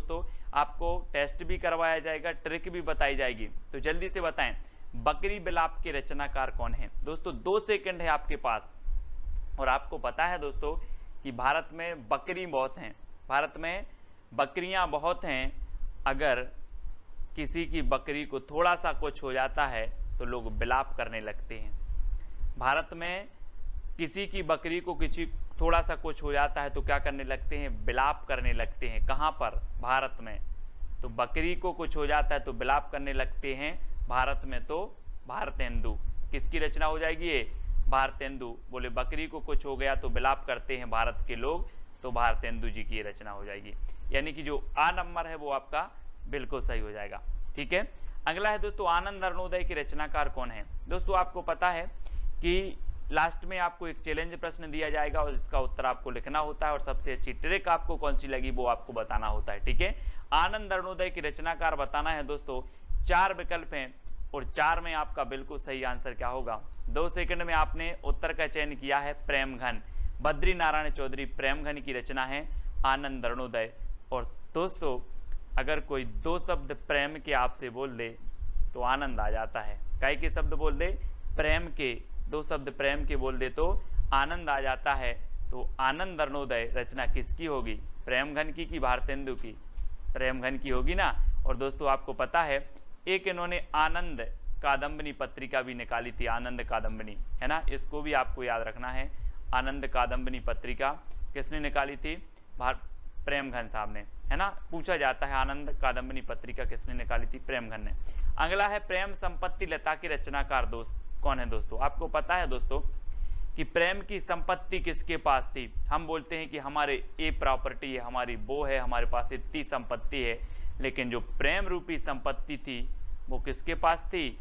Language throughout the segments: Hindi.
दोस्तों, आपको टेस्ट भी करवाया जाएगा, ट्रिक भी बताई जाएगी। तो जल्दी से बताएं, बकरी बिलाप के रचनाकार कौन है? दोस्तों 2 सेकंड है आपके पास। और आपको पता है दोस्तों कि भारत में बकरी बहुत हैं, भारत में बकरियां बहुत हैं। अगर किसी की बकरी को थोड़ा सा कुछ हो जाता है तो लोग बिलाप करने लगते हैं। भारत में किसी की बकरी को किसी थोड़ा सा कुछ हो जाता है तो क्या करने लगते हैं? बिलाप करने लगते हैं। कहाँ पर? भारत में। तो बकरी को कुछ हो जाता है तो बिलाप करने लगते हैं भारत में। तो भारतेंदु किसकी रचना हो जाएगी ये? भारतेंदु। बोले बकरी को कुछ हो गया तो बिलाप करते हैं भारत के लोग, तो भारतेंदु जी की रचना हो जाएगी। यानी कि जो आ नंबर है वो आपका बिल्कुल सही हो जाएगा। ठीक है, अगला है दोस्तों, आनंद अरुणोदय के रचनाकार कौन है? दोस्तों आपको पता है कि लास्ट में आपको एक चैलेंज प्रश्न दिया जाएगा और इसका उत्तर आपको लिखना होता है और सबसे अच्छी ट्रिक आपको कौन सी लगी वो आपको बताना होता है। ठीक है, आनंद अरुणोदय की रचनाकार बताना है दोस्तों। 4 विकल्प हैं और 4 में आपका बिल्कुल सही आंसर क्या होगा? 2 सेकंड में आपने उत्तर का चयन किया है, प्रेमघन। बद्री नारायण चौधरी प्रेमघन की रचना है आनंद अरुणोदय। और दोस्तों अगर कोई 2 शब्द प्रेम के आपसे बोल दे तो आनंद आ जाता है। काय के शब्द बोल दे? प्रेम के। 2 शब्द प्रेम के बोल दे तो आनंद आ जाता है। तो आनंद अरुणोदय रचना किसकी होगी? प्रेमघन की कि भारतेंदु की? प्रेमघन की होगी ना। और दोस्तों आपको पता है एक इन्होंने आनंद कादम्बनी पत्रिका भी निकाली थी, आनंद कादम्बनी, है ना, इसको भी आपको याद रखना है। आनंद कादम्बनी पत्रिका किसने निकाली थी? प्रेमघन साहब ने, है ना। पूछा जाता है आनंद कादम्बनी पत्रिका किसने निकाली थी? प्रेमघन ने। अगला है प्रेम संपत्ति लता के रचनाकार दोस्त कौन है? दोस्तों आपको पता है दोस्तों कि प्रेम की संपत्ति किसके पास थी? हम बोलते हैं कि हमारे ये प्रॉपर्टी है, हमारी वो है, हमारे पास इतनी संपत्ति है, लेकिन जो प्रेम रूपी संपत्ति थी वो किसके पास थी?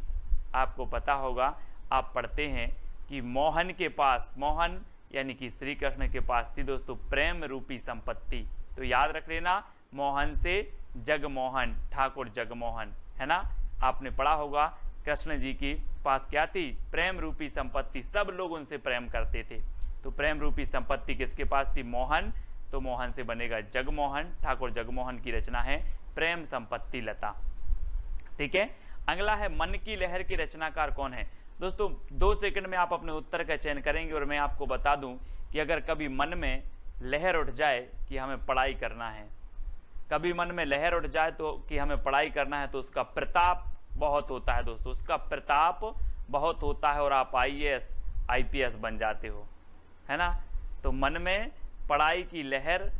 आपको पता होगा, आप पढ़ते हैं कि मोहन के पास, मोहन यानी कि श्री कृष्ण के पास थी दोस्तों प्रेम रूपी संपत्ति। तो याद रख लेना, मोहन से जगमोहन, ठाकुर जगमोहन, है ना। आपने पढ़ा होगा कृष्ण जी की पास क्या थी? प्रेम रूपी संपत्ति, सब लोग उनसे प्रेम करते थे। तो प्रेम रूपी संपत्ति किसके पास थी? मोहन। तो मोहन से बनेगा जगमोहन, ठाकुर जगमोहन की रचना है प्रेम संपत्ति लता। ठीक है, अगला है मन की लहर की रचनाकार कौन है? दोस्तों 2 सेकंड में आप अपने उत्तर का चयन करेंगे और मैं आपको बता दूं कि अगर कभी मन में लहर उठ जाए कि हमें पढ़ाई करना है, कभी मन में लहर उठ जाए तो कि हमें पढ़ाई करना है, तो उसका प्रताप बहुत होता है दोस्तों, उसका प्रताप बहुत होता है और आप IAS IPS बन जाते हो, है ना। तो मन में पढ़ाई की लहर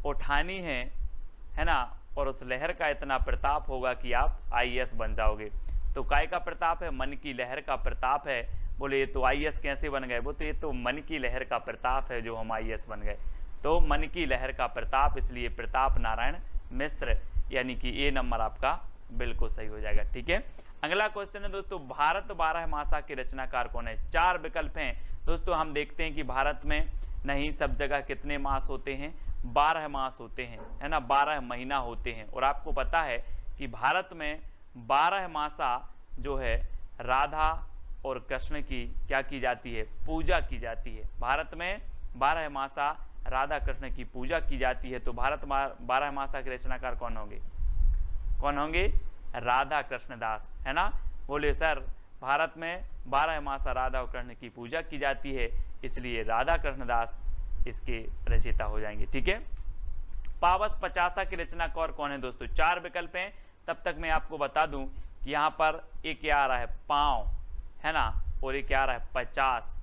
उठानी है ना, और उस लहर का इतना प्रताप होगा कि आप IAS बन जाओगे। तो काय का प्रताप है? मन की लहर का प्रताप है। बोले ये तो IAS कैसे बन गए? वो तो ये तो मन की लहर का प्रताप है जो हम IAS बन गए। तो मन की लहर का प्रताप, इसलिए प्रताप नारायण मिश्र, यानी कि ए नंबर आपका बिल्कुल सही हो जाएगा। ठीक है, अगला क्वेश्चन है दोस्तों, भारत 12 मासा के रचनाकार कौन है? 4 विकल्प हैं दोस्तों। हम देखते हैं कि भारत में नहीं, सब जगह कितने मास होते हैं? 12 मास होते हैं, है ना, 12 महीना होते हैं। और आपको पता है कि भारत में 12 मासा जो है राधा और कृष्ण की क्या की जाती है? पूजा की जाती है। भारत में 12 मासा राधा कृष्ण की पूजा की जाती है। तो भारत 12 मासा के रचनाकार कौन होंगे? कौन होंगे? राधा कृष्ण दास, है ना। बोले सर भारत में 12 मासा राधा और कृष्ण की पूजा की जाती है, इसलिए राधा कृष्ण दास इसके रचयिता हो जाएंगे। ठीक है, पावस पचासा की रचनाकार कौन है दोस्तों? 4 विकल्प हैं। तब तक मैं आपको बता दूं कि यहाँ पर एक क्या आ रहा है? पाँव, है ना, और एक क्या आ रहा है? 50।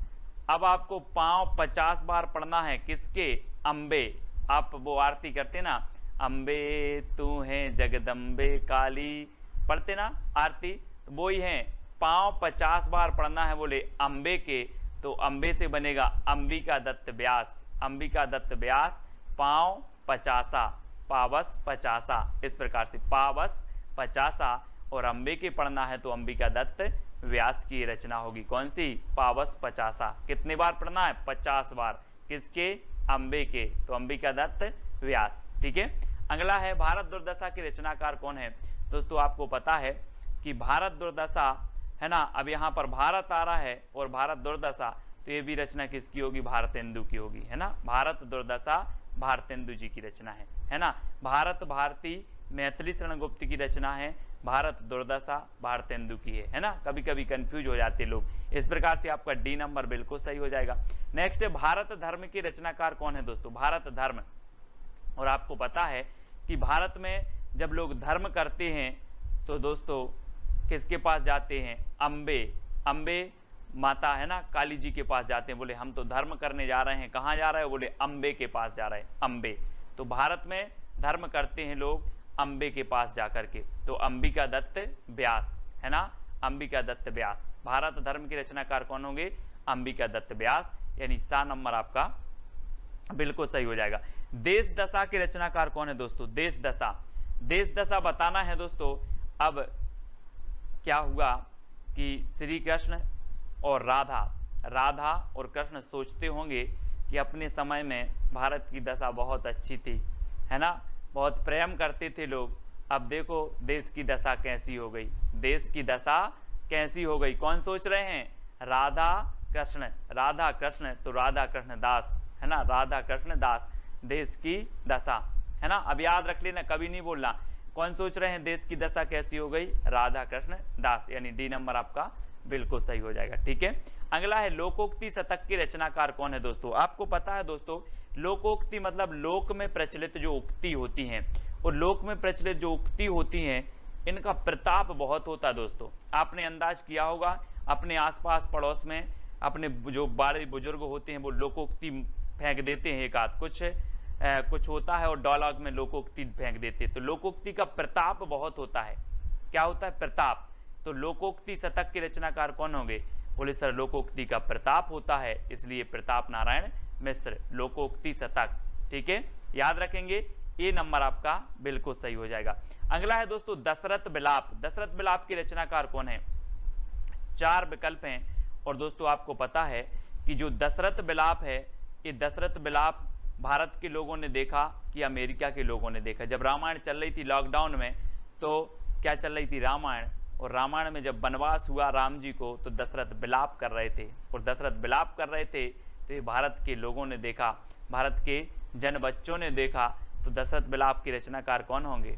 अब आपको पाँव 50 बार पढ़ना है। किसके? अम्बे। आप वो आरती करते ना, अम्बे तू है जगदम्बे काली, पढ़ते ना आरती, तो वो ही है। पाँव 50 बार पढ़ना है बोले अम्बे के, तो अम्बे से बनेगा अंबिका दत्त व्यास, अंबिका दत्त व्यास, पाँव 50, पावस 50। इस प्रकार से पावस 50 और अम्बे के पढ़ना है तो अंबिका दत्त व्यास की रचना होगी। कौन सी? पावस 50। कितने बार पढ़ना है? 50 बार। किसके? अम्बे के, तो अंबिका दत्त व्यास। ठीक है, अगला है भारत दुर्दशा के रचनाकार कौन है? दोस्तों आपको पता है कि भारत दुर्दशा, है ना, अब यहाँ पर भारत आ रहा है और भारत दुर्दशा, तो ये भी रचना किसकी होगी? भारतेंदु की होगी, है ना। भारत दुर्दशा भारतेंदु जी की रचना है ना। भारत भारती मैथिली शरण गुप्त की रचना है, भारत दुर्दशा भारतेंदु की है ना। कभी कभी कंफ्यूज हो जाते लोग, इस प्रकार से आपका डी नंबर बिल्कुल सही हो जाएगा। नेक्स्ट है भारत धर्म के रचनाकार कौन है दोस्तों, भारत धर्म। और आपको पता है कि भारत में जब लोग धर्म करते हैं तो दोस्तों किसके पास जाते हैं, अम्बे माता है ना, काली जी के पास जाते हैं। बोले हम तो धर्म करने जा रहे हैं, कहाँ जा रहे हैं, बोले अम्बे के पास जा रहे हैं, अम्बे। तो भारत में धर्म करते हैं लोग अम्बे के पास जाकर के, तो अंबिका दत्त व्यास है ना, अंबिका दत्त व्यास। भारत धर्म के रचनाकार कौन होंगे, अंबिका दत्त व्यास, यानी सा नंबर आपका बिल्कुल सही हो जाएगा। देश दशा के रचनाकार कौन है दोस्तों, देश दशा। देश दशा बताना है दोस्तों। अब क्या हुआ कि श्री कृष्ण और राधा और कृष्ण सोचते होंगे कि अपने समय में भारत की दशा बहुत अच्छी थी है ना, बहुत प्रेम करते थे लोग। अब देखो देश की दशा कैसी हो गई, देश की दशा कैसी हो गई। कौन सोच रहे हैं, राधा कृष्ण तो राधा कृष्ण दास है ना, राधा कृष्ण दास, देश की दशा है ना। अब याद रख लेना, कभी नहीं बोलना। कौन सोच रहे हैं देश की दशा कैसी हो गई, राधा कृष्ण दास, यानी डी नंबर आपका बिल्कुल सही हो जाएगा। ठीक है, अगला है लोकोक्ति शतक के रचनाकार कौन है दोस्तों। आपको पता है दोस्तों, लोकोक्ति मतलब लोक में प्रचलित जो उक्ति होती हैं, और लोक में प्रचलित जो उक्ति होती हैं इनका प्रताप बहुत होता है दोस्तों। आपने अंदाज किया होगा अपने आसपास पड़ोस में अपने जो बड़े बुजुर्ग होते हैं वो लोकोक्ति फेंक देते हैं, एक आध कुछ होता है और डायलॉग में लोकोक्ति फेंक देते हैं, तो लोकोक्ति का प्रताप बहुत होता है। क्या होता है, प्रताप। तो लोकोक्ति शतक के रचनाकार कौन होंगे, बोले सर लोकोक्ति का प्रताप होता है, इसलिए प्रताप नारायण मिश्र, लोकोक्ति शतक। ठीक है, याद रखेंगे, ए नंबर आपका बिल्कुल सही हो जाएगा। अगला है दोस्तों दशरथ विलाप। दशरथ विलाप के रचनाकार कौन है, 4 विकल्प हैं। और दोस्तों आपको पता है कि जो दशरथ विलाप है, ये दशरथ विलाप भारत के लोगों ने देखा कि अमेरिका के लोगों ने देखा। जब रामायण चल रही थी लॉकडाउन में, तो क्या चल रही थी, रामायण, और रामायण में जब वनवास हुआ राम जी को तो दशरथ विलाप कर रहे थे, और दशरथ विलाप कर रहे थे तो ये भारत के लोगों ने देखा, भारत के जन बच्चों ने देखा। तो दशरथ विलाप के रचनाकार कौन होंगे,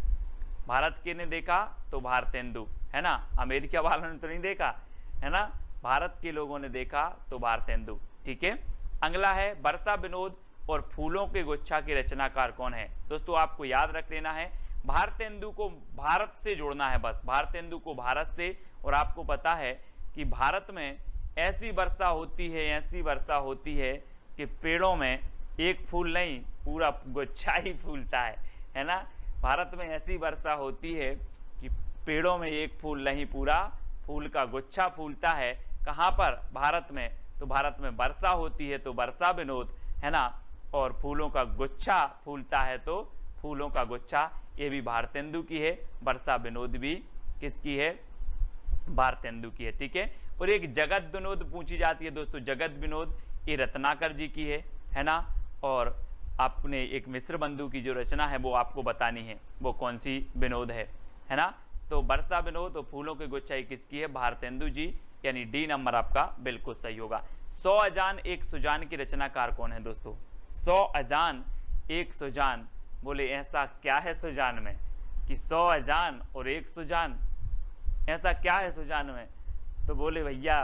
भारत के ने देखा तो भारतेंदु है ना, अमेरिका वालों ने तो नहीं देखा है ना, भारत के लोगों ने देखा तो भारतेंदु। ठीक है, अगला है वर्षा विनोद और फूलों के गुच्छा के रचनाकार कौन है। दोस्तों आपको याद रख लेना है, भारतेंदु को भारत से जोड़ना है, बस भारतेंदु को भारत से। और आपको पता है कि भारत में ऐसी वर्षा होती है कि पेड़ों में एक फूल नहीं पूरा गुच्छा ही फूलता है ना। भारत में ऐसी वर्षा होती है कि पेड़ों में एक फूल नहीं पूरा फूल का गुच्छा फूलता है। कहाँ पर, भारत में। तो भारत में वर्षा होती है तो वर्षा विनोद है ना, और फूलों का गुच्छा फूलता है तो फूलों का गुच्छा, ये भी भारतेंदु की है। वर्षा विनोद भी किसकी है, भारतेंदु की है। ठीक है, और एक जगत विनोद पूछी जाती है दोस्तों, जगत विनोद ये रत्नाकर जी की है ना। और आपने एक मिश्र बंधु की जो रचना है वो आपको बतानी है, वो कौन सी विनोद है ना। तो वर्षा विनोद और फूलों के गुच्छा किसकी है, भारतेंदु जी, यानी डी नंबर आपका बिल्कुल सही होगा। 100 अजान एक सुजान की रचनाकार कौन है दोस्तों, 100 अजान एक सुजान। बोले ऐसा क्या है सुजान में कि 100 अजान और एक सुजान, ऐसा क्या है सुजान में। तो बोले भैया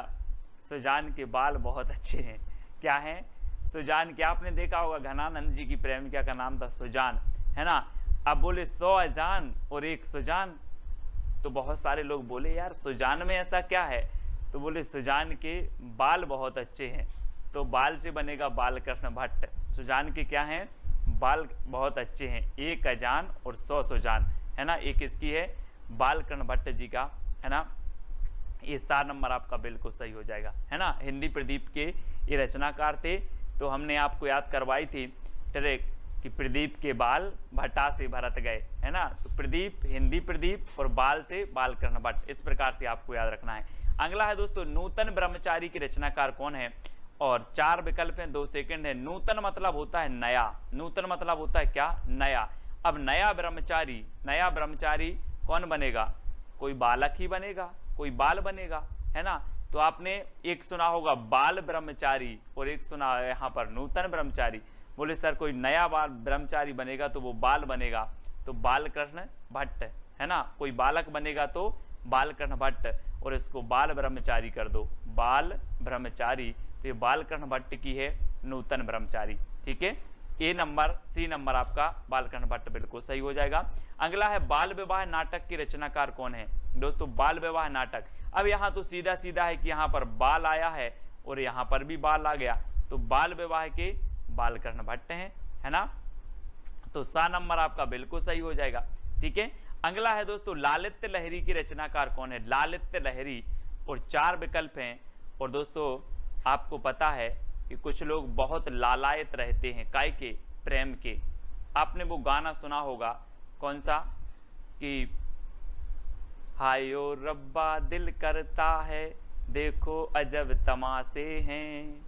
सुजान के बाल बहुत अच्छे हैं। क्या है सुजान, क्या आपने देखा होगा घनानंद जी की प्रेमिका का नाम था सुजान है ना। अब बोले 100 अजान और एक सुजान, तो बहुत सारे लोग बोले यार सुजान में ऐसा क्या है, तो बोले सुजान के बाल बहुत अच्छे हैं, तो बाल से बनेगा बालकृष्ण भट्ट। सुजान के क्या हैं, बाल बहुत अच्छे हैं, एक अजान और 100 सुजान है ना। एक इसकी है बालकृष्ण भट्ट जी का है ना, ये 4 नंबर आपका बिल्कुल सही हो जाएगा है ना। हिंदी प्रदीप के ये रचनाकार थे। तो हमने आपको याद करवाई थी ट्रिक कि प्रदीप के बाल भट्टा से भरत गए है ना। तो प्रदीप, हिंदी प्रदीप और बाल से बालकृष्ण भट्ट, इस प्रकार से आपको याद रखना है। अगला है दोस्तों नूतन ब्रह्मचारी के रचनाकार कौन है, और 4 विकल्प हैं, 2 सेकंड है। नूतन मतलब होता है नया, नूतन मतलब होता है क्या, नया। अब नया ब्रह्मचारी कौन बनेगा, कोई बालक ही बनेगा, कोई बाल बनेगा है ना। तो आपने एक सुना होगा बाल ब्रह्मचारी और एक सुना है यहाँ पर नूतन ब्रह्मचारी। बोले सर कोई नया बाल ब्रह्मचारी बनेगा तो वो बाल बनेगा, तो बालकृष्ण भट्ट, है ना। कोई बालक बनेगा तो बालकृष्ण भट्ट, और इसको बाल ब्रह्मचारी कर दो, बाल ब्रह्मचारी। तो ये बालकृष्ण भट्ट की है नूतन ब्रह्मचारी, ठीक है। ए नंबर, सी नंबर आपका बालकृष्ण भट्ट बिल्कुल सही हो जाएगा। अगला है बाल विवाह नाटक के रचनाकार कौन है। दोस्तों बाल विवाह नाटक, अब यहाँ तो सीधा सीधा है कि यहाँ पर बाल आया है और यहाँ पर भी बाल आ गया, तो बाल विवाह के बालकृष्ण भट्ट हैं, है ना। तो सा नंबर आपका बिल्कुल सही हो जाएगा, ठीक है। अगला है दोस्तों लालित्य लहरी की रचनाकार कौन है। लालित्य लहरी, और 4 विकल्प हैं। और दोस्तों आपको पता है कि कुछ लोग बहुत लालायत रहते हैं, काय के, प्रेम के। आपने वो गाना सुना होगा, कौन सा, कि हायो रब्बा दिल करता है, देखो अजब तमाशे हैं,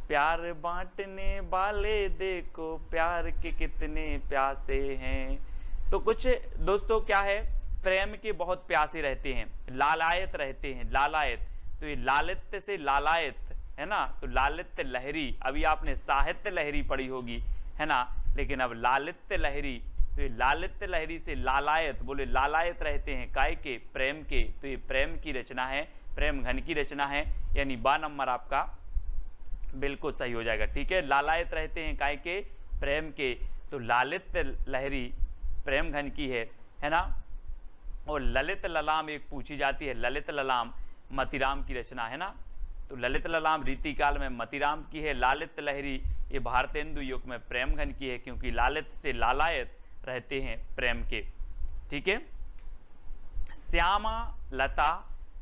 प्यार बांटने वाले देखो प्यार के कितने प्यासे हैं। तो कुछ दोस्तों क्या है, प्रेम के बहुत प्यासे रहते हैं, लालायत रहते हैं, लालायत। तो ये लालित्य से लालायत, है ना। तो लालित्य लहरी, अभी आपने साहित्य लहरी पढ़ी होगी, है ना, लेकिन अब लालित्य लहरी। तो ये लालित्य लहरी से लालायत, बोले लालायत रहते हैं, काय के, प्रेम के। तो ये प्रेम की रचना है, प्रेम घन की रचना है, यानी बा नंबर आपका बिल्कुल सही हो जाएगा, ठीक है। लालायत रहते हैं काय के, प्रेम के। तो लालित्य लहरी प्रेम घन की है ना। और ललित ललाम एक पूछी जाती है, ललित ललाम मतीराम की रचना, है ना। तो ललित ललाम रीतिकाल में मतीराम की है। लालित लहरी ये भारतेंदु युग में प्रेम घन की है, क्योंकि लालित से लालायत रहते हैं प्रेम के, ठीक है। श्यामा लता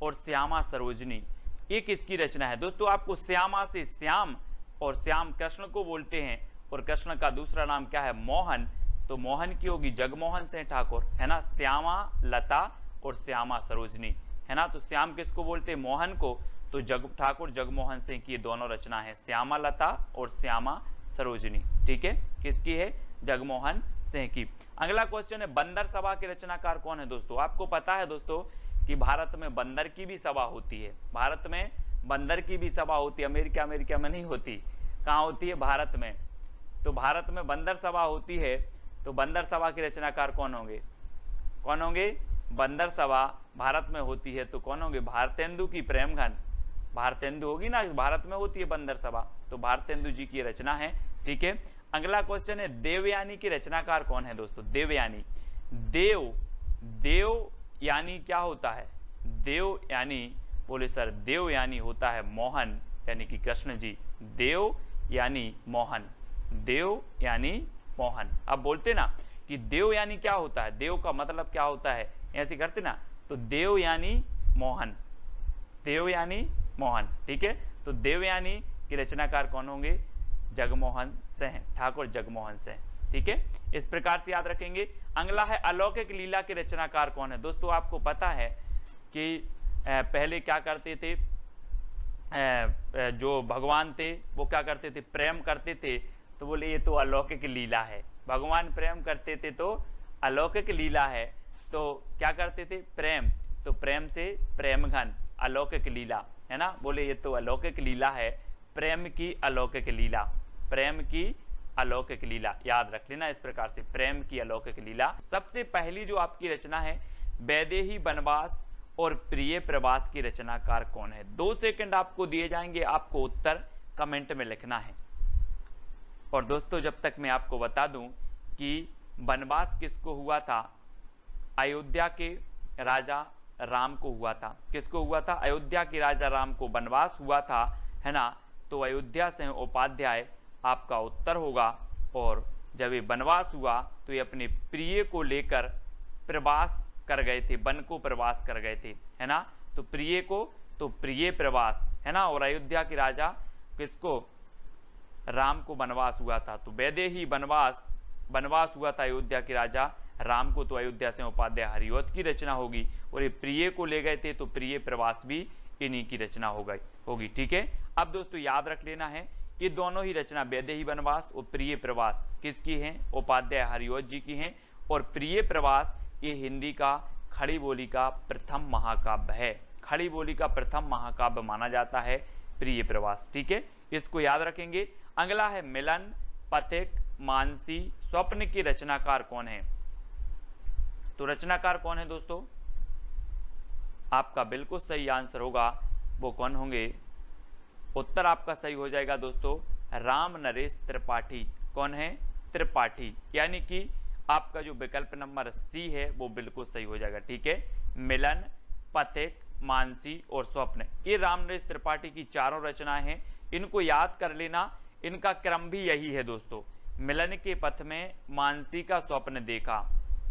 और श्यामा सरोजनी, ये किसकी रचना है। दोस्तों आपको श्यामा से श्याम, और श्याम कृष्ण को बोलते हैं, और कृष्ण का दूसरा नाम क्या है, मोहन। तो मोहन की होगी जगमोहन सिंह ठाकुर, है ना। श्यामा लता और श्यामा सरोजनी, है ना। तो श्याम किसको बोलते हैं, मोहन को। तो ठाकुर जगमोहन सिंह की दोनों रचना है, श्यामा लता और श्यामा सरोजनी, ठीक है। किसकी है, जगमोहन सिंह की। अगला क्वेश्चन है बंदर सभा के रचनाकार कौन है। दोस्तों आपको पता है दोस्तों कि भारत में बंदर की भी सभा होती है, भारत में बंदर की भी सभा होती है। अमेरिका में नहीं होती, कहाँ होती है, भारत में। तो भारत में बंदर सभा होती है, तो बंदर सभा के रचनाकार कौन होंगे, कौन होंगे, बंदर सभा भारत में होती है तो कौन होंगे, भारतेंदु की प्रेम घन, भारतेंदु होगी ना, भारत में होती है बंदर सभा, तो भारतेंदु जी की रचना है, ठीक है। अगला क्वेश्चन है देवयानी की रचनाकार कौन है। दोस्तों देवयानी, देव यानी क्या होता है, देव यानी, बोले सर देव यानी होता है मोहन, यानी कि कृष्ण जी। देव यानी मोहन, देव यानी मोहन। अब बोलते ना कि देव यानी क्या होता है, देव का मतलब क्या होता है, ऐसे करते ना। तो देव यानी मोहन, देव यानी मोहन, ठीक है। तो देवयानी के रचनाकार कौन होंगे, जगमोहन सिंह, ठाकुर जगमोहन सिंह, ठीक है। इस प्रकार से याद रखेंगे। अगला है अलौकिक लीला के रचनाकार कौन है। दोस्तों आपको पता है कि पहले क्या करते थे, जो भगवान थे वो क्या करते थे, प्रेम करते थे, तो बोले ये तो अलौकिक लीला है। भगवान प्रेम करते थे तो अलौकिक लीला है। तो क्या करते थे, प्रेम, तो प्रेम से प्रेम घन, अलौकिक लीला, है ना। बोले ये तो अलौकिक लीला है, प्रेम की अलौकिक लीला, प्रेम की अलौकिक लीला, याद रख लेना इस प्रकार से, प्रेम की अलौकिक लीला। सबसे पहली जो आपकी रचना है वैदेही वनवास और प्रिय प्रवास की रचनाकार कौन है। 2 सेकंड आपको दिए जाएंगे, आपको उत्तर कमेंट में लिखना है। और दोस्तों जब तक मैं आपको बता दूं कि वनवास किसको हुआ था, अयोध्या के राजा राम को हुआ था। किसको हुआ था, अयोध्या के राजा राम को वनवास हुआ था, है ना। तो अयोध्या से उपाध्याय आपका उत्तर होगा। और जब ये वनवास हुआ तो ये अपने प्रिय को लेकर प्रवास कर गए थे, वन को प्रवास कर गए थे, है ना। तो प्रिय को, तो प्रिय प्रवास, है ना। और अयोध्या के राजा किसको, राम को वनवास हुआ था, तो वैदेही वनवास हुआ था अयोध्या के राजा राम को। तो अयोध्या से उपाध्याय हरिऔध की रचना होगी। और ये प्रिय को ले गए थे तो प्रिय प्रवास भी इन्हीं की रचना होगी, ठीक है। अब दोस्तों याद रख लेना है ये दोनों ही रचना वैदेही वनवास और प्रिय प्रवास किसकी हैं, उपाध्याय हरिऔध जी की हैं। और प्रिय प्रवास ये हिंदी का खड़ी बोली का प्रथम महाकाव्य है, खड़ी बोली का प्रथम महाकाव्य माना जाता है प्रिय प्रवास, ठीक है। इसको याद रखेंगे। अगला है मिलन पथिक, मानसी, स्वप्न की रचनाकार कौन है? तो रचनाकार कौन है दोस्तों? आपका बिल्कुल सही आंसर होगा वो कौन होंगे? उत्तर आपका सही हो जाएगा दोस्तों राम नरेश त्रिपाठी। कौन है? त्रिपाठी। यानी कि आपका जो विकल्प नंबर सी है वो बिल्कुल सही हो जाएगा। ठीक है, मिलन, पथिक, मानसी और स्वप्न, ये राम नरेश त्रिपाठी की चारों रचनाएं हैं। इनको याद कर लेना, इनका क्रम भी यही है दोस्तों। मिलन के पथ में मानसी का स्वप्न देखा,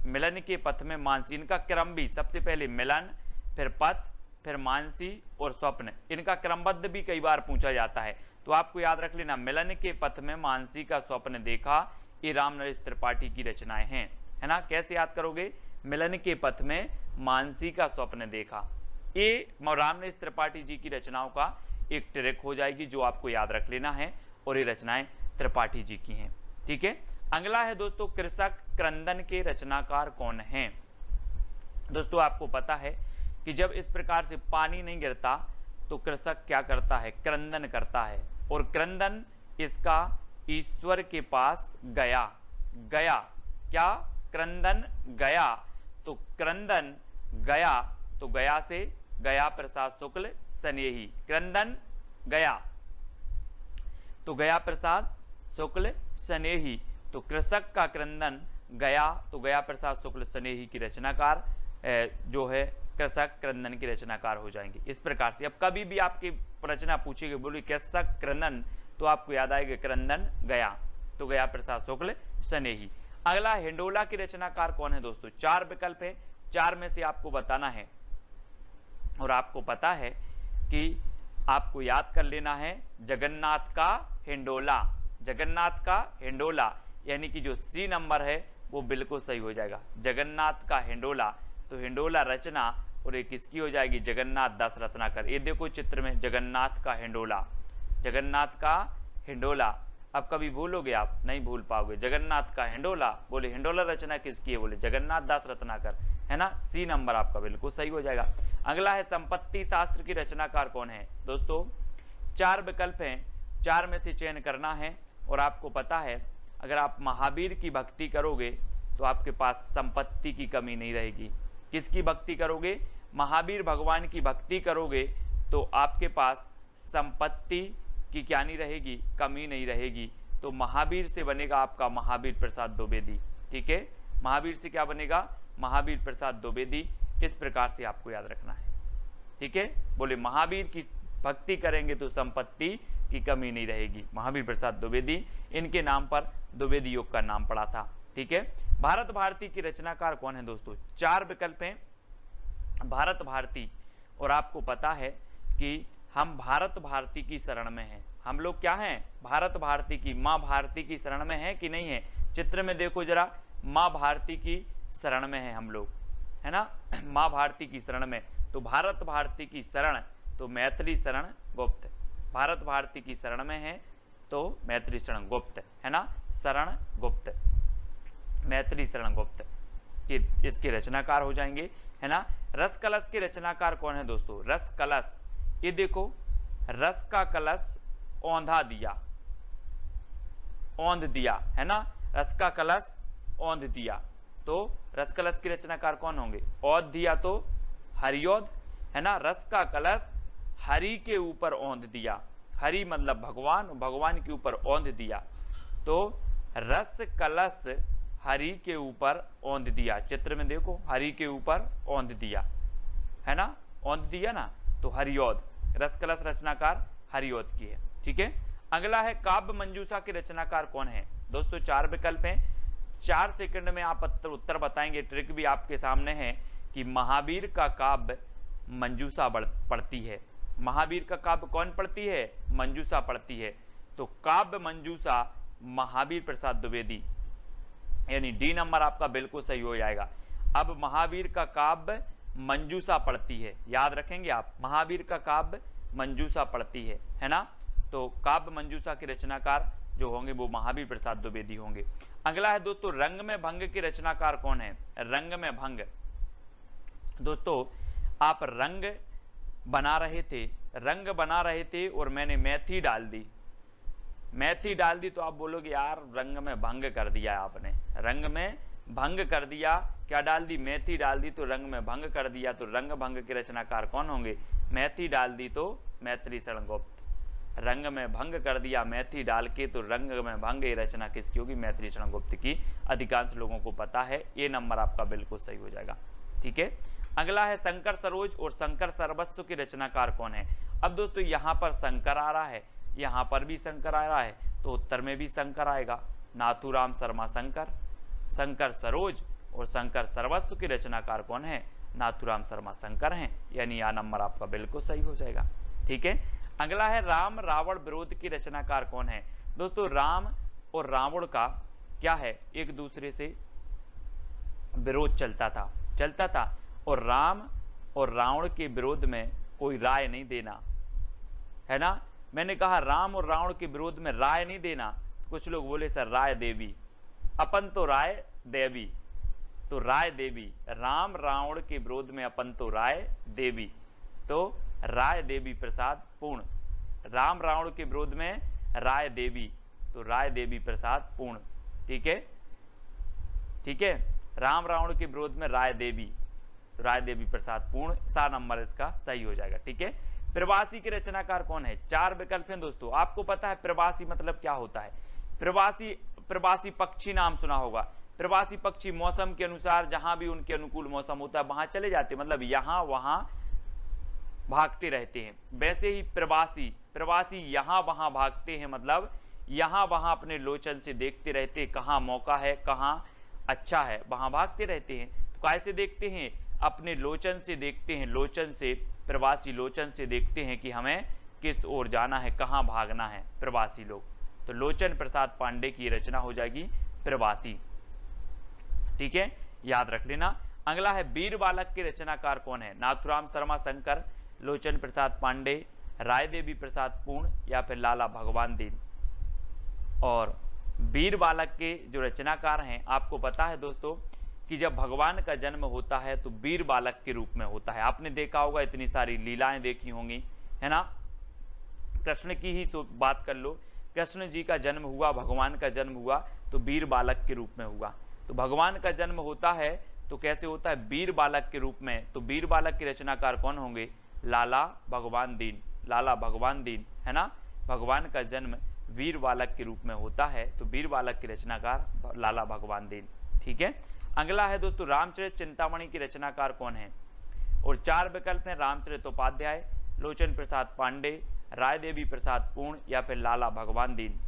मिलन के पथ में मानसी, इनका क्रम भी सबसे पहले मिलन, फिर पथ, फिर मानसी और स्वप्न, इनका क्रमबद्ध भी कई बार पूछा जाता है। तो आपको याद रख लेना, मिलन के पथ में मानसी का स्वप्न देखा, ये राम नरेश त्रिपाठी की रचनाएं हैं, है ना। कैसे याद करोगे? मिलन के पथ में मानसी का स्वप्न देखा, ये राम नरेश त्रिपाठी जी की रचनाओं का एक ट्रिक हो जाएगी जो आपको याद रख लेना है, और ये रचनाएं त्रिपाठी जी की हैं। ठीक है, अगला है दोस्तों कृषक क्रंदन के रचनाकार कौन हैं? दोस्तों आपको पता है कि जब इस प्रकार से पानी नहीं गिरता तो कृषक क्या करता है? क्रंदन करता है, और क्रंदन इसका ईश्वर के पास गया, गया क्या? क्रंदन गया, तो क्रंदन गया, तो गया से गया प्रसाद शुक्ल स्नेही, क्रंदन गया तो गया प्रसाद शुक्ल स्नेही, तो कृषक का क्रंदन गया, तो गया प्रसाद शुक्ल स्नेही की रचनाकार जो है कृषक क्रंदन की रचनाकार हो जाएंगे। इस प्रकार से अब कभी भी आपकी रचना पूछेगी, बोली कृषक क्रंदन, तो आपको याद आएगा क्रंदन गया, तो गया प्रसाद शुक्ल स्नेही। अगला हिंडोला की रचनाकार कौन है दोस्तों? चार विकल्प है, चार में से आपको बताना है, और आपको पता है कि आपको याद कर लेना है जगन्नाथ का हिंडोला, जगन्नाथ का हिंडोला, यानी कि जो सी नंबर है वो बिल्कुल सही हो जाएगा, जगन्नाथ का हिंडोला। तो हिंडोला रचना और ये किसकी हो जाएगी? जगन्नाथ दास रत्नाकर। ये देखो चित्र में जगन्नाथ का हिंडोला, जगन्नाथ का हिंडोला। अब कभी भूलोगे आप? नहीं भूल पाओगे। जगन्नाथ का हिंडोला, बोले हिंडोला रचना किसकी है? बोले जगन्नाथ दास रत्नाकर, है ना। सी नंबर आपका बिल्कुल सही हो जाएगा। अगला है संपत्ति शास्त्र की रचनाकार कौन है? दोस्तों चार विकल्प हैं, चार में से चयन करना है, और आपको पता है अगर आप महावीर की भक्ति करोगे तो आपके पास संपत्ति की कमी नहीं रहेगी। किसकी भक्ति करोगे? महावीर भगवान की भक्ति करोगे तो आपके पास संपत्ति की क्या नहीं रहेगी? कमी नहीं रहेगी। तो महावीर से बनेगा आपका महावीर प्रसाद द्विवेदी। ठीक है, महावीर से क्या बनेगा? महावीर प्रसाद द्विवेदी। इस प्रकार से आपको याद रखना है। ठीक है, बोले महावीर की भक्ति करेंगे तो संपत्ति की कमी नहीं रहेगी। महावीर प्रसाद द्विवेदी, इनके नाम पर द्विवेदी योग का नाम पड़ा था। ठीक है, भारत भारती की रचनाकार कौन है दोस्तों? चार विकल्प हैं भारत भारती, और आपको पता है कि हम भारत भारती की शरण में हैं। हम लोग क्या हैं? भारत भारती की, माँ भारती की शरण में है कि नहीं है? चित्र में देखो जरा, माँ भारती की शरण में है हम लोग, है ना, माँ भारती की शरण में। तो भारत भारती की शरण, तो मैथिली शरण गुप्त, भारत भारती की शरण में है तो मैथिली शरण गुप्त, है ना, शरण गुप्त, मैथिली शरण गुप्त कि इसके रचनाकार हो जाएंगे, है ना। रस कलश के रचनाकार कौन है दोस्तों? रस कलश, ये देखो रस का कलश औंधा दिया, औंध दिया, है ना, रस का कलश औंध दिया, तो रस कलश के रचनाकार कौन होंगे? औंध दिया तो हरिऔध, है ना। रस का कलश हरि के ऊपर औंध दिया, हरि मतलब भगवान, भगवान के ऊपर औंध दिया, तो रस कलश हरि के ऊपर औंध दिया। चित्र में देखो, हरि के ऊपर औंध दिया, है ना, औंध दिया ना, तो हरिऔध, रस कलश रचनाकार हरिऔध की है। ठीक है, अगला है काव्य मंजूषा के रचनाकार कौन है दोस्तों? चार विकल्प हैं, 4 सेकंड में आप उत्तर बताएंगे। ट्रिक भी आपके सामने है कि महावीर का काव्य मंजूषा पढ़ती है। महावीर का काव्य कौन पढ़ती है? मंजूषा पढ़ती है। तो काव्य मंजूषा महावीर प्रसाद द्विवेदी, यानी डी नंबर आपका बिल्कुल सही हो जाएगा। अब महावीर का काव्य मंजूषा पढ़ती है, याद रखेंगे आप, महावीर का काव्य मंजूषा पढ़ती है ना। तो काव्य मंजूषा के रचनाकार जो होंगे वो महावीर प्रसाद द्विवेदी होंगे। अगला है दोस्तों रंग में भंग के रचनाकार कौन है? रंग में भंग, दोस्तों आप रंग बना रहे थे और मैंने मेथी डाल दी, मैथी डाल दी तो आप बोलोगे यार रंग में भंग कर दिया आपने, रंग में भंग कर दिया। क्या डाल दी? मैथी डाल दी तो रंग में भंग कर दिया। तो रंग भंग के रचनाकार कौन होंगे? मैथी डाल दी तो मैथिली शरण गुप्त। रंग में भंग कर दिया मैथी डाल के, तो रंग में भंग ये रचना किसकी होगी? मैथिली शरण गुप्त की। अधिकांश लोगों को पता है, ये नंबर आपका बिल्कुल सही हो जाएगा। ठीक है, अगला है शंकर सरोज और शंकर सर्वस्व के रचनाकार कौन है? अब दोस्तों यहाँ पर शंकर आ रहा है, यहाँ पर भी शंकर आ रहा है, तो उत्तर में भी शंकर आएगा। नाथूराम शर्मा शंकर, शंकर सरोज और शंकर सर्वस्व के रचनाकार कौन है? नाथूराम शर्मा शंकर हैं, यानी यह नंबर आपका बिल्कुल सही हो जाएगा। ठीक है, अगला है राम रावण विरोध की रचनाकार कौन है? दोस्तों राम और रावण का क्या है? एक दूसरे से विरोध चलता था और राम और रावण के विरोध में कोई राय नहीं देना, है ना। मैंने कहा राम और रावण के विरोध में राय नहीं देना, तो कुछ लोग बोले सर राय देवी, अपन तो राय देवी, तो राय देवी। राम रावण के विरोध में अपन तो राय देवी, तो राय देवी प्रसाद पूर्ण। राम रावण के विरोध में राय देवी, तो राय देवी प्रसाद पूर्ण। ठीक है, ठीक है, राम रावण के विरोध में राय देवी, तो राय देवी प्रसाद पूर्ण, सा नंबर इसका सही हो जाएगा। ठीक है, प्रवासी के रचनाकार कौन है? 4 विकल्प हैं दोस्तों। आपको पता है प्रवासी मतलब क्या होता है? प्रवासी पक्षी नाम सुना होगा। प्रवासी पक्षी मौसम के अनुसार जहां भी उनके अनुकूल मौसम होता है वहां चले जाते, मतलब यहां वहां भागते रहते हैं। वैसे ही प्रवासी यहां वहां भागते हैं, मतलब यहां वहां अपने लोचन से देखते रहते, कहां मौका है कहां अच्छा है वहां भागते रहते हैं। तो कैसे देखते हैं? अपने लोचन से देखते हैं, लोचन से, प्रवासी लोचन से देखते हैं कि हमें किस ओर जाना है, कहां भागना है प्रवासी लोग। तो लोचन प्रसाद पांडे की रचना हो जाएगी प्रवासी। ठीक है, याद रख लेना। अगला है वीर बालक के रचनाकार कौन है? नाथूराम शर्मा शंकर, लोचन प्रसाद पांडे, राय देवी प्रसाद पूर्ण या फिर लाला भगवान दीन। और वीर बालक के जो रचनाकार हैं, आपको पता है दोस्तों कि जब भगवान का जन्म होता है तो वीर बालक के रूप में होता है। आपने देखा होगा, इतनी सारी लीलाएं देखी होंगी, है ना। कृष्ण की ही बात कर लो, कृष्ण जी का जन्म हुआ, भगवान का जन्म हुआ तो वीर बालक के रूप में हुआ। तो भगवान का जन्म होता है तो कैसे होता है? वीर बालक के रूप में। तो वीर बालक के रचनाकार कौन होंगे? लाला भगवान दीन, लाला भगवान दीन, है ना। भगवान का जन्म वीर बालक के रूप में होता है, तो वीर बालक के रचनाकार लाला भगवान दीन। ठीक है, अगला है दोस्तों रामचरित चिंतामणि की रचनाकार कौन है? और 4 विकल्प हैं, रामचरित उपाध्याय, लोचन प्रसाद पांडे, राय देवी प्रसाद पूर्ण या फिर लाला भगवान दीन।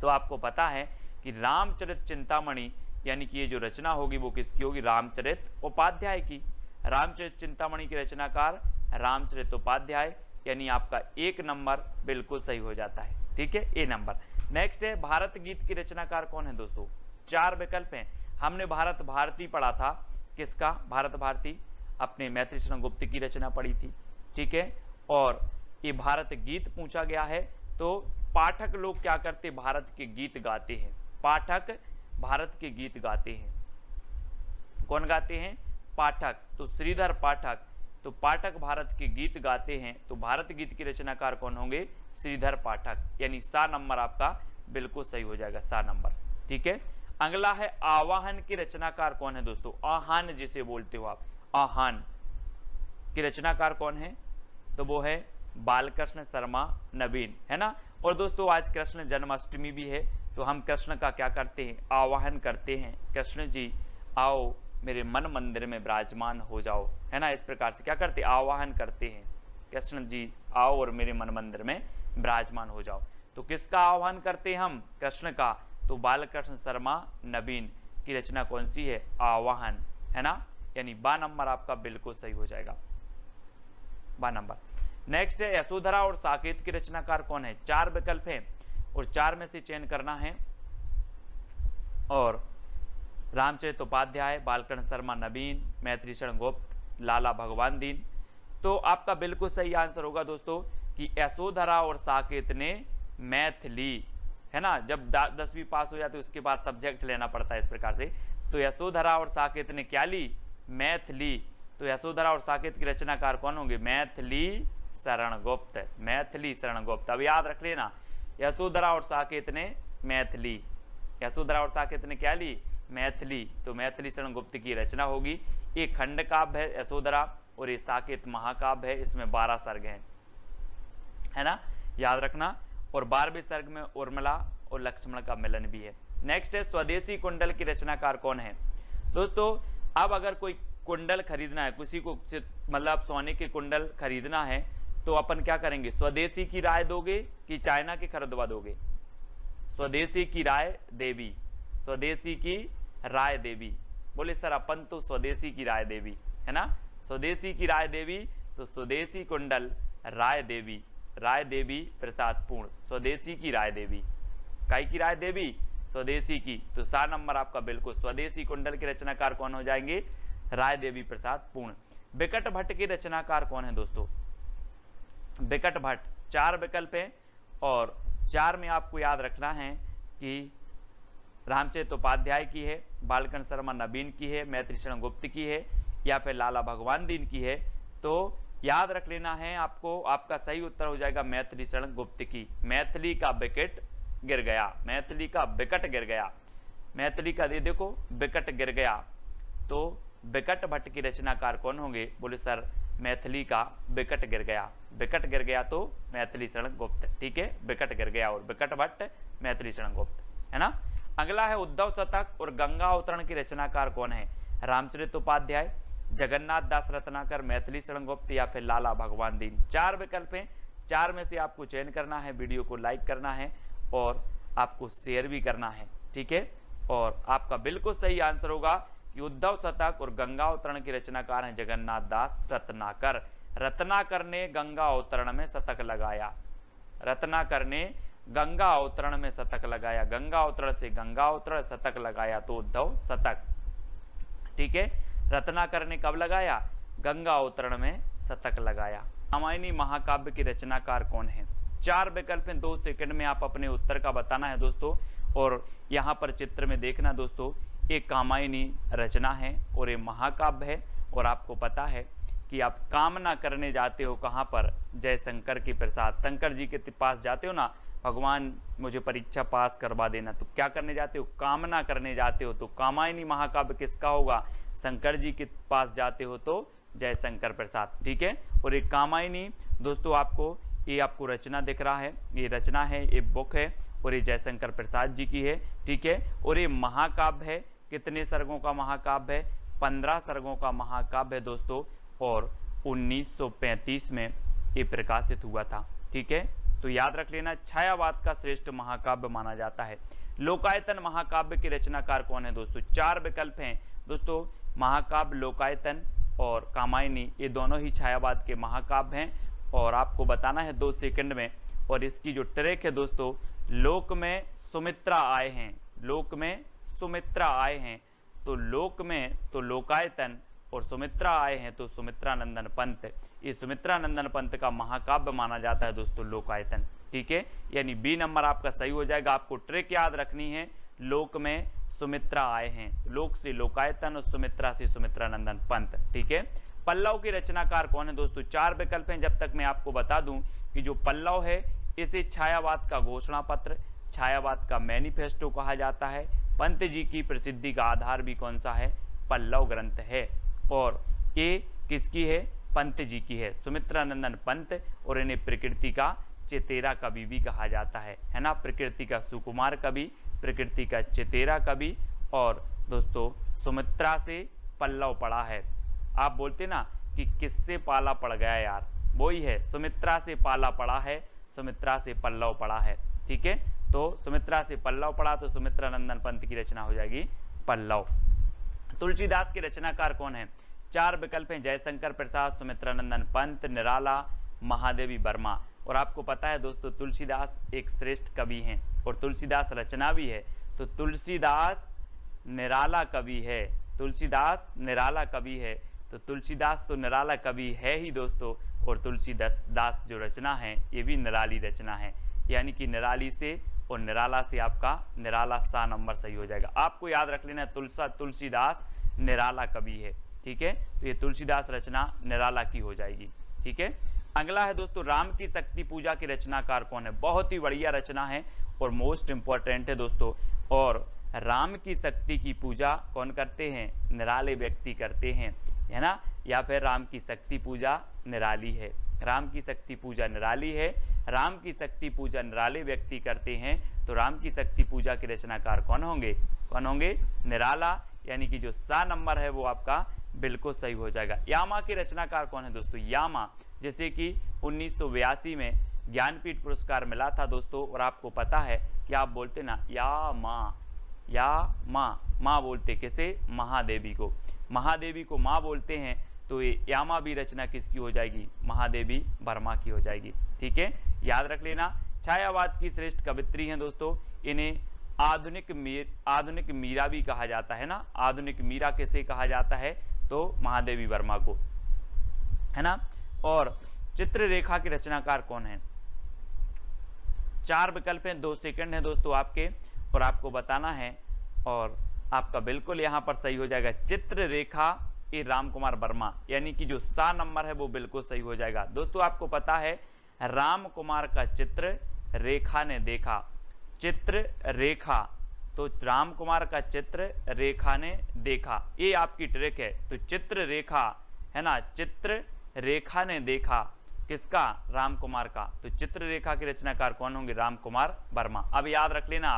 तो आपको पता है कि रामचरित चिंतामणि यानी कि ये जो रचना होगी वो किसकी होगी? रामचरित उपाध्याय की। रामचरित चिंतामणि की रचनाकार रामचरित उपाध्याय, यानी आपका 1 नंबर बिल्कुल सही हो जाता है। ठीक है, ए नंबर। नेक्स्ट है भारत गीत की रचनाकार कौन है दोस्तों? 4 विकल्प हैं। हमने भारत भारती पढ़ा था, किसका? भारत भारती, अपने मैथिली शरण गुप्त की रचना पढ़ी थी। ठीक है, और ये भारत गीत पूछा गया है, तो पाठक लोग क्या करते? भारत के गीत गाते हैं। पाठक भारत के गीत गाते हैं। कौन गाते हैं? पाठक। तो श्रीधर पाठक, तो पाठक भारत के गीत गाते हैं, तो भारत गीत की रचनाकार कौन होंगे? श्रीधर पाठक, यानी सा नंबर आपका बिल्कुल सही हो जाएगा, सा नंबर। ठीक है, अगला है आवाहन की रचनाकार कौन है दोस्तों? आहान जिसे बोलते हो आप, आहान की रचनाकार कौन है? तो वो है बालकृष्ण शर्मा नवीन, है ना। और दोस्तों आज कृष्ण जन्माष्टमी भी है, तो हम कृष्ण का क्या करते हैं? आवाहन करते हैं, कृष्ण जी आओ मेरे मन मंदिर में विराजमान हो जाओ, है ना। इस प्रकार से क्या करते? आवाहन करते हैं, कृष्ण जी आओ और मेरे मन मंदिर में विराजमान हो जाओ। तो किसका आह्वान करते हैं हम? कृष्ण का। तो बालकृष्ण शर्मा नवीन की रचना कौन सी है? आवाहन, है ना, यानी बा नंबर आपका बिल्कुल सही हो जाएगा, बा नंबर। नेक्स्ट है यशोधरा और साकेत की रचनाकार कौन है? 4 विकल्प हैं और 4 में से चयन करना है। और रामचरित उपाध्याय, बालकृष्ण शर्मा नवीन, मैथिली शरण गुप्त, लाला भगवान दीन। तो आपका बिल्कुल सही आंसर होगा दोस्तों कि यशोधरा और साकेत ने मैथिली, है ना। जब 10वीं पास हो जाती है उसके बाद सब्जेक्ट लेना पड़ता है इस प्रकार से। तो यशोधरा और साकेत ने क्या ली? मैथिली। तो यशोधरा और साकेत की रचनाकार कौन होंगे? मैथिली शरण गुप्त, मैथिली शरण गुप्त। अब याद रख लेना, यशोधरा और साकेत ने मैथिली, यशोधरा और साकेत ने क्या ली? मैथिली। तो मैथिली शरण गुप्त की रचना होगी। ये खंड काव्य है यशोधरा और ये साकेत महाकाव्य है, इसमें 12 सर्ग हैं, है ना, याद रखना। और 12वें सर्ग में उर्मिला और लक्ष्मण का मिलन भी है। नेक्स्ट है स्वदेशी कुंडल की रचनाकार कौन है? दोस्तों अब अगर कोई कुंडल खरीदना है, किसी को मतलब सोने के कुंडल खरीदना है तो अपन क्या करेंगे? स्वदेशी की राय दोगे कि चाइना के खरीदवा दोगे? स्वदेशी की राय देवी, स्वदेशी की राय देवी। बोले सर अपन तो स्वदेशी की राय देवी, है ना, स्वदेशी की राय देवी। तो स्वदेशी कुंडल राय देवी, राय देवी प्रसाद पूर्ण, स्वदेशी की राय देवी। काय की राय देवी? स्वदेशी की। तो 7 नंबर आपका बिल्कुल स्वदेशी कुंडल के रचनाकार कौन हो जाएंगे? राय देवी प्रसाद पूर्ण। बिकट भट्ट के रचनाकार कौन है दोस्तों? बिकट भट्ट। 4 विकल्प हैं और 4 में आपको याद रखना है कि रामचरित उपाध्याय की है, बालकन शर्मा नवीन की है, मैत्री शरण गुप्त की है या फिर लाला भगवान दीन की है। तो याद रख लेना है आपको, आपका सही उत्तर हो जाएगा मैत्री शरण गुप्त की। मैथिली का विकेट गिर गया, मैथिली का विकट गिर गया, मैथिली का देखो विकट गिर गया। तो बिकट भट्ट की रचनाकार कौन होंगे? बोले सर मैथिली का विकट गिर गया, विकट गिर गया तो मैथिली शरण गुप्त, ठीक है, विकट गिर गया और बिकट भट्ट मैथिली शरण गुप्त, है ना। अगला है उद्धव शतक और गंगा अवतरण की रचनाकार कौन है? रामचरित उपाध्याय, जगन्नाथ दास रत्नाकर, मैथिली शरण गुप्त या फिर लाला भगवान दीन। 4 विकल्प हैं, 4 में से आपको चयन करना है। वीडियो को लाइक करना है और आपको शेयर भी करना है, ठीक है। और आपका बिल्कुल सही आंसर होगा कि उद्धव शतक और गंगा अवतरण के रचनाकार हैं जगन्नाथ दास रत्नाकर। रत्नाकर ने गंगा अवतरण में शतक लगाया, रत्नाकर ने गंगा अवतरण में शतक लगाया, गंगा अवतरण से गंगा अवतरण शतक लगाया तो उद्धव शतक, ठीक है। रत्नाकर ने कब लगाया? गंगा अवतरण में शतक लगाया। रामायणी महाकाव्य के रचनाकार कौन है? 4 विकल्प हैं, 2 सेकंड में आप अपने उत्तर का बताना है दोस्तों। और यहाँ पर चित्र में देखना दोस्तों, एक कामायनी रचना है और ये महाकाव्य है। और आपको पता है कि आप कामना करने जाते हो कहाँ पर? जयशंकर के प्रसाद, शंकर जी के पास जाते हो ना, भगवान मुझे परीक्षा पास करवा देना, तो क्या करने जाते हो? कामना करने जाते हो। तो कामायनी महाकाव्य किसका होगा? शंकर जी के पास जाते हो तो जयशंकर प्रसाद, ठीक है। और एक कामायनी दोस्तों आपको ये आपको रचना दिख रहा है, ये रचना है, ये बुक है और ये जयशंकर प्रसाद जी की है, ठीक है। और ये महाकाव्य है, कितने सर्गों का महाकाव्य है? 15 सर्गों का महाकाव्य है दोस्तों। और 1935 में ये प्रकाशित हुआ था, ठीक है। तो याद रख लेना, छायावाद का श्रेष्ठ महाकाव्य माना जाता है। लोकायतन महाकाव्य के रचनाकार कौन है दोस्तों? 4 विकल्प हैं दोस्तों, महाकाव्य लोकायतन और कामायनी, ये दोनों ही छायावाद के महाकाव्य हैं। और आपको बताना है 2 सेकंड में। और इसकी जो ट्रैक है दोस्तों, लोक में सुमित्रा आए हैं, लोक में सुमित्रा आए हैं। तो लोक में तो लोकायतन और सुमित्रा आए हैं तो सुमित्रा नंदन पंत। ये सुमित्रा नंदन पंत का महाकाव्य माना जाता है दोस्तों लोकायतन, ठीक है। यानी बी नंबर आपका सही हो जाएगा। आपको ट्रिक याद रखनी है, लोक में सुमित्रा आए हैं, लोक से लोकायतन और सुमित्रा से सुमित्रा नंदन पंत, ठीक है। पल्लव के रचनाकार कौन है दोस्तों? 4 विकल्प हैं। जब तक मैं आपको बता दूं कि जो पल्लव है इसे छायावाद का घोषणा पत्र, छायावाद का मैनिफेस्टो कहा जाता है। पंत जी की प्रसिद्धि का आधार भी कौन सा है? पल्लव ग्रंथ है। और ये किसकी है? पंत जी की है, सुमित्रा नंदन पंत। और इन्हें प्रकृति का चेतेरा कवि भी कहा जाता है ना, प्रकृति का सुकुमार कवि, प्रकृति का चेतेरा कवि। और दोस्तों सुमित्रा से पल्लव पड़ा है। आप बोलते ना कि किससे पाला पड़ गया यार, वही है, सुमित्रा से पाला पड़ा है, सुमित्रा से पल्लव पड़ा है, ठीक है। तो सुमित्रा से पल्लव पड़ा तो सुमित्रा नंदन पंत की रचना हो जाएगी पल्लव। तुलसीदास के रचनाकार कौन है? 4 विकल्प हैं, जयशंकर प्रसाद, सुमित्रा नंदन पंत, निराला, महादेवी वर्मा। और आपको पता है दोस्तों तुलसीदास एक श्रेष्ठ कवि हैं और तुलसीदास रचना भी है। तो तुलसीदास निराला कवि है, तुलसीदास निराला कवि है। तो तुलसीदास तो निराला कवि है ही दोस्तों। और तुलसीदास जो रचना है ये भी निराली रचना है, यानी कि निराली से और निराला से आपका निराला सा नंबर सही हो जाएगा। आपको याद रख लेना तुलसीदास निराला कवि है, ठीक है। तो ये तुलसीदास रचना निराला की हो जाएगी, ठीक है। अगला है दोस्तों राम की शक्ति पूजा के रचनाकार कौन है। बहुत ही बढ़िया रचना है और मोस्ट इंपॉर्टेंट है दोस्तों। और राम की शक्ति की पूजा कौन करते हैं, निराले व्यक्ति करते हैं, है ना। या फिर राम की शक्ति पूजा निराली है, राम की शक्ति पूजा निराली है, राम की शक्ति पूजा निराले व्यक्ति करते हैं। तो राम की शक्ति पूजा के रचनाकार कौन होंगे, कौन होंगे, निराला, यानी कि जो सा नंबर है वो आपका बिल्कुल सही हो जाएगा। यामा के रचनाकार कौन है दोस्तों, यामा, जैसे कि 1982 में ज्ञानपीठ पुरस्कार मिला था दोस्तों। और आपको पता है कि आप बोलते ना या माँ, या माँ बोलते किसे, महादेवी को, महादेवी को माँ बोलते हैं। तो ये यामा भी रचना किसकी हो जाएगी, महादेवी वर्मा की हो जाएगी। ठीक है, याद रख लेना। छायावाद की श्रेष्ठ कवित्री हैं दोस्तों, इन्हें आधुनिक मीरा भी कहा जाता है ना। आधुनिक मीरा किसे कहा जाता है, तो महादेवी वर्मा को, है ना। और चित्ररेखा के रचनाकार कौन है। 4 विकल्प हैं, 2 सेकंड है दोस्तों आपके, और आपको बताना है, और आपका बिल्कुल यहां पर सही हो जाएगा। चित्ररेखा ए राम कुमार वर्मा, यानी कि जो सा नंबर है वो बिल्कुल सही हो जाएगा। दोस्तों आपको पता है राम कुमार का चित्र रेखा ने देखा, चित्र रेखा, तो राम कुमार का चित्र रेखा ने देखा, ये आपकी ट्रिक है। तो चित्र रेखा, है ना, चित्र रेखा ने देखा किसका, राम कुमार का। तो चित्र रेखा के रचनाकार कौन होंगे, राम कुमार वर्मा। अब याद रख लेना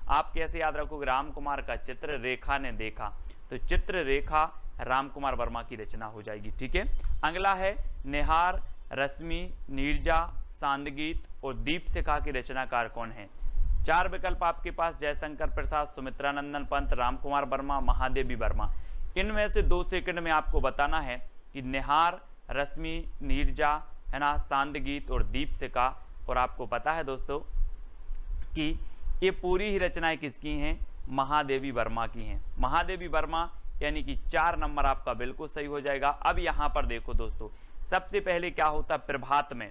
आप कैसे याद रखोगे, राम कुमार का चित्र रेखा ने देखा, तो चित्र रेखा राम कुमार वर्मा की रचना हो जाएगी। ठीक है, अगला है निहार, रश्मि, नीरजा, सांदगीत और दीपशिखा के रचनाकार कौन है। 4 विकल्प आपके पास, जयशंकर प्रसाद, सुमित्रानंदन पंत, राम कुमार वर्मा, महादेवी वर्मा। इनमें से 2 सेकंड में आपको बताना है कि निहार, रश्मि, नीरजा, है ना, सांदगीत और दीपशिखा। और आपको पता है दोस्तों कि ये पूरी ही रचनाएं किसकी हैं, महादेवी वर्मा की हैं। महादेवी वर्मा, यानी कि 4 नंबर आपका बिल्कुल सही हो जाएगा। अब यहाँ पर देखो दोस्तों, सबसे पहले क्या होता है प्रभात में,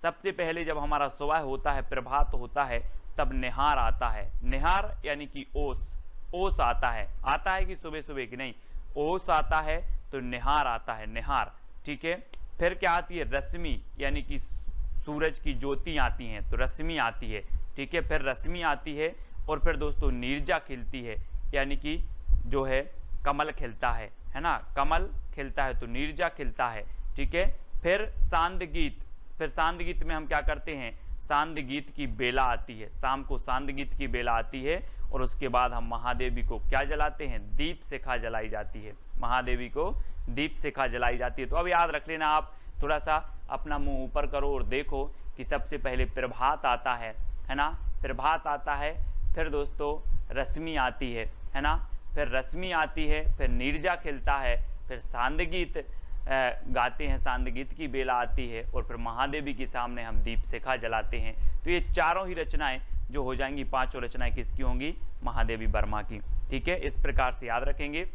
सबसे पहले जब हमारा सुबह होता है, प्रभात होता है, तब निहार आता है। निहार यानी कि ओस आता है कि सुबह सुबह की नहीं, ओस आता है, तो निहार आता है, निहार। ठीक है, फिर क्या आती है, रश्मि, यानी कि सूरज की ज्योति आती हैं, तो रश्मि आती है। ठीक है, फिर रश्मि आती है, और फिर दोस्तों नीरजा खिलती है, यानी कि जो है कमल खिलता है ना, कमल खिलता है, तो नीरजा खिलता है। ठीक है, फिर सांदगीत, फिर सांदगीत में हम क्या करते हैं, सांदगीत की बेला आती है, शाम को सांदगीत की बेला आती है, और उसके बाद हम महादेवी को क्या जलाते हैं, दीपशिखा जलाई जाती है, महादेवी को दीपशिखा जलाई जाती है। तो अब याद रख लेना, आप थोड़ा सा अपना मुंह ऊपर करो और देखो कि सबसे पहले प्रभात आता है ना, प्रभात आता है, फिर दोस्तों रश्मि आती है ना, फिर रश्मि आती है, फिर नीरजा खिलता है, फिर सांदगीत गाते हैं, सांदगीत की बेला आती है, और फिर महादेवी के सामने हम दीपशिखा जलाते हैं। तो ये चारों ही रचनाएं जो हो जाएंगी, 5 रचनाएं किसकी होंगी, महादेवी वर्मा की। ठीक है, इस प्रकार से याद रखेंगे।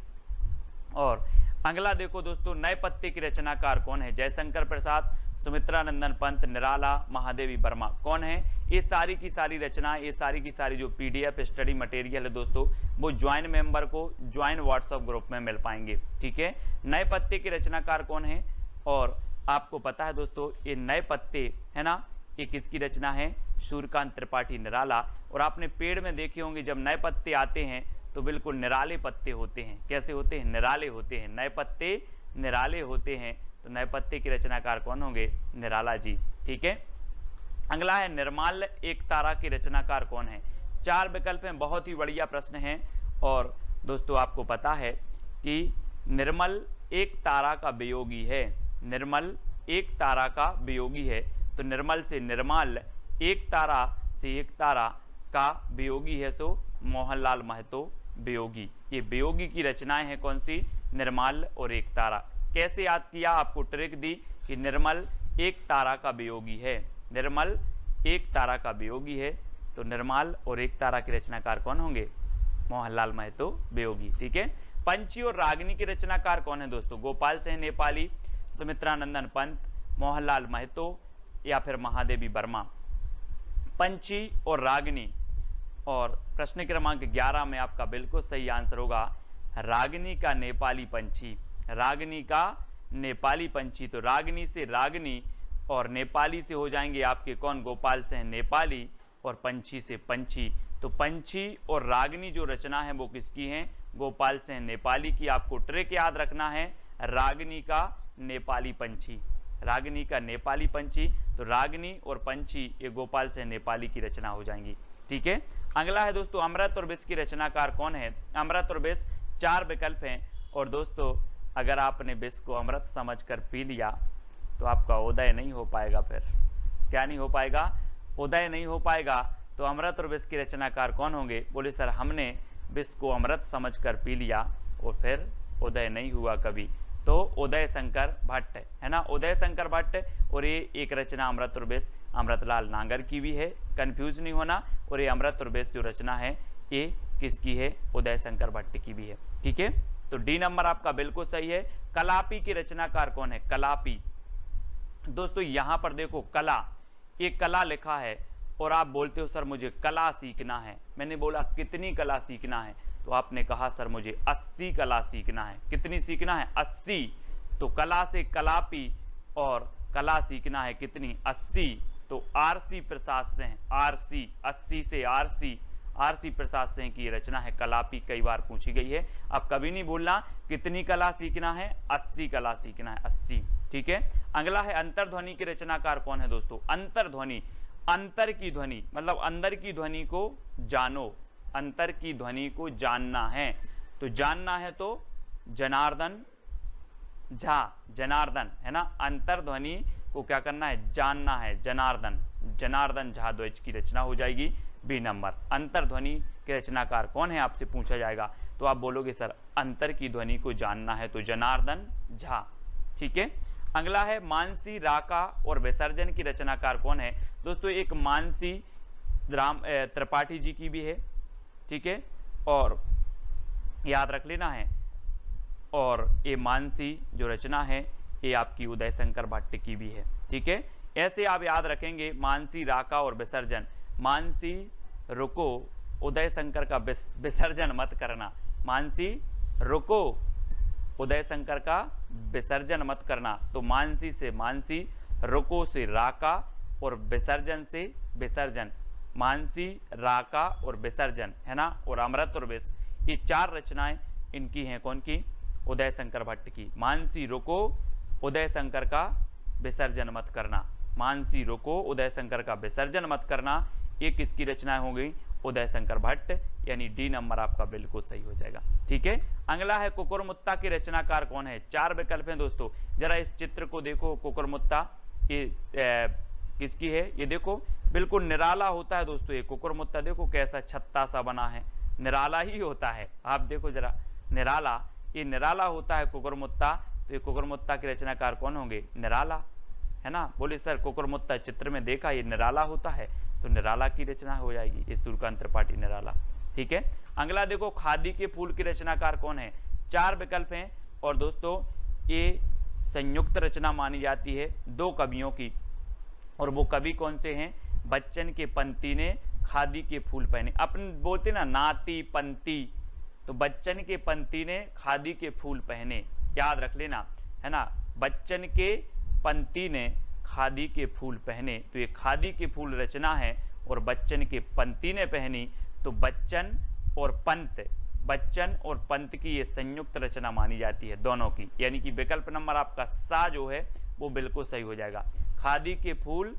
और अगला देखो दोस्तों, नए पत्ते की रचनाकार कौन है, जयशंकर प्रसाद, सुमित्रानंदन पंत, निराला, महादेवी वर्मा। कौन है, ये सारी की सारी रचनाएं, ये सारी की सारी जो PDF स्टडी मटेरियल है दोस्तों, वो ज्वाइन मेंबर को ज्वाइन व्हाट्सएप ग्रुप में मिल पाएंगे। ठीक है, नए पत्ते के रचनाकार कौन है, और आपको पता है दोस्तों ये नए पत्ते, है ना, ये किसकी रचना है, सूर्यकांत त्रिपाठी, निराला। और आपने पेड़ में देखे होंगे जब नए पत्ते आते हैं तो बिल्कुल निराले पत्ते होते हैं। कैसे होते हैं, निराले होते हैं, नए पत्ते निराले होते हैं। तो नए पत्ते के रचनाकार कौन होंगे, निराला जी। ठीक है, अगला है निर्माल एक तारा के रचनाकार कौन है। 4 विकल्प हैं, बहुत ही बढ़िया प्रश्न है। और दोस्तों आपको पता है कि निर्मल एक तारा का वियोगी है, निर्मल एक तारा का वियोगी है। तो निर्मल से निर्माल, एक तारा से एक तारा का वियोगी है, सो मोहनलाल महतो वियोगी। ये वियोगी की रचनाएं हैं कौन सी, निर्मल और एक तारा। कैसे याद किया, आपको ट्रिक दी कि निर्मल एक तारा का वियोगी है, निर्मल एक तारा का वियोगी है, तो निर्मल और एक तारा के रचनाकार कौन होंगे, मोहनलाल महतो वियोगी। ठीक है, पंछी और रागिनी के रचनाकार कौन है दोस्तों, गोपाल सिंह नेपाली, सुमित्रानंदन पंत, मोहनलाल महतो या फिर महादेवी वर्मा। पंछी और रागिनी, और प्रश्न क्रमांक 11 में आपका बिल्कुल सही आंसर होगा रागिनी का नेपाली पंछी, रागिनी का नेपाली पंछी। तो रागिनी से रागिनी और नेपाली से हो जाएंगे आपके कौन, गोपाल सिंह नेपाली, और पंछी से पंछी। तो पंछी और रागनी जो रचना है वो किसकी है, गोपाल सिंह नेपाली की। आपको ट्रिक याद रखना है, रागनी का नेपाली पंछी, रागनी का नेपाली पंछी। तो रागनी और पंछी ये गोपाल सिंह नेपाली की रचना हो जाएंगी। ठीक है, अगला है दोस्तों अमृत और विष की रचनाकार कौन है। अमृत और विष 4 विकल्प हैं, और दोस्तों अगर आपने विष को अमृत समझकर पी लिया तो आपका उदय नहीं हो पाएगा। फिर क्या नहीं हो पाएगा, उदय नहीं हो पाएगा। तो अमृत और विष के रचनाकार कौन होंगे, बोले सर हमने विष को अमृत समझकर पी लिया और फिर उदय नहीं हुआ कभी। तो उदय शंकर भट्ट है ना, उदय शंकर भट्ट। और ये एक रचना अमृत और विष अमृतलाल नागर की भी है, कंफ्यूज नहीं होना। और ये अमृत और विष जो रचना है ये किसकी है, उदय शंकर भट्ट की भी है। ठीक है, तो डी नंबर आपका बिल्कुल सही है। कलापी की रचनाकार कौन है, कलापी। दोस्तों यहां पर देखो कला, ये कला लिखा है और आप बोलते हो सर मुझे कला सीखना है। मैंने बोला कितनी कला सीखना है, तो आपने कहा सर मुझे 80 कला सीखना है। कितनी सीखना है, 80। तो कला से कलापी और कला सीखना है कितनी, 80। तो आरसी प्रसाद सिंह, आरसी 80 से आरसी प्रसाद सिंह की रचना है कलापी, कई बार पूछी गई है। अब कभी नहीं भूलना कितनी कला सीखना है, 80 कला सीखना है, 80। ठीक है, अगला है अंतर्ध्वनि की रचनाकार कौन है दोस्तों। अंतर्ध्वनि, अंतर की ध्वनि मतलब अंदर की ध्वनि को जानो, अंतर की ध्वनि को जानना है। तो जानना है तो जनार्दन झा, जनार्दन है ना, अंतर्ध्वनि को क्या करना है, जानना है, जनार्दन, जनार्दन झा द्विज की रचना हो जाएगी बी नंबर। अंतर्ध्वनि के रचनाकार कौन है आपसे पूछा जाएगा, तो आप बोलोगे सर अंतर की ध्वनि को जानना है तो जनार्दन झा। ठीक है, अगला है मानसी, राका और विसर्जन की रचनाकार कौन है। दोस्तों एक मानसी राम त्रिपाठी जी की भी है। ठीक है, और याद रख लेना है। और ये मानसी जो रचना है ये आपकी उदय शंकर भट्ट की भी है। ठीक है, ऐसे आप याद रखेंगे मानसी, राका और विसर्जन। मानसी रुको, उदय शंकर का विसर्जन मत करना। मानसी रुको, उदय शंकर का विसर्जन मत करना। तो मानसी से मानसी, रुको से राका और विसर्जन से विसर्जन। मानसी, राका और विसर्जन है ना। और अमृत और विष ये 4 रचनाएं इनकी हैं, कौन की, उदय शंकर भट्ट की। मानसी रुको, उदय शंकर का विसर्जन मत करना। मानसी रुको, उदय शंकर का विसर्जन मत करना, ये किसकी रचनाएं हो गई, उदय शंकर भट्ट, यानी डी नंबर आपका बिल्कुल सही हो जाएगा। ठीक है, अगला है कुकुरमुत्ता के रचनाकार कौन है। 4 विकल्प हैं दोस्तों, जरा इस चित्र को देखो। कुकुरमुत्ता ये किसकी है, ये देखो बिल्कुल निराला होता है दोस्तों। ये कुकुरमुत्ता देखो कैसा छत्ता सा बना है, निराला ही होता है। आप देखो जरा, निराला, ये निराला होता है कुकुरमुत्ता। तो ये कुकुरमुत्ता के रचनाकार कौन होंगे, निराला है ना। बोले सर कुकुरमुत्ता चित्र में देखा ये निराला होता है, तो निराला की रचना हो जाएगी, ये सूर्यकांत त्रिपाठी निराला। ठीक है, अगला देखो खादी के फूल की रचनाकार कौन है। 4 विकल्प हैं, और दोस्तों ये संयुक्त रचना मानी जाती है 2 कवियों की। और वो कवि कौन से हैं, बच्चन के पंती ने खादी के फूल पहने। अपन बोलते ना नाती पंती, तो बच्चन के पंती ने खादी के फूल पहने, याद रख लेना है ना। बच्चन के पंती ने खादी के फूल पहने, तो ये खादी के फूल रचना है और बच्चन के पंती ने पहनी। तो बच्चन और पंत, बच्चन और पंत की ये संयुक्त रचना मानी जाती है दोनों की, यानी कि विकल्प नंबर आपका सा जो है वो बिल्कुल सही हो जाएगा। खादी के फूल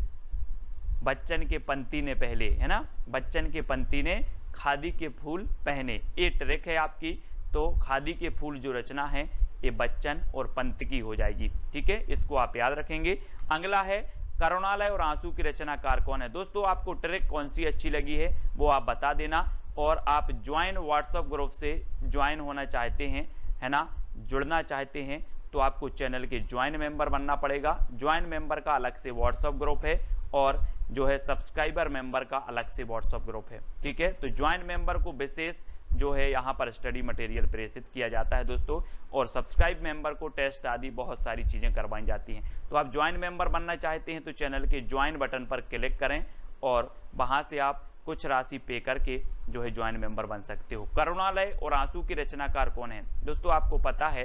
बच्चन के पंती ने पहले, है ना, बच्चन के पंती ने खादी के फूल पहने, ये ट्रिक है आपकी। तो खादी के फूल जो रचना है ये बच्चन और पंत की हो जाएगी। ठीक है, इसको आप याद रखेंगे। अगला है करुणालय और आंसू की रचनाकार कौन है। दोस्तों आपको ट्रिक कौन सी अच्छी लगी है वो आप बता देना। और आप ज्वाइन व्हाट्सएप ग्रुप से ज्वाइन होना चाहते हैं, है ना, जुड़ना चाहते हैं, तो आपको चैनल के ज्वाइन मेंबर बनना पड़ेगा। ज्वाइन मेंबर का अलग से व्हाट्सएप ग्रुप है और जो है सब्सक्राइबर मेंबर का अलग से व्हाट्सएप ग्रुप है। ठीक है, तो ज्वाइन मेंबर को विशेष जो है यहाँ पर स्टडी मटेरियल प्रेषित किया जाता है दोस्तों, और सब्सक्राइब मेंबर को टेस्ट आदि बहुत सारी चीज़ें करवाई जाती हैं। तो आप ज्वाइन मेंबर बनना चाहते हैं तो चैनल के ज्वाइन बटन पर क्लिक करें और वहाँ से आप कुछ राशि पे करके जो है ज्वाइन मेंबर बन सकते हो। करुणालय और आंसू की रचनाकार कौन है। दोस्तों आपको पता है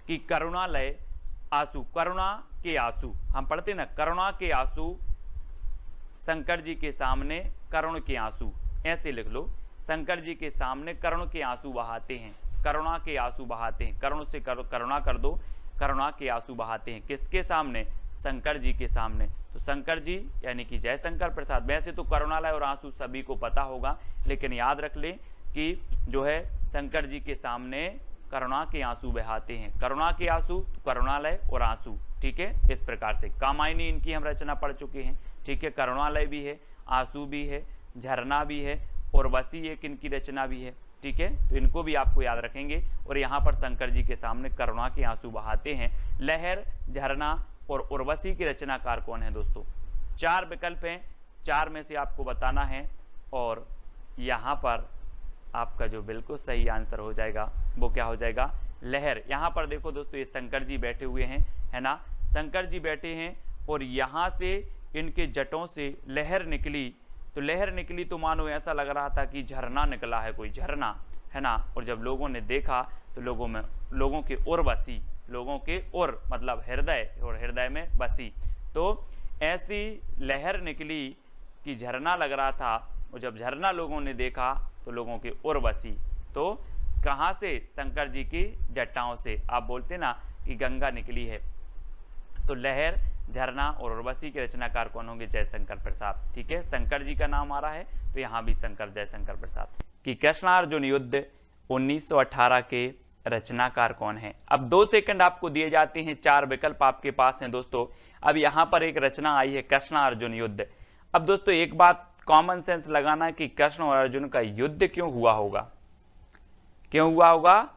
कि करुणालय आंसू, करुणा के आंसू, हम पढ़ते ना करुणा के आंसू शंकर जी के सामने करुण के आंसू, ऐसे लिख लो, शंकर जी के सामने करुण के आंसू बहाते हैं, करुणा के आंसू बहाते हैं, करुण से करुणा कर दो, करुणा के आंसू बहाते हैं, किसके सामने, शंकर जी के सामने। तो शंकर जी यानी कि जयशंकर प्रसाद, वैसे तो करुणालय और आंसू सभी को पता होगा, लेकिन याद रख लें कि जो है शंकर जी के सामने करुणा के आंसू बहाते हैं, करुणा के आंसू, करुणालय और आंसू, ठीक है। इस प्रकार से कामायनी इनकी हम रचना पढ़ चुके हैं, ठीक है। करुणालय भी है, आंसू भी है, झरना भी है, और उर्वशी एक इनकी रचना भी है, ठीक है। तो इनको भी आपको याद रखेंगे। और यहाँ पर शंकर जी के सामने करुणा के आंसू बहाते हैं। लहर, झरना और उर्वशी की रचनाकार कौन है दोस्तों? 4 विकल्प हैं, 4 में से आपको बताना है, और यहाँ पर आपका जो बिल्कुल सही आंसर हो जाएगा वो क्या हो जाएगा? लहर। यहाँ पर देखो दोस्तों, ये शंकर जी बैठे हुए हैं, है ना, शंकर जी बैठे हैं, और यहाँ से इनके जटों से लहर निकली, तो लहर निकली तो मानो ऐसा लग रहा था कि झरना निकला है, कोई झरना, है ना। और जब लोगों ने देखा तो लोगों के ओर बसी, लोगों के ओर मतलब हृदय, और हृदय में बसी, तो ऐसी लहर निकली कि झरना लग रहा था, और जब झरना लोगों ने देखा तो लोगों के ओर बसी। तो कहाँ से? शंकर जी की जटाओं से। आप बोलते ना कि गंगा निकली है, तो लहर, झरना और उर्वशी के रचनाकार कौन होंगे? जयशंकर प्रसाद, ठीक है। शंकर जी का नाम आ रहा है तो यहाँ भी जयशंकर प्रसाद। कि कृष्णार्जुन युद्ध 1918 के रचनाकार कौन है? अब 2 सेकंड आपको दिए जाते हैं, 4 विकल्प आपके पास हैं दोस्तों। अब यहाँ पर एक रचना आई है कृष्णार्जुन युद्ध। अब दोस्तों एक बात कॉमन सेंस लगाना कि कृष्ण और अर्जुन का युद्ध क्यों हुआ होगा? क्यों हुआ होगा?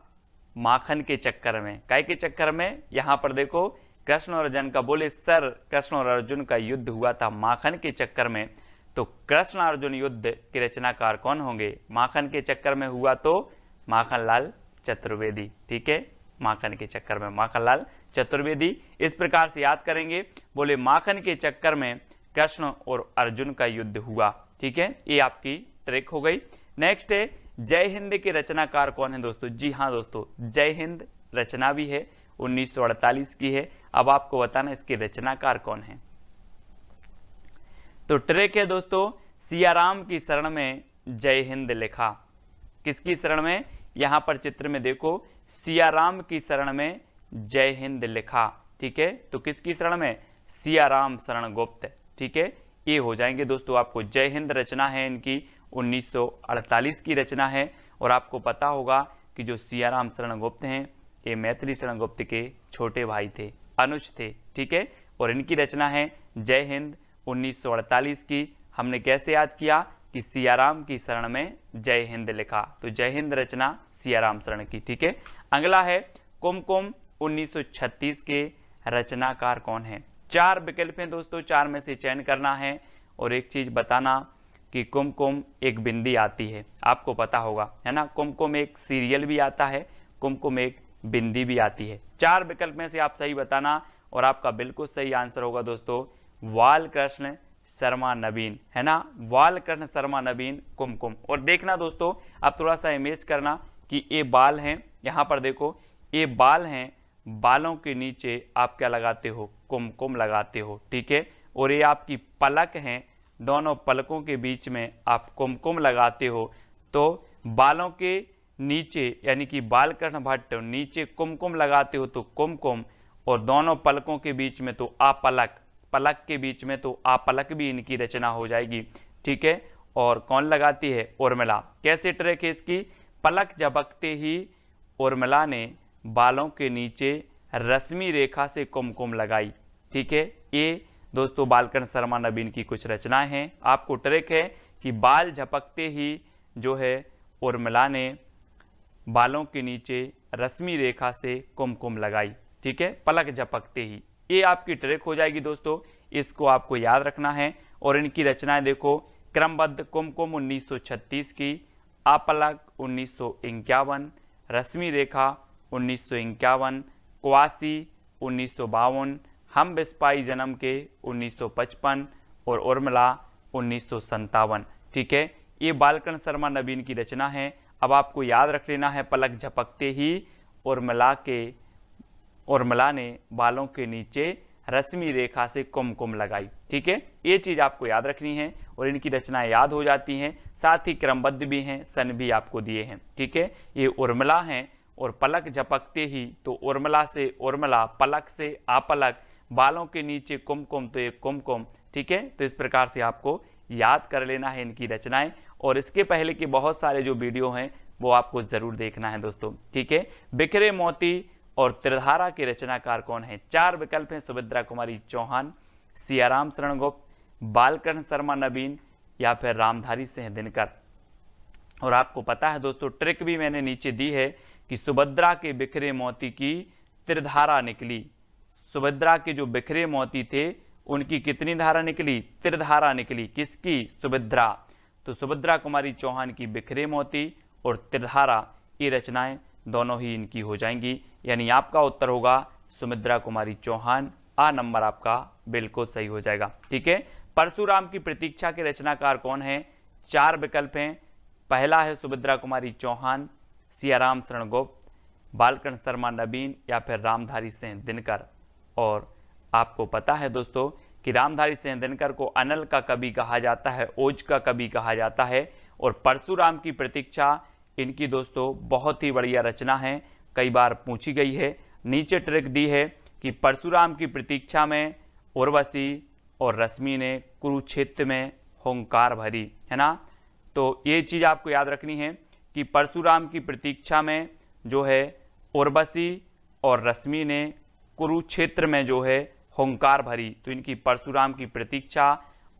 माखन के चक्कर में। काय के चक्कर में? यहाँ पर देखो, कृष्ण और अर्जुन का बोले सर, कृष्ण और अर्जुन का युद्ध हुआ था माखन के चक्कर में। तो कृष्ण अर्जुन युद्ध के रचनाकार कौन होंगे? माखन के चक्कर में हुआ तो माखनलाल चतुर्वेदी, ठीक है। माखन के चक्कर में माखनलाल चतुर्वेदी। इस प्रकार से याद करेंगे, बोले माखन के चक्कर में कृष्ण और अर्जुन का युद्ध हुआ, ठीक है। ये आपकी ट्रिक हो गई। नेक्स्ट है जय हिंद के रचनाकार कौन है दोस्तों? जी हाँ दोस्तों, जय हिंद रचना भी है, 1948 की है। अब आपको बताना इसके रचनाकार कौन है। तो ट्रिक है दोस्तों, सियाराम की शरण में जय हिंद लिखा। किसकी शरण में? यहां पर चित्र में देखो, सियाराम की शरण में जय हिंद लिखा, ठीक है। तो किसकी शरण में? सियाराम शरण गुप्त, ठीक है। ये हो जाएंगे दोस्तों आपको। जय हिंद रचना है इनकी, 1948 की रचना है। और आपको पता होगा कि जो सियाराम शरण गुप्त हैं, ये मैथिली शरण गुप्त के छोटे भाई थे, अनुज थे, ठीक है। और इनकी रचना है जय हिंद 1948 की। हमने कैसे याद किया कि सियाराम की शरण में जय हिंद लिखा, तो जय हिंद रचना सियाराम शरण की, ठीक है। अगला है कुमकुम 1936 के रचनाकार कौन है? 4 विकल्प हैं दोस्तों, 4 में से चयन करना है। और एक चीज बताना कि कुमकुम एक बिंदी आती है, आपको पता होगा, है ना। कुमकुम एक सीरियल भी आता है, कुमकुम एक बिंदी भी आती है। 4 विकल्प में से आप सही बताना, और आपका बिल्कुल सही आंसर होगा दोस्तों बालकृष्ण शर्मा नवीन, है ना। बालकृष्ण शर्मा नवीन कुमकुम। और देखना दोस्तों, आप थोड़ा सा इमेज करना कि ये बाल हैं, यहाँ पर देखो ये बाल हैं, बालों के नीचे आप क्या लगाते हो? कुमकुम लगाते हो, ठीक है। और ये आपकी पलक हैं, दोनों पलकों के बीच में आप कुमकुम लगाते हो। तो बालों के नीचे यानी कि बालकृष्ण भट्ट नीचे कुमकुम लगाते हो तो कुमकुम, और दोनों पलकों के बीच में तो आपलक, पलक के बीच में तो आपलक भी इनकी रचना हो जाएगी, ठीक है। और कौन लगाती है? उर्मिला। कैसे ट्रिक है इसकी? पलक झपकते ही उर्मिला ने बालों के नीचे रश्मि रेखा से कुमकुम लगाई, ठीक है। ये दोस्तों बालकृष्ण शर्मा नवीन की कुछ रचनाएं हैं। आपको ट्रिक है कि बाल झपकते ही जो है उर्मिला ने बालों के नीचे रश्मि रेखा से कुमकुम लगाई, ठीक है, पलक झपकते ही। ये आपकी ट्रिक हो जाएगी दोस्तों, इसको आपको याद रखना है। और इनकी रचनाएं देखो, क्रमबद्ध कुमकुम 1936 की, आपलक 1951, रश्मि रेखा 1951, क्वासी 1952, हम बिस्पाई जन्म के 1955 और उर्मिला 1957, ठीक है। ये बालकृष्ण शर्मा नवीन की रचना है। अब आपको याद रख लेना है, पलक झपकते ही उर्मिला के उर्मिला ने बालों के नीचे रश्मि रेखा से कुमकुम लगाई। ठीक है, ये चीज आपको याद रखनी है और इनकी रचनाएं याद हो जाती हैं, साथ ही क्रमबद्ध भी हैं, सन भी आपको दिए हैं। ठीक है, ये उर्मिला हैं और पलक झपकते ही, तो उर्मिला से उर्मिला, पलक से आपलक, बालों के नीचे कुमकुम तो ये कुमकुम। ठीक है, तो इस प्रकार से आपको याद कर लेना है इनकी रचनाएं, और इसके पहले के बहुत सारे जो वीडियो हैं वो आपको जरूर देखना है दोस्तों। ठीक है, बिखरे मोती और त्रिधारा के रचनाकार कौन है? 4 विकल्प हैं, सुभद्रा कुमारी चौहान, सियाराम शरण गुप्त, बालकृष्ण शर्मा नवीन या फिर रामधारी सिंह दिनकर। और आपको पता है दोस्तों, ट्रिक भी मैंने नीचे दी है कि सुभद्रा के बिखरे मोती की त्रिधारा निकली। सुभद्रा के जो बिखरे मोती थे उनकी कितनी धारा निकली? त्रिधारा निकली। किसकी? सुभद्रा। तो सुभद्रा कुमारी चौहान की बिखरे मोती और त्रिधारा, ये रचनाएं दोनों ही इनकी हो जाएंगी, यानी आपका उत्तर होगा सुभद्रा कुमारी चौहान। आ नंबर आपका बिल्कुल सही हो जाएगा। ठीक है, परशुराम की प्रतीक्षा के रचनाकार कौन है? 4 विकल्प हैं, पहला है सुभद्रा कुमारी चौहान, सियाराम शरण गुप्त, बालकृष्ण शर्मा नवीन या फिर रामधारी सिंह दिनकर। और आपको पता है दोस्तों कि रामधारी सिंह दिनकर को अनल का कवि कहा जाता है, ओज का कवि कहा जाता है, और परशुराम की प्रतीक्षा इनकी दोस्तों बहुत ही बढ़िया रचना है, कई बार पूछी गई है। नीचे ट्रिक दी है कि परशुराम की प्रतीक्षा में उर्वशी और रश्मि ने कुरुक्षेत्र में हुंकार भरी, है ना। तो ये चीज़ आपको याद रखनी है कि परशुराम की प्रतीक्षा में जो है उर्वशी और रश्मि ने कुरुक्षेत्र में जो है हुंकार भरी। तो इनकी परशुराम की प्रतीक्षा,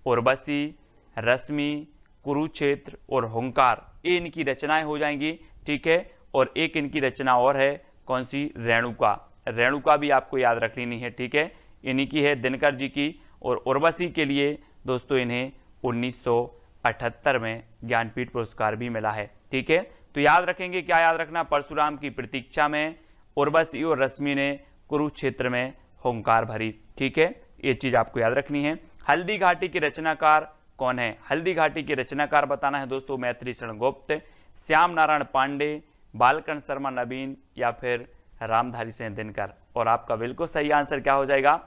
उर्वशी, रश्मि, कुरुक्षेत्र और हुंकार, ये इनकी रचनाएं हो जाएंगी। ठीक है, और एक इनकी रचना और है, कौन सी? रेणुका। रेणुका भी आपको याद रख लेनी है। ठीक है, इन्हीं की है, दिनकर जी की। और उर्वशी के लिए दोस्तों इन्हें 1978 में ज्ञानपीठ पुरस्कार भी मिला है। ठीक है, तो याद रखेंगे, क्या याद रखना? परशुराम की प्रतीक्षा में उर्वशी और रश्मि ने कुरुक्षेत्र में हुंकार भरी। ठीक है, ये चीज आपको याद रखनी है। हल्दी घाटी के रचनाकार कौन है? हल्दी घाटी के रचनाकार बताना है दोस्तों, मैथिली शरण गुप्त, श्याम नारायण पांडे, बालकृष्ण शर्मा नवीन या फिर रामधारी सिंह दिनकर। और आपका बिल्कुल सही आंसर क्या हो जाएगा?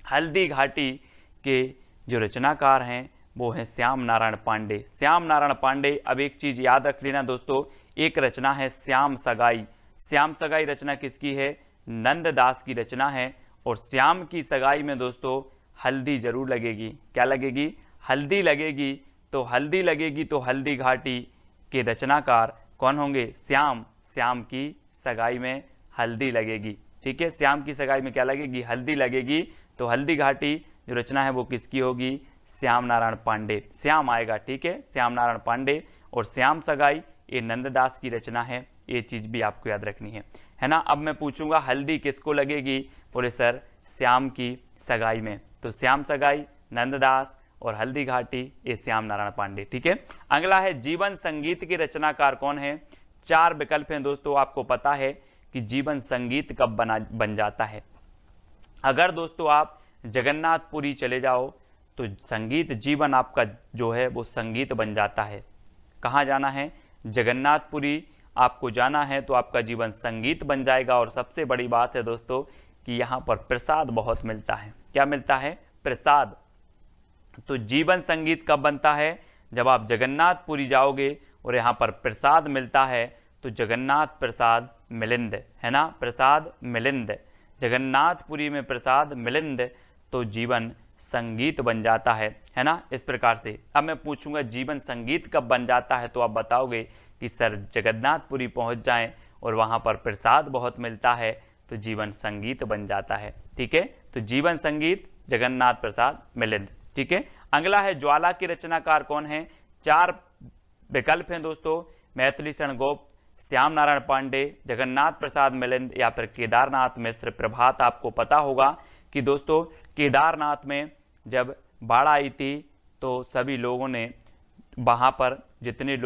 हल्दी घाटी के जो रचनाकार हैं वो हैं श्याम नारायण पांडे। श्याम नारायण पांडे। अब एक चीज याद रख लेना दोस्तों, एक रचना है श्याम सगाई। श्याम सगाई रचना किसकी है? नंददास की रचना है। और श्याम की सगाई में दोस्तों हल्दी जरूर लगेगी। क्या लगेगी? हल्दी लगेगी। तो हल्दी लगेगी तो हल्दी घाटी के रचनाकार कौन होंगे? श्याम। श्याम की सगाई में हल्दी लगेगी। ठीक है, श्याम की सगाई में क्या लगेगी? हल्दी लगेगी। तो हल्दी घाटी जो रचना है वो किसकी होगी? श्याम नारायण पांडे। श्याम आएगा। ठीक है, श्याम नारायण पांडे। और श्याम सगाई ये नंददास की रचना है, ये चीज भी आपको याद रखनी है ना। अब मैं पूछूंगा हल्दी किसको लगेगी? बोले सर श्याम की सगाई में। तो श्याम सगाई, नंददास और हल्दी घाटी, ये श्याम नारायण पांडे। ठीक है, अगला है जीवन संगीत के रचनाकार कौन है? 4 विकल्प हैं दोस्तों। आपको पता है कि जीवन संगीत कब बन जाता है? अगर दोस्तों आप जगन्नाथपुरी चले जाओ तो संगीत जीवन आपका जो है वो संगीत बन जाता है। कहाँ जाना है? जगन्नाथपुरी आपको जाना है तो आपका जीवन संगीत बन जाएगा। और सबसे बड़ी बात है दोस्तों कि यहाँ पर प्रसाद बहुत मिलता है। क्या मिलता है? प्रसाद। तो जीवन संगीत कब बनता है? जब आप जगन्नाथपुरी जाओगे और यहाँ पर प्रसाद मिलता है, तो जगन्नाथ प्रसाद मिलिंद, है ना। प्रसाद मिलिंद, जगन्नाथपुरी में प्रसाद मिलिंद, तो जीवन संगीत बन जाता है ना। इस प्रकार से अब मैं पूछूंगा जीवन संगीत कब बन जाता है, तो आप बताओगे कि सर जगन्नाथपुरी पहुंच जाएं और वहां पर प्रसाद बहुत मिलता है तो जीवन संगीत बन जाता है। ठीक है, तो जीवन संगीत, जगन्नाथ प्रसाद मिलिंद। ठीक है, अगला है ज्वाला के रचनाकार कौन है? 4 विकल्प हैं दोस्तों, मैथिली शरण गुप्त, श्याम नारायण पांडे, जगन्नाथ प्रसाद मिलिंद या फिर केदारनाथ मिश्र। प्रभात आपको पता होगा कि दोस्तों केदारनाथ में जब बाढ़ आई थी तो सभी लोगों ने वहाँ पर जितने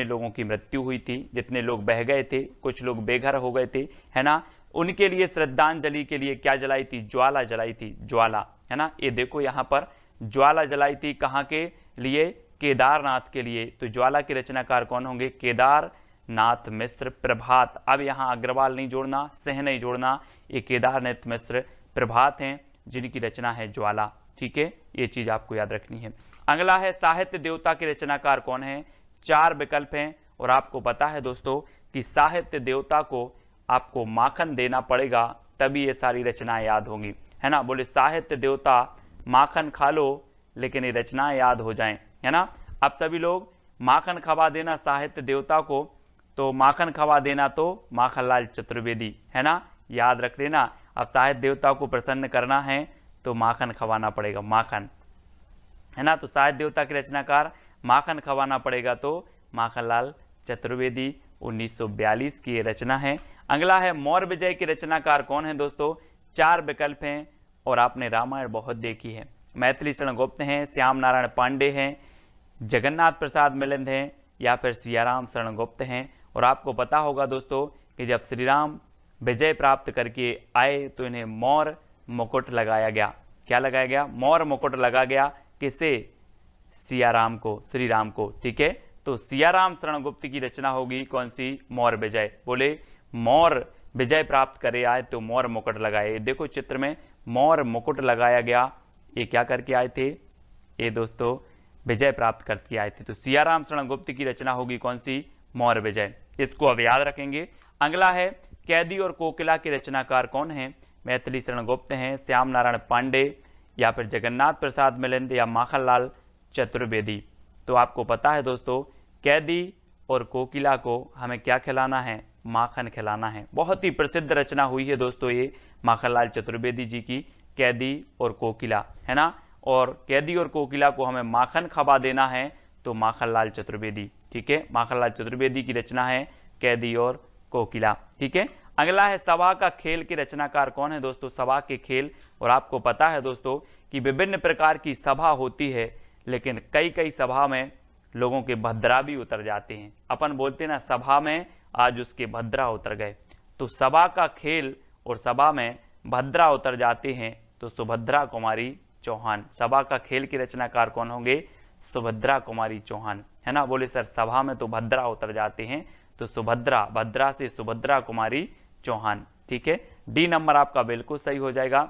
लोगों की मृत्यु हुई थी, जितने लोग बह गए थे, कुछ लोग बेघर हो गए थे, है ना, उनके लिए श्रद्धांजलि के लिए क्या जलाई थी? ज्वाला जलाई थी, ज्वाला, है ना। ये देखो यहाँ पर ज्वाला जलाई थी, कहाँ के लिए? केदारनाथ के लिए। तो ज्वाला के रचनाकार कौन होंगे? केदारनाथ नाथ मिश्र प्रभात। अब यहाँ अग्रवाल नहीं जोड़ना, सिंह नहीं जोड़ना, ये केदारनाथ मिश्र प्रभात हैं जिनकी रचना है ज्वाला। ठीक है, ये चीज आपको याद रखनी है। अगला है साहित्य देवता के रचनाकार कौन है। 4 विकल्प हैं और आपको पता है दोस्तों कि साहित्य देवता को आपको माखन देना पड़ेगा तभी ये सारी रचनाएं याद होंगी, है ना। बोले साहित्य देवता माखन खा लो लेकिन ये रचनाएं याद हो जाएं, है ना। अब सभी लोग माखन खवा देना साहित्य देवता को, तो माखन खवा देना तो माखनलाल चतुर्वेदी, है ना, याद रख लेना। अब साहित्य देवता को प्रसन्न करना है तो माखन खवाना पड़ेगा, माखन, है ना। तो साहित्य देवता के रचनाकार माखन खवाना पड़ेगा तो माखनलाल चतुर्वेदी, 1942 की ये रचना है। अगला है मौर्य विजय के रचनाकार कौन है दोस्तों। 4 विकल्प हैं और आपने रामायण बहुत देखी है। मैथिली शरण गुप्त हैं, श्याम नारायण पांडे हैं, जगन्नाथ प्रसाद मिलिंद हैं या फिर सियाराम शरण गुप्त हैं। और आपको पता होगा दोस्तों कि जब श्री राम विजय प्राप्त करके आए तो इन्हें मौर्य मुकुट लगाया गया। क्या लगाया गया, मौर्य मुकुट लगा गया। किसे, सियाराम को, श्री राम को। ठीक है, तो सियाराम शरण गुप्त की रचना होगी कौन सी, मौर्य विजय। बोले मौर्य विजय प्राप्त करे आए तो मौर्य मुकुट लगाए। देखो चित्र में मौर्य मुकुट लगाया गया, ये क्या करके आए थे, ये दोस्तों विजय प्राप्त करके आए थे। तो सियाराम शरण गुप्त की रचना होगी कौन सी, मौर्य विजय। इसको अब याद रखेंगे। अगला है कैदी और कोकिला के रचनाकार कौन है। मैथिली शरण गुप्त हैं, श्याम नारायण पांडे या फिर जगन्नाथ प्रसाद मिलिंद या माखनलाल चतुर्वेदी। तो आपको पता है दोस्तों कैदी और कोकिला को हमें क्या खिलाना है, माखन खिलाना है। बहुत ही प्रसिद्ध रचना हुई है दोस्तों ये माखनलाल चतुर्वेदी जी की, कैदी और कोकिला, है ना। और कैदी और कोकिला को हमें माखन खवा देना है तो माखनलाल चतुर्वेदी। ठीक है, माखनलाल चतुर्वेदी की रचना है कैदी और कोकिला। ठीक है, अगला है सभा का खेल के रचनाकार कौन है दोस्तों। सभा के खेल, और आपको पता है दोस्तों कि विभिन्न प्रकार की सभा होती है लेकिन कई कई सभा में लोगों के भद्रा भी उतर जाते हैं। अपन बोलते ना सभा में आज उसके भद्रा उतर गए। तो सभा का खेल और सभा में भद्रा उतर जाते हैं तो सुभद्रा कुमारी चौहान। सभा का खेल के रचनाकार कौन होंगे, सुभद्रा कुमारी चौहान, है ना। बोले सर सभा में तो भद्रा उतर जाते हैं तो सुभद्रा, भद्रा से सुभद्रा कुमारी चौहान। ठीक है, डी नंबर आपका बिल्कुल सही हो जाएगा।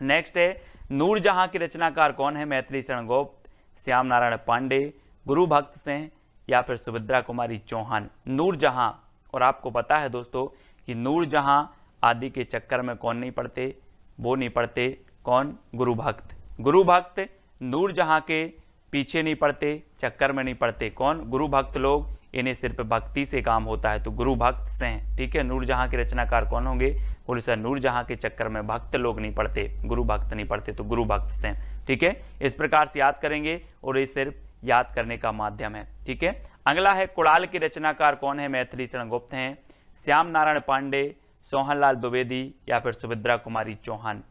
नेक्स्ट है नूरजहां के रचनाकार कौन है। मैथिली शरण गुप्त, श्याम नारायण पांडे, गुरु भक्त सिंह या फिर सुभद्रा कुमारी चौहान। नूरजहां, और आपको पता है दोस्तों कि नूरजहां आदि के चक्कर में कौन नहीं पड़ते, वो नहीं पड़ते, कौन, गुरु भक्त। गुरु भक्त नूरजहां के पीछे नहीं पड़ते, चक्कर में नहीं पड़ते, कौन, गुरु भक्त लोग। इन्हें सिर्फ भक्ति से काम होता है तो गुरु भक्त सिंह। ठीक है, नूरजहां के रचनाकार कौन होंगे, बोले सर नूरजहां के चक्कर में भक्त लोग नहीं पड़ते, गुरु भक्त नहीं पड़ते तो गुरु भक्त सिंह। ठीक है, इस प्रकार से याद करेंगे और ये सिर्फ याद करने का माध्यम है। ठीक है, अगला है कुड़ाल के रचनाकार कौन है। मैथिली शरण गुप्त हैं, श्याम नारायण पांडे, सोहनलाल द्विवेदी या फिर सुभद्रा कुमारी चौहान।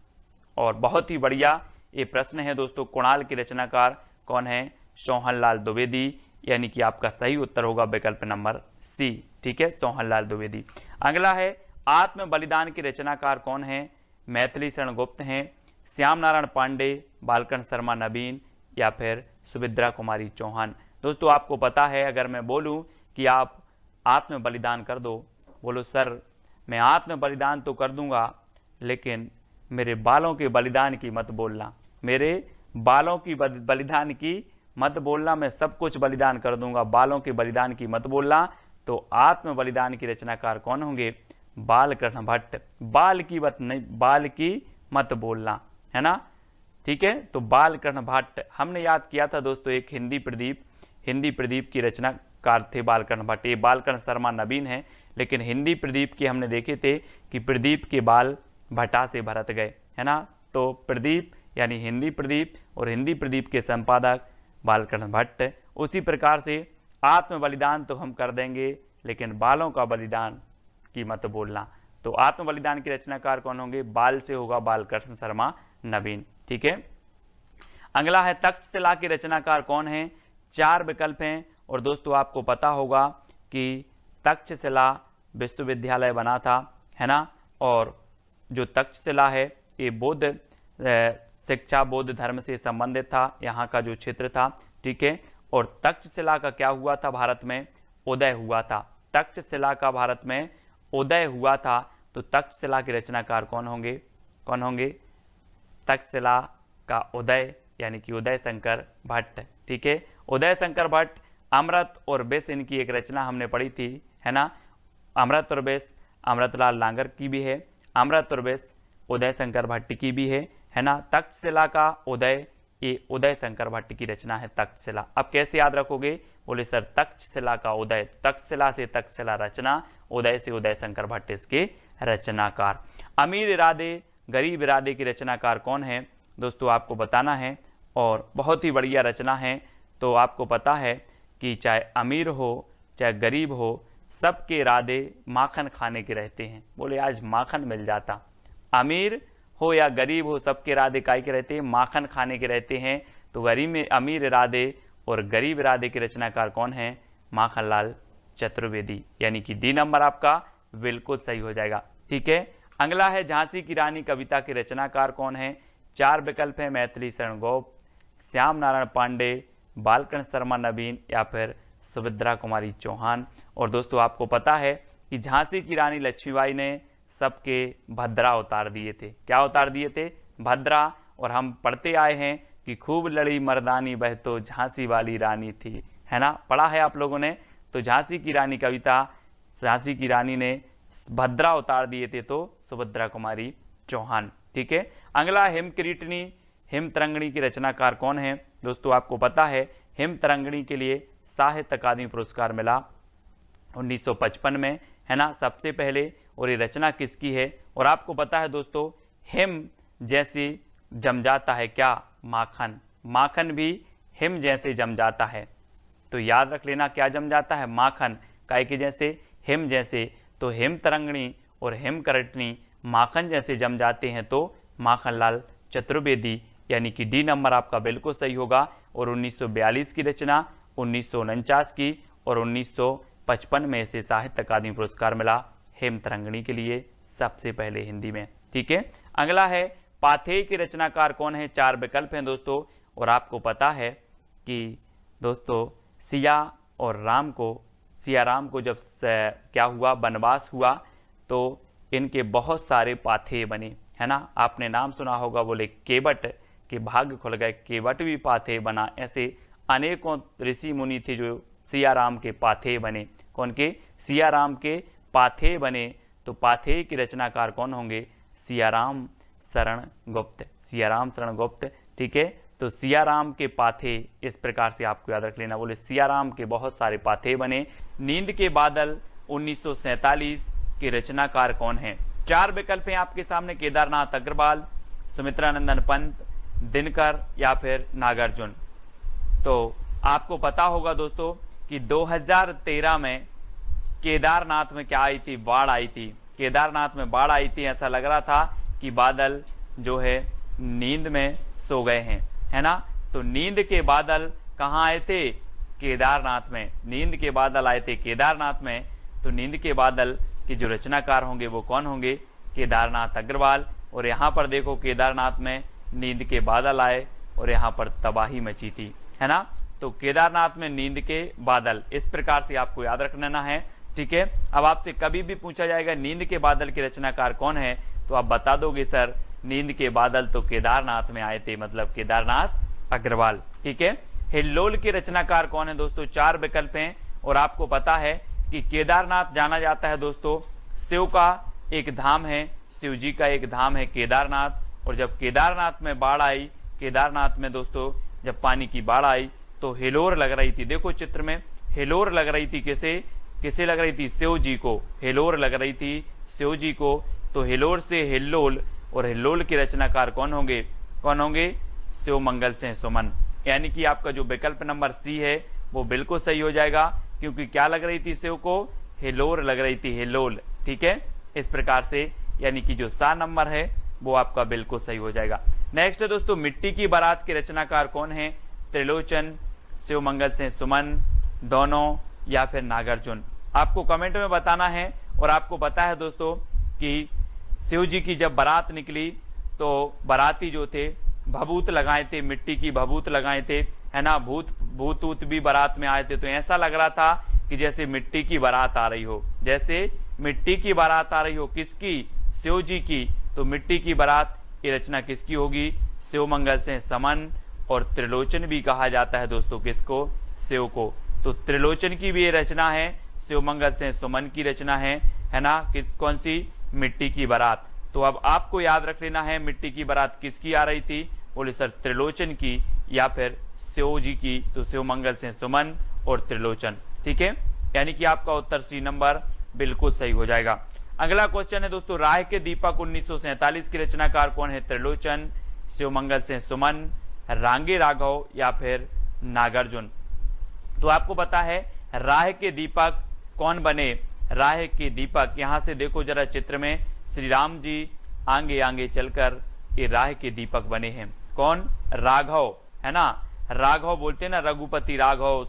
और बहुत ही बढ़िया ये प्रश्न है दोस्तों, कुणाल के रचनाकार कौन है, सोहनलाल द्विवेदी, यानी कि आपका सही उत्तर होगा विकल्प नंबर सी। ठीक है, सोहनलाल द्विवेदी। अगला है आत्म बलिदान के रचनाकार कौन है। मैथिली शरण गुप्त हैं, श्याम नारायण पांडे, बालकन शर्मा नवीन या फिर सुभद्रा कुमारी चौहान। दोस्तों आपको पता है अगर मैं बोलूं कि आप आत्म बलिदान कर दो, बोलो सर मैं आत्म बलिदान तो कर दूंगा लेकिन मेरे बालों के बलिदान की मत बोलना, मेरे बालों की बलिदान की मत बोलना, मैं सब कुछ बलिदान कर दूंगा, बालों के बलिदान की मत बोलना। तो आत्म बलिदान की रचनाकार कौन होंगे, बालकृष्ण भट्ट। बाल की मत नहीं, बाल की मत बोलना, है ना। ठीक है, तो बालकृष्ण भट्ट हमने याद किया था दोस्तों, एक हिंदी प्रदीप की रचनाकार थे बालकृष्ण भट्ट। ये बालकृष्ण शर्मा नवीन है, लेकिन हिंदी प्रदीप के हमने देखे थे कि प्रदीप के बाल भट्टा से भरत गए, है ना। तो प्रदीप यानी हिंदी प्रदीप और हिंदी प्रदीप के संपादक बालकृष्ण भट्ट। उसी प्रकार से आत्म बलिदान तो हम कर देंगे लेकिन बालों का बलिदान की मत बोलना। तो आत्म बलिदान के रचनाकार कौन होंगे, बाल से होगा बालकृष्ण शर्मा नवीन। ठीक है, अगला है तक्षशिला के रचनाकार कौन है। 4 विकल्प हैं और दोस्तों आपको पता होगा कि तक्षशिला विश्वविद्यालय बना था, है ना। और जो तक्षशिला है ये बौद्ध शिक्षा, बौद्ध धर्म से संबंधित था, यहाँ का जो क्षेत्र था। ठीक है, और तक्षशिला का क्या हुआ था, भारत में उदय हुआ था। तक्षशिला का भारत में उदय हुआ था, तो तक्षशिला के रचनाकार कौन होंगे? कौन होंगे? तक्षशिला का उदय यानी कि उदय शंकर भट्ट। ठीक है, उदय शंकर भट्ट। अमृत और विष इनकी एक रचना हमने पढ़ी थी, है ना, अमृत और विष अमृतलाल लांगर की भी है, अमृत और विष उदय शंकर भट्ट की भी है ना। तक्षशिला का उदय, ये उदय शंकर भट्ट की रचना है तक्षशिला। अब कैसे याद रखोगे? बोले सर तक्षशिला का उदय, तक्षशिला से तक्षशिला रचना, उदय से उदय शंकर भट्ट इसके रचनाकार। अमीर इरादे गरीब इरादे की रचनाकार कौन है? दोस्तों आपको बताना है, और बहुत ही बढ़िया रचना है। तो आपको पता है कि चाहे अमीर हो चाहे गरीब हो, सबके इरादे माखन खाने के रहते हैं। बोले आज माखन मिल जाता। अमीर हो या गरीब हो, सबके इरादे काय के रहते हैं? माखन खाने के रहते हैं। तो गरीब में अमीर इरादे और गरीब इरादे के रचनाकार कौन है? माखनलाल चतुर्वेदी, यानी कि डी नंबर आपका बिल्कुल सही हो जाएगा। ठीक है, अगला है झांसी की रानी कविता के रचनाकार कौन है? 4 विकल्प है, मैथिली शरण गोप, श्याम नारायण पांडे, बालकृष्ण शर्मा नवीन या फिर सुभद्रा कुमारी चौहान। और दोस्तों आपको पता है कि झांसी की रानी लक्ष्मीबाई ने सबके भद्रा उतार दिए थे। क्या उतार दिए थे? भद्रा। और हम पढ़ते आए हैं कि खूब लड़ी मर्दानी वह तो झांसी वाली रानी थी, है ना, पढ़ा है आप लोगों ने। तो झांसी की रानी कविता, झांसी की रानी ने भद्रा उतार दिए थे, तो सुभद्रा कुमारी चौहान। ठीक है, अगला हिमकिरीटनी हिमतरंगिणी की रचनाकार कौन है? दोस्तों आपको पता है हिमतरंगिणी के लिए साहित्य अकादमी पुरस्कार मिला 1955 में, है ना, सबसे पहले। और ये रचना किसकी है? और आपको पता है दोस्तों, हिम जैसे जम जाता है क्या? माखन। माखन भी हिम जैसे जम जाता है। तो याद रख लेना, क्या जम जाता है? माखन। काय के जैसे? हिम जैसे। तो हिमतरंगिणी और हिमकरटनी माखन जैसे जम जाते हैं, तो माखनलाल चतुर्वेदी, यानी कि डी नंबर आपका बिल्कुल सही होगा। और 1942 की रचना, 1949 की और 1955 में इसे साहित्य अकादमी पुरस्कार मिला हिमतरंगिणी के लिए, सबसे पहले हिंदी में। ठीक है, अगला है पाथेय के रचनाकार कौन है? 4 विकल्प हैं दोस्तों। और आपको पता है कि दोस्तों सिया राम को जब क्या हुआ, वनवास हुआ, तो इनके बहुत सारे पाथेय बने, है ना। आपने नाम सुना होगा, बोले केवट के भाग्य खुल गए, केवट भी पाथेय बना। ऐसे अनेकों ऋषि मुनि थे जो सिया राम के पाथेय बने। कौन के? सिया राम के पाथेय बने। तो पाथेय की रचनाकार कौन होंगे? सियाराम शरण गुप्त, सियाराम शरण गुप्त। ठीक है, तो सियाराम के पाथेय इस प्रकार से आपको याद रख लेना। बोले सियाराम के बहुत सारे पाथेय बने। नींद के बादल 1947 के रचनाकार कौन है? 4 विकल्प हैं आपके सामने, केदारनाथ अग्रवाल, सुमित्रानंदन पंत, दिनकर या फिर नागार्जुन। तो आपको पता होगा दोस्तों कि 2013 में केदारनाथ में क्या आई थी? बाढ़ आई थी। केदारनाथ में बाढ़ आई थी। ऐसा लग रहा था कि बादल जो है नींद में सो गए हैं, है ना। तो नींद के बादल कहाँ आए थे? केदारनाथ में। नींद के बादल आए थे केदारनाथ में। तो नींद के बादल के जो रचनाकार होंगे वो कौन होंगे? केदारनाथ अग्रवाल। और यहाँ पर देखो केदारनाथ में नींद के बादल आए और यहाँ पर तबाही मची थी, है ना। तो केदारनाथ में नींद के बादल, इस प्रकार से आपको याद रखना है। ठीक है, अब आपसे कभी भी पूछा जाएगा नींद के बादल के रचनाकार कौन है, तो आप बता दोगे सर नींद के बादल तो केदारनाथ में आए थे, मतलब केदारनाथ अग्रवाल। ठीक है, हिल्लोल के रचनाकार कौन है दोस्तों? 4 विकल्प हैं। और आपको पता है कि केदारनाथ जाना जाता है दोस्तों, शिव का एक धाम है, शिव जी का एक धाम है केदारनाथ। और जब केदारनाथ में बाढ़ आई, केदारनाथ में दोस्तों जब पानी की बाढ़ आई तो हिलोर लग रही थी। देखो चित्र में हिलोर लग रही थी, किसे लग रही थी? शिव जी को हिलोर लग रही थी, शिव जी को। तो हिलोर से हिल्लोल, और हिल्लोल के रचनाकार कौन होंगे? कौन होंगे? शिव मंगल सिंह सुमन। यानी कि आपका जो विकल्प नंबर सी है वो बिल्कुल सही हो जाएगा, क्योंकि क्या लग रही थी शिव को? हिलोर लग रही थी, हिलोल। ठीक है, इस प्रकार से यानी कि जो सा नंबर है वो आपका बिल्कुल सही हो जाएगा। नेक्स्ट है दोस्तों मिट्टी की बारात के रचनाकार कौन है? त्रिलोचन, शिव मंगल सिंह सुमन, दोनों या फिर नागार्जुन। आपको कमेंट में बताना है। और आपको पता है दोस्तों कि शिव जी की जब बारात निकली तो बाराती जो थे भभूत लगाए थे, मिट्टी की भभूत लगाए थे, है ना। भूत भी बारात में आए थे। तो ऐसा लग रहा था कि जैसे मिट्टी की बारात आ रही हो, जैसे मिट्टी की बारात आ रही हो, किसकी? शिव जी की। तो मिट्टी की बारात ये रचना किसकी होगी? शिव मंगल से समन। और त्रिलोचन भी कहा जाता है दोस्तों किसको? शिव को। तो त्रिलोचन की भी ये रचना है, शिव मंगल से सुमन की रचना है ना? कौन सी? मिट्टी की बारात। तो अब आपको याद रख लेना है मिट्टी की बारात किसकी आ रही थी? बोले सर त्रिलोचन की या फिर शिव जी की। तो शिव मंगल से सुमन और त्रिलोचन। ठीक है, यानी कि आपका उत्तर सी नंबर बिल्कुल सही हो जाएगा। अगला क्वेश्चन है दोस्तों, राह के दीपक 1947 की रचनाकार कौन है? त्रिलोचन, शिव मंगल से सुमन, रांगे राघव या फिर नागार्जुन। तो आपको पता है राह के दीपक कौन बने? राह के दीपक, यहां से देखो जरा चित्र में, श्री राम जी आगे आगे चलकर ये राह के दीपक बने हैं। कौन? राघव, है ना? राघव बोलते हैं ना, रघुपति राघव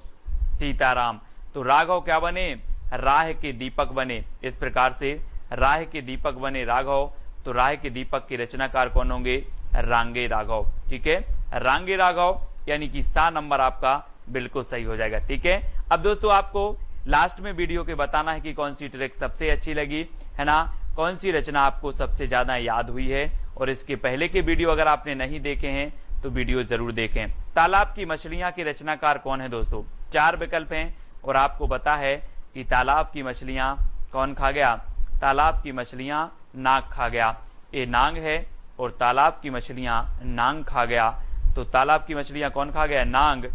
सीताराम। तो राघव क्या बने? राह के दीपक बने। इस प्रकार से राह के दीपक बने राघव। तो राह के दीपक के रचनाकार कौन होंगे? रांगे राघव। ठीक है, रांगे राघव, यानी कि सा नंबर आपका बिल्कुल सही हो जाएगा। ठीक है, अब दोस्तों आपको लास्ट में वीडियो के बताना है कि कौन सी ट्रिक सबसे अच्छी लगी, है ना? कौन सी रचना आपको सबसे ज्यादा याद हुई है। और इसके पहले के वीडियो अगर आपने नहीं देखे हैं तो वीडियो जरूर देखें। तालाब की मछलियां के रचनाकार कौन है दोस्तों? 4 विकल्प हैं और आपको पता है कि तालाब की मछलियां कौन खा गया? तालाब की मछलियां नाग खा गया। ये नाग है और तालाब की मछलियां नांग खा गया। तो तालाब की मछलियां कौन खा गया? नांग।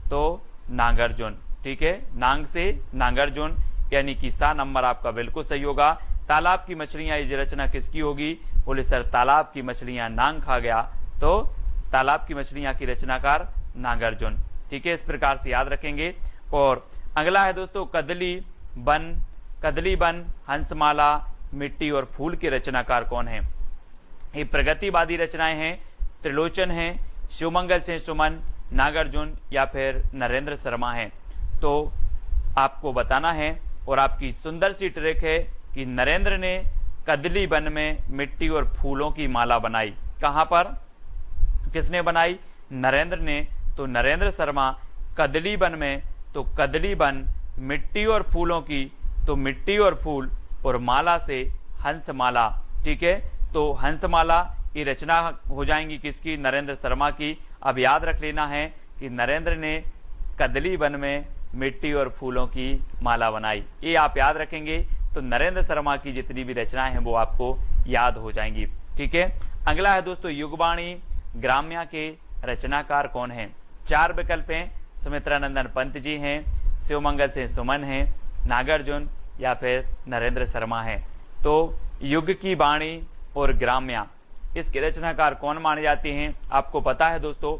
तो नागार्जुन। ठीक है, नांग से नागार्जुन, यानी कि सा नंबर आपका बिल्कुल सही होगा। तालाब की मछलियां ये रचना किसकी होगी? बोले सर तालाब की मछलियां नांग खा गया। तो तालाब की मछलियां की रचनाकार नागार्जुन। ठीक है, इस प्रकार से याद रखेंगे। और अगला है दोस्तों कदली बन, हंसमाला, मिट्टी और फूल के रचनाकार कौन है? ये प्रगतिवादी रचनाएं हैं। त्रिलोचन है, शिवमंगल से सुमन, नागार्जुन या फिर नरेंद्र शर्मा है। तो आपको बताना है और आपकी सुंदर सी ट्रिक है कि नरेंद्र ने कदली वन में मिट्टी और फूलों की माला बनाई। कहां पर? किसने बनाई? नरेंद्र ने। तो नरेंद्र शर्मा कदली वन में, तो कदली वन मिट्टी और फूलों की, तो मिट्टी और फूल और माला से हंसमाला। ठीक है, तो हंसमाला ये रचना हो जाएंगी किसकी? नरेंद्र शर्मा की। अब याद रख लेना है कि नरेंद्र ने कदली वन में मिट्टी और फूलों की माला बनाई, ये आप याद रखेंगे। तो नरेंद्र शर्मा की जितनी भी रचनाएं हैं वो आपको याद हो जाएंगी। ठीक है, अगला है दोस्तों युगवाणी ग्राम्या के रचनाकार कौन है? 4 विकल्प हैं। सुमित्रानंदन पंत जी हैं, शिवमंगल से सुमन हैं, नागार्जुन या फिर नरेंद्र शर्मा है। तो युग की वाणी और ग्राम्या, इसके रचनाकार कौन माने जाते हैं? आपको पता है दोस्तों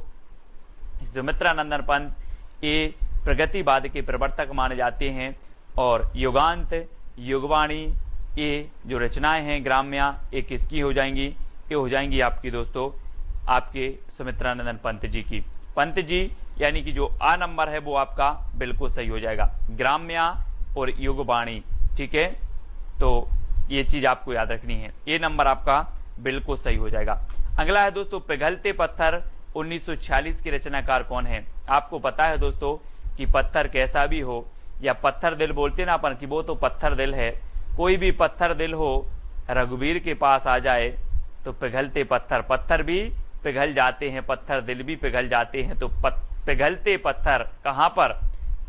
सुमित्रानंदन पंत ये प्रगतिवाद के प्रवर्तक माने जाते हैं। और युगांत, युगवाणी ये जो रचनाएं हैं ग्राम्या, ये किसकी हो जाएंगी? ये हो जाएंगी आपकी दोस्तों आपके सुमित्रानंदन पंत जी की। पंत जी यानी कि जो आ नंबर है वो आपका बिल्कुल सही हो जाएगा, ग्राम्या और युगवाणी। ठीक है, तो ये चीज आपको याद रखनी है, ये नंबर आपका बिल्कुल सही हो जाएगा। अगला है दोस्तों पिघलते पत्थर 1946 के रचनाकार कौन है? आपको पता है दोस्तों कि पत्थर कैसा भी हो, या पत्थर दिल बोलते ना अपन कि वो तो पत्थर दिल है, कोई भी पत्थर दिल हो रघुवीर के पास आ जाए तो पिघलते पत्थर, पत्थर भी पिघल जाते हैं, पत्थर दिल भी पिघल जाते हैं। तो पिघलते पत्थर कहां पर?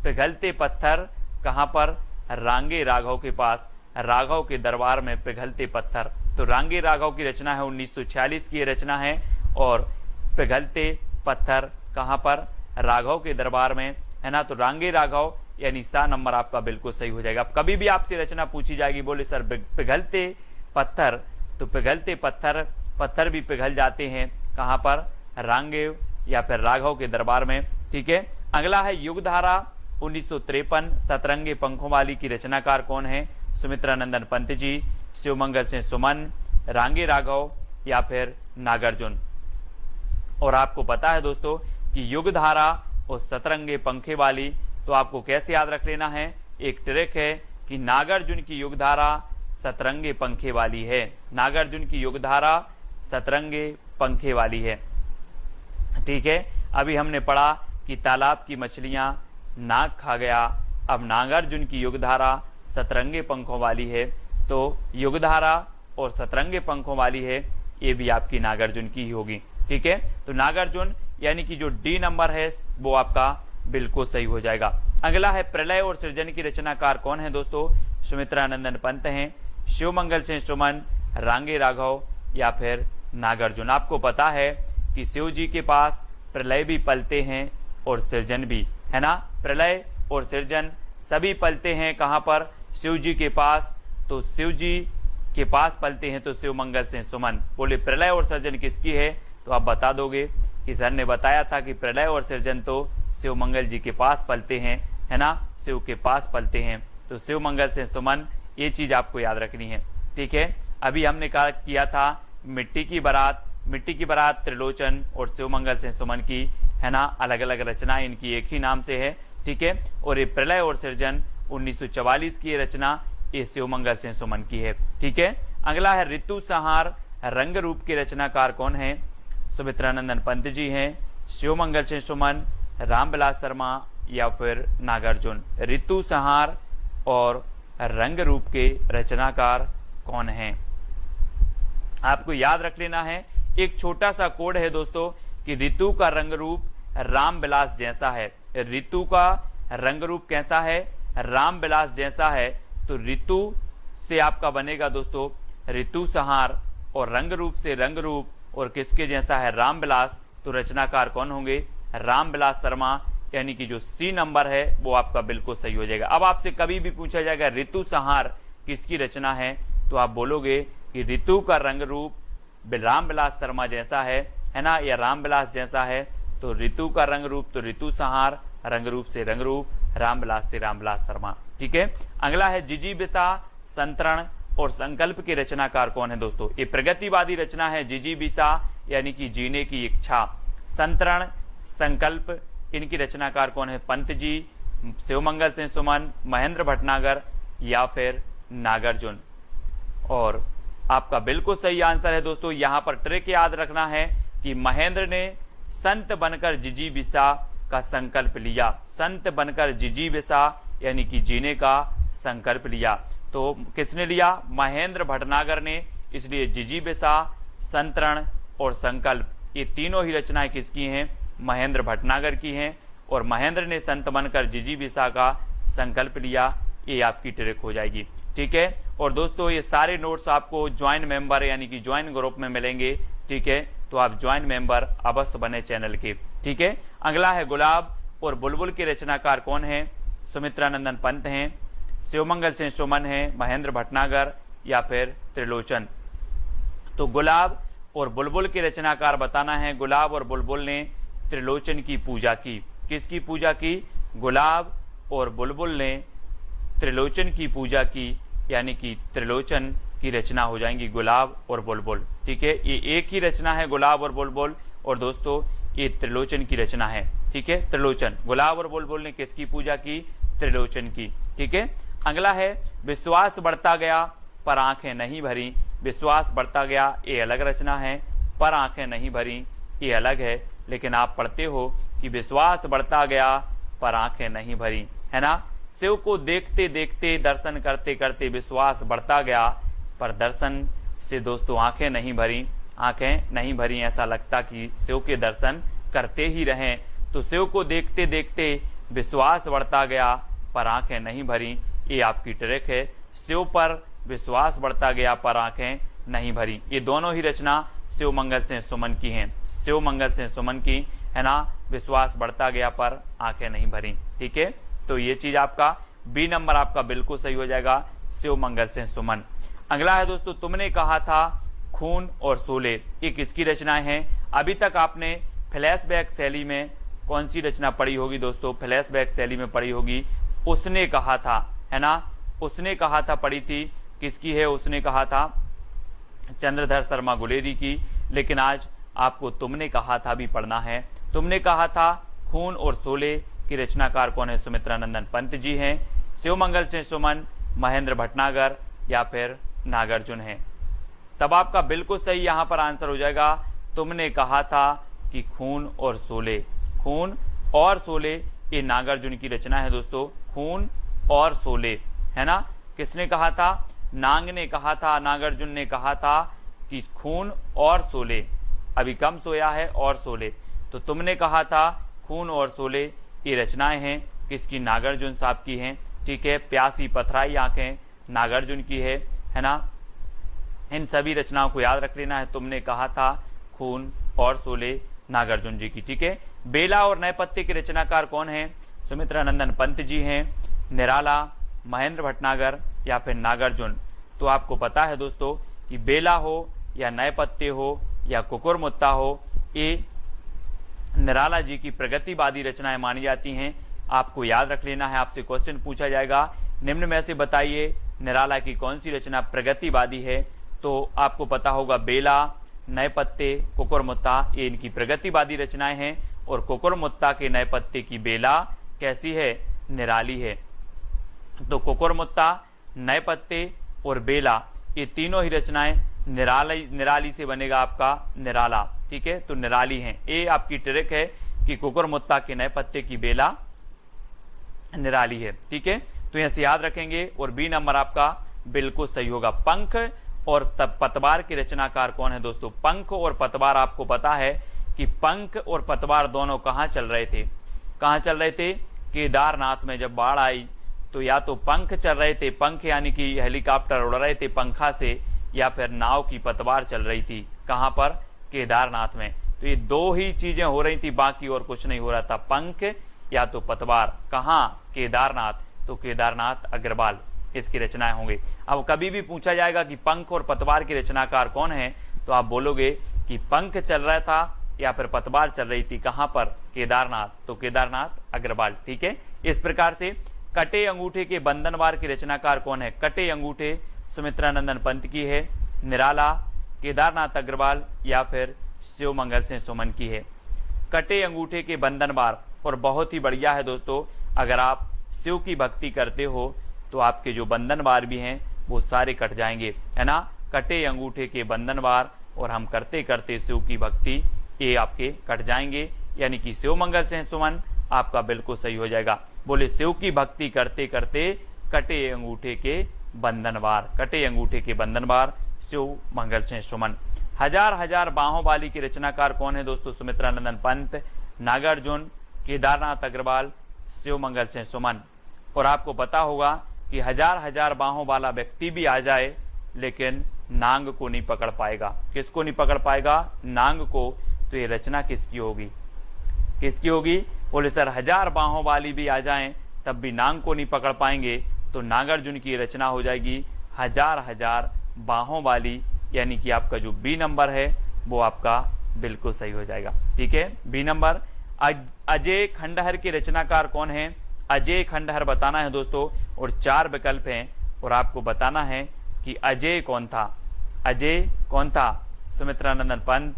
पिघलते पत्थर कहां पर? रांगे राघव के पास, राघव के दरबार में पिघलते पत्थर। तो रांगे राघव की रचना है, 1946 की रचना है। और पिघलते पत्थर कहां पर? राघव के दरबार में, है ना? तो रांगे राघव यानी सा नंबर आपका बिल्कुल सही हो जाएगा। अब कभी भी आपसे रचना पूछी जाएगी, बोले सर पिघलते पत्थर, तो पिघलते पत्थर, पत्थर भी पिघल जाते हैं कहां पर? रांगे या फिर राघव के दरबार में। ठीक है, अगला है युगधारा 1953 सतरंगे पंखों वाली की रचनाकार कौन है? सुमित्रानंदन पंत जी, शिवमंगल से सुमन, रांगे राघव या फिर नागार्जुन। और आपको पता है दोस्तों कि युगधारा और सतरंगे पंखे वाली, तो आपको कैसे याद रख लेना है? एक ट्रिक है कि नागार्जुन की युगधारा सतरंगे पंखे वाली है, नागार्जुन की युगधारा सतरंगे पंखे वाली है। ठीक है, अभी हमने पढ़ा कि तालाब की मछलियां नाग खा गया, अब नागार्जुन की युगधारा सतरंगे पंखों वाली है, तो युगधारा और सतरंगे पंखों वाली है, ये भी आपकी नागार्जुन की ही होगी। ठीक है, तो नागार्जुन यानी कि जो डी नंबर है वो आपका बिल्कुल सही हो जाएगा। अगला है प्रलय और सृजन की रचनाकार कौन है दोस्तों? सुमित्रानंदन पंत हैं, शिवमंगल सेन सुमन, रांगे राघव या फिर नागार्जुन। आपको पता है कि शिव जी के पास प्रलय भी पलते हैं और सृजन भी, है ना। प्रलय और सृजन सभी पलते हैं कहां पर? शिव जी के पास। तो शिव जी के पास पलते हैं तो शिवमंगल सेन सुमन। बोले प्रलय और सृजन किसकी है? तो आप बता दोगे कि सर ने बताया था कि प्रलय और सृजन तो शिवमंगल जी के पास पलते हैं, है ना, शिव के पास पलते हैं, तो शिवमंगल सेन सुमन, ये चीज आपको याद रखनी है। ठीक है, अभी हमने कहा किया था मिट्टी की बारात त्रिलोचन और शिवमंगल सेन सुमन की, है ना, अलग अलग रचना इनकी एक ही नाम से है। ठीक है, और ये प्रलय और सृजन 1944 की रचना ये शिवमंगल सेन सुमन की है। ठीक है, अगला है ऋतु संहार रंग रूप के रचनाकार कौन है? सुमित्रानंदन पंत जी हैं, शिवमंगल सेन सुमन, रामविलास शर्मा या फिर नागार्जुन। ऋतु संहार और रंग रूप के रचनाकार कौन हैं? आपको याद रख लेना है, एक छोटा सा कोड है दोस्तों कि ऋतु का रंग रूप रामविलास जैसा है। ऋतु का रंग रूप कैसा है? रामविलास जैसा है। तो ऋतु से आपका बनेगा दोस्तों ऋतु संहार और रंग रूप से रंग रूप और किसके जैसा है? रामविलास। तो रचनाकार कौन होंगे? रामविलास शर्मा, यानी कि जो सी नंबर है वो आपका बिल्कुल सही हो जाएगा। अब आपसे कभी भी पूछा जाएगा ऋतु संहार किसकी रचना है, तो आप बोलोगे कि ऋतु का रंग रूप रामविलास शर्मा जैसा है ना, या रामविलास जैसा है। तो ऋतु का रंग रूप तो ऋतु संहार, रंग रूप से रंग रूप, रामविलास से रामविलास शर्मा। ठीक है, अगला है जिजीविषा संतरण और संकल्प के रचनाकार कौन है दोस्तों? ये प्रगतिवादी रचना है। जिजीविषा यानी कि जीने की इच्छा, संतरण संकल्प, इनकी रचनाकार कौन है? पंत जी, शिवमंगल सेन सुमन, महेंद्र भटनागर या फिर नागार्जुन। और आपका बिल्कुल सही आंसर है दोस्तों। यहां पर ट्रिक याद रखना है कि महेंद्र ने संत बनकर जिजीविषा का संकल्प लिया। संत बनकर जिजीविषा यानी कि जीने का संकल्प लिया। तो किसने लिया? महेंद्र भटनागर ने। इसलिए जिजीविषा, संतरण और संकल्प ये तीनों ही रचनाएं किसकी हैं? महेंद्र भटनागर की हैं। और महेंद्र ने संत बनकर जिजीविषा का संकल्प लिया, ये आपकी ट्रिक हो जाएगी। ठीक है, और दोस्तों ये सारे नोट्स आपको ज्वाइन मेंबर यानी कि ज्वाइन ग्रुप में मिलेंगे। ठीक है, तो आप ज्वाइन मेंबर अवश्य बने चैनल के। ठीक है, अगला है गुलाब और बुलबुल के रचनाकार कौन है? सुमित्रानंदन पंत हैं, शिवमंगल सेन सुमन हैं, महेंद्र भटनागर या फिर त्रिलोचन। तो गुलाब और बुलबुल के रचनाकार बताना है। गुलाब और बुलबुल ने त्रिलोचन की पूजा की। किसकी पूजा की? गुलाब और बुलबुल ने त्रिलोचन की पूजा की, यानी कि त्रिलोचन की रचना हो जाएंगी गुलाब और बुलबुल। ठीक है, ये एक ही रचना है गुलाब और बुलबुल, और दोस्तों ये त्रिलोचन की रचना है। ठीक है, त्रिलोचन, गुलाब और बुलबुल ने किसकी पूजा की? त्रिलोचन की। ठीक है, अगला है विश्वास बढ़ता गया पर आंखें नहीं भरी। विश्वास बढ़ता गया ये अलग रचना है, पर आंखें नहीं भरी ये अलग है। लेकिन आप पढ़ते हो कि विश्वास बढ़ता गया पर आंखें नहीं भरी, है ना। शिव को देखते देखते दर्शन करते करते विश्वास बढ़ता गया, पर दर्शन से दोस्तों आंखें नहीं भरी। आंखें नहीं भरी, ऐसा लगता कि शिव के दर्शन करते ही रहें। तो शिव को देखते देखते विश्वास बढ़ता गया पर आंखें नहीं भरी, ये आपकी ट्रिक है। शिव पर विश्वास बढ़ता गया पर आंखें नहीं भरी, ये दोनों ही रचना शिवमंगल सेन सुमन की हैं। शिवमंगल सेन सुमन की, है ना, विश्वास बढ़ता गया पर आंखें नहीं भरी। ठीक है, तो ये चीज आपका बी नंबर आपका बिल्कुल सही हो जाएगा, शिवमंगल सेन सुमन। अगला है दोस्तों तुमने कहा था खून और शोले, ये किसकी रचनाएं हैं? अभी तक आपने फ्लैशबैक शैली में कौन सी रचना पढ़ी होगी दोस्तों? फ्लैशबैक शैली में पढ़ी होगी उसने कहा था, है ना। उसने कहा था पढ़ी थी, किसकी है उसने कहा था? चंद्रधर शर्मा गुलेरी की। लेकिन आज आपको तुमने कहा था भी पढ़ना है। तुमने कहा था खून और शोले की रचनाकार कौन है? सुमित्रानंदन पंत जी हैं, शिवमंगल सेन सुमन, महेंद्र भटनागर या फिर नागार्जुन हैं। तब आपका बिल्कुल सही यहां पर आंसर हो जाएगा, तुमने कहा था कि खून और शोले। खून और शोले ये नागार्जुन की रचना है दोस्तों, खून और शोले, है ना। किसने कहा था? नांग ने कहा था, नागार्जुन ने कहा था कि खून और शोले, अभी कम सोया है और शोले, तो तुमने कहा था खून और शोले। ये रचनाएं हैं किसकी? नागार्जुन साहब की हैं, ठीक है। प्यासी पथराई आंखें नागार्जुन की है ना। इन सभी रचनाओं को याद रख लेना है। तुमने कहा था खून और शोले नागार्जुन जी की, ठीक है। बेला और नए पत्ते के रचनाकार कौन है? सुमित्रानंदन पंत जी हैं, निराला, महेंद्र भटनागर या फिर नागार्जुन। तो आपको पता है दोस्तों कि बेला हो या नए पत्ते हो या कुकुरमुत्ता हो, ये निराला जी की प्रगतिवादी रचनाएं मानी जाती हैं। आपको याद रख लेना है, आपसे क्वेश्चन पूछा जाएगा निम्न में से बताइए निराला की कौन सी रचना प्रगतिवादी है। तो आपको पता होगा बेला, नए पत्ते, कुकुरमुत्ता, ये इनकी प्रगतिवादी रचनाएं हैं। और कुकुरमुत्ता के नए पत्ते की बेला कैसी है? निराली है। तो कुकुरमुत्ता, नए पत्ते और बेला, ये तीनों ही रचनाएं निराली से बनेगा आपका निराला, ठीक है। तो निराली हैं। ये आपकी ट्रिक है कि कुकुरमुत्ता के नए पत्ते की बेला निराली है, ठीक है। तो यहां से याद रखेंगे। और बी नंबर आपका बिल्कुल सही होगा। पंख और पतवार के रचनाकार कौन है दोस्तों? पंख और पतवार, आपको पता है कि पंख और पतवार दोनों कहां चल रहे थे? कहां चल रहे थे? केदारनाथ में जब बाढ़ आई तो या तो पंख चल रहे थे, पंख यानी कि हेलीकॉप्टर उड़ रहे थे पंखा से, या फिर नाव की पतवार चल रही थी। कहां पर? केदारनाथ में। तो ये दो ही चीजें हो रही थी, बाकी और कुछ नहीं हो रहा था, पंख या तो पतवार। कहां? केदारनाथ। तो केदारनाथ अग्रवाल इसकी रचनाएं होंगी। अब कभी भी पूछा जाएगा कि पंख और पतवार के रचनाकार कौन है, तो आप बोलोगे कि पंख चल रहा था या फिर पतवार चल रही थी। कहां पर? केदारनाथ। तो केदारनाथ अग्रवाल, ठीक है। इस प्रकार से कटे अंगूठे के बंधनवार के रचनाकार कौन है? कटे अंगूठे सुमित्रानंदन पंत की है, निराला, केदारनाथ अग्रवाल या फिर शिवमंगल सिंह सुमन की है। कटे अंगूठे के बंधनवार, और बहुत ही बढ़िया है दोस्तों, अगर आप शिव की भक्ति करते हो तो आपके जो बंधनवार भी हैं वो सारे कट जाएंगे, है ना। कटे अंगूठे के बंधनवार और हम करते करते शिव की भक्ति, ये आपके कट जाएंगे, यानी कि शिवमंगल सिंह सुमन आपका बिल्कुल सही हो जाएगा। बोले शिव की भक्ति करते करते कटे अंगूठे के बंधनवार, कटे अंगूठे के बंधनवार शिवमंगल सिंह सुमन। हजार हजार बाहों वाली की रचनाकार कौन है दोस्तों? सुमित्रानंदन पंत, नागार्जुन, केदारनाथ अग्रवाल, शिवमंगल सिंह सुमन। और आपको पता होगा कि हजार हजार बाहों वाला व्यक्ति भी आ जाए लेकिन नांग को नहीं पकड़ पाएगा। किसको नहीं पकड़ पाएगा? नांग को। तो ये रचना किसकी होगी? किसकी होगी? बोले सर हजार बाहों वाली भी आ जाएं तब भी नांग को नहीं पकड़ पाएंगे, तो नागार्जुन की रचना हो जाएगी हजार हजार बाहों वाली, यानी कि आपका जो बी नंबर है वो आपका बिल्कुल सही हो जाएगा, ठीक है। B number. अजय खंडहर के रचनाकार कौन है? अजय खंडहर बताना है दोस्तों, और 4 विकल्प हैं और आपको बताना है कि अजय कौन था। अजय कौन था? सुमित्रानंदन पंत,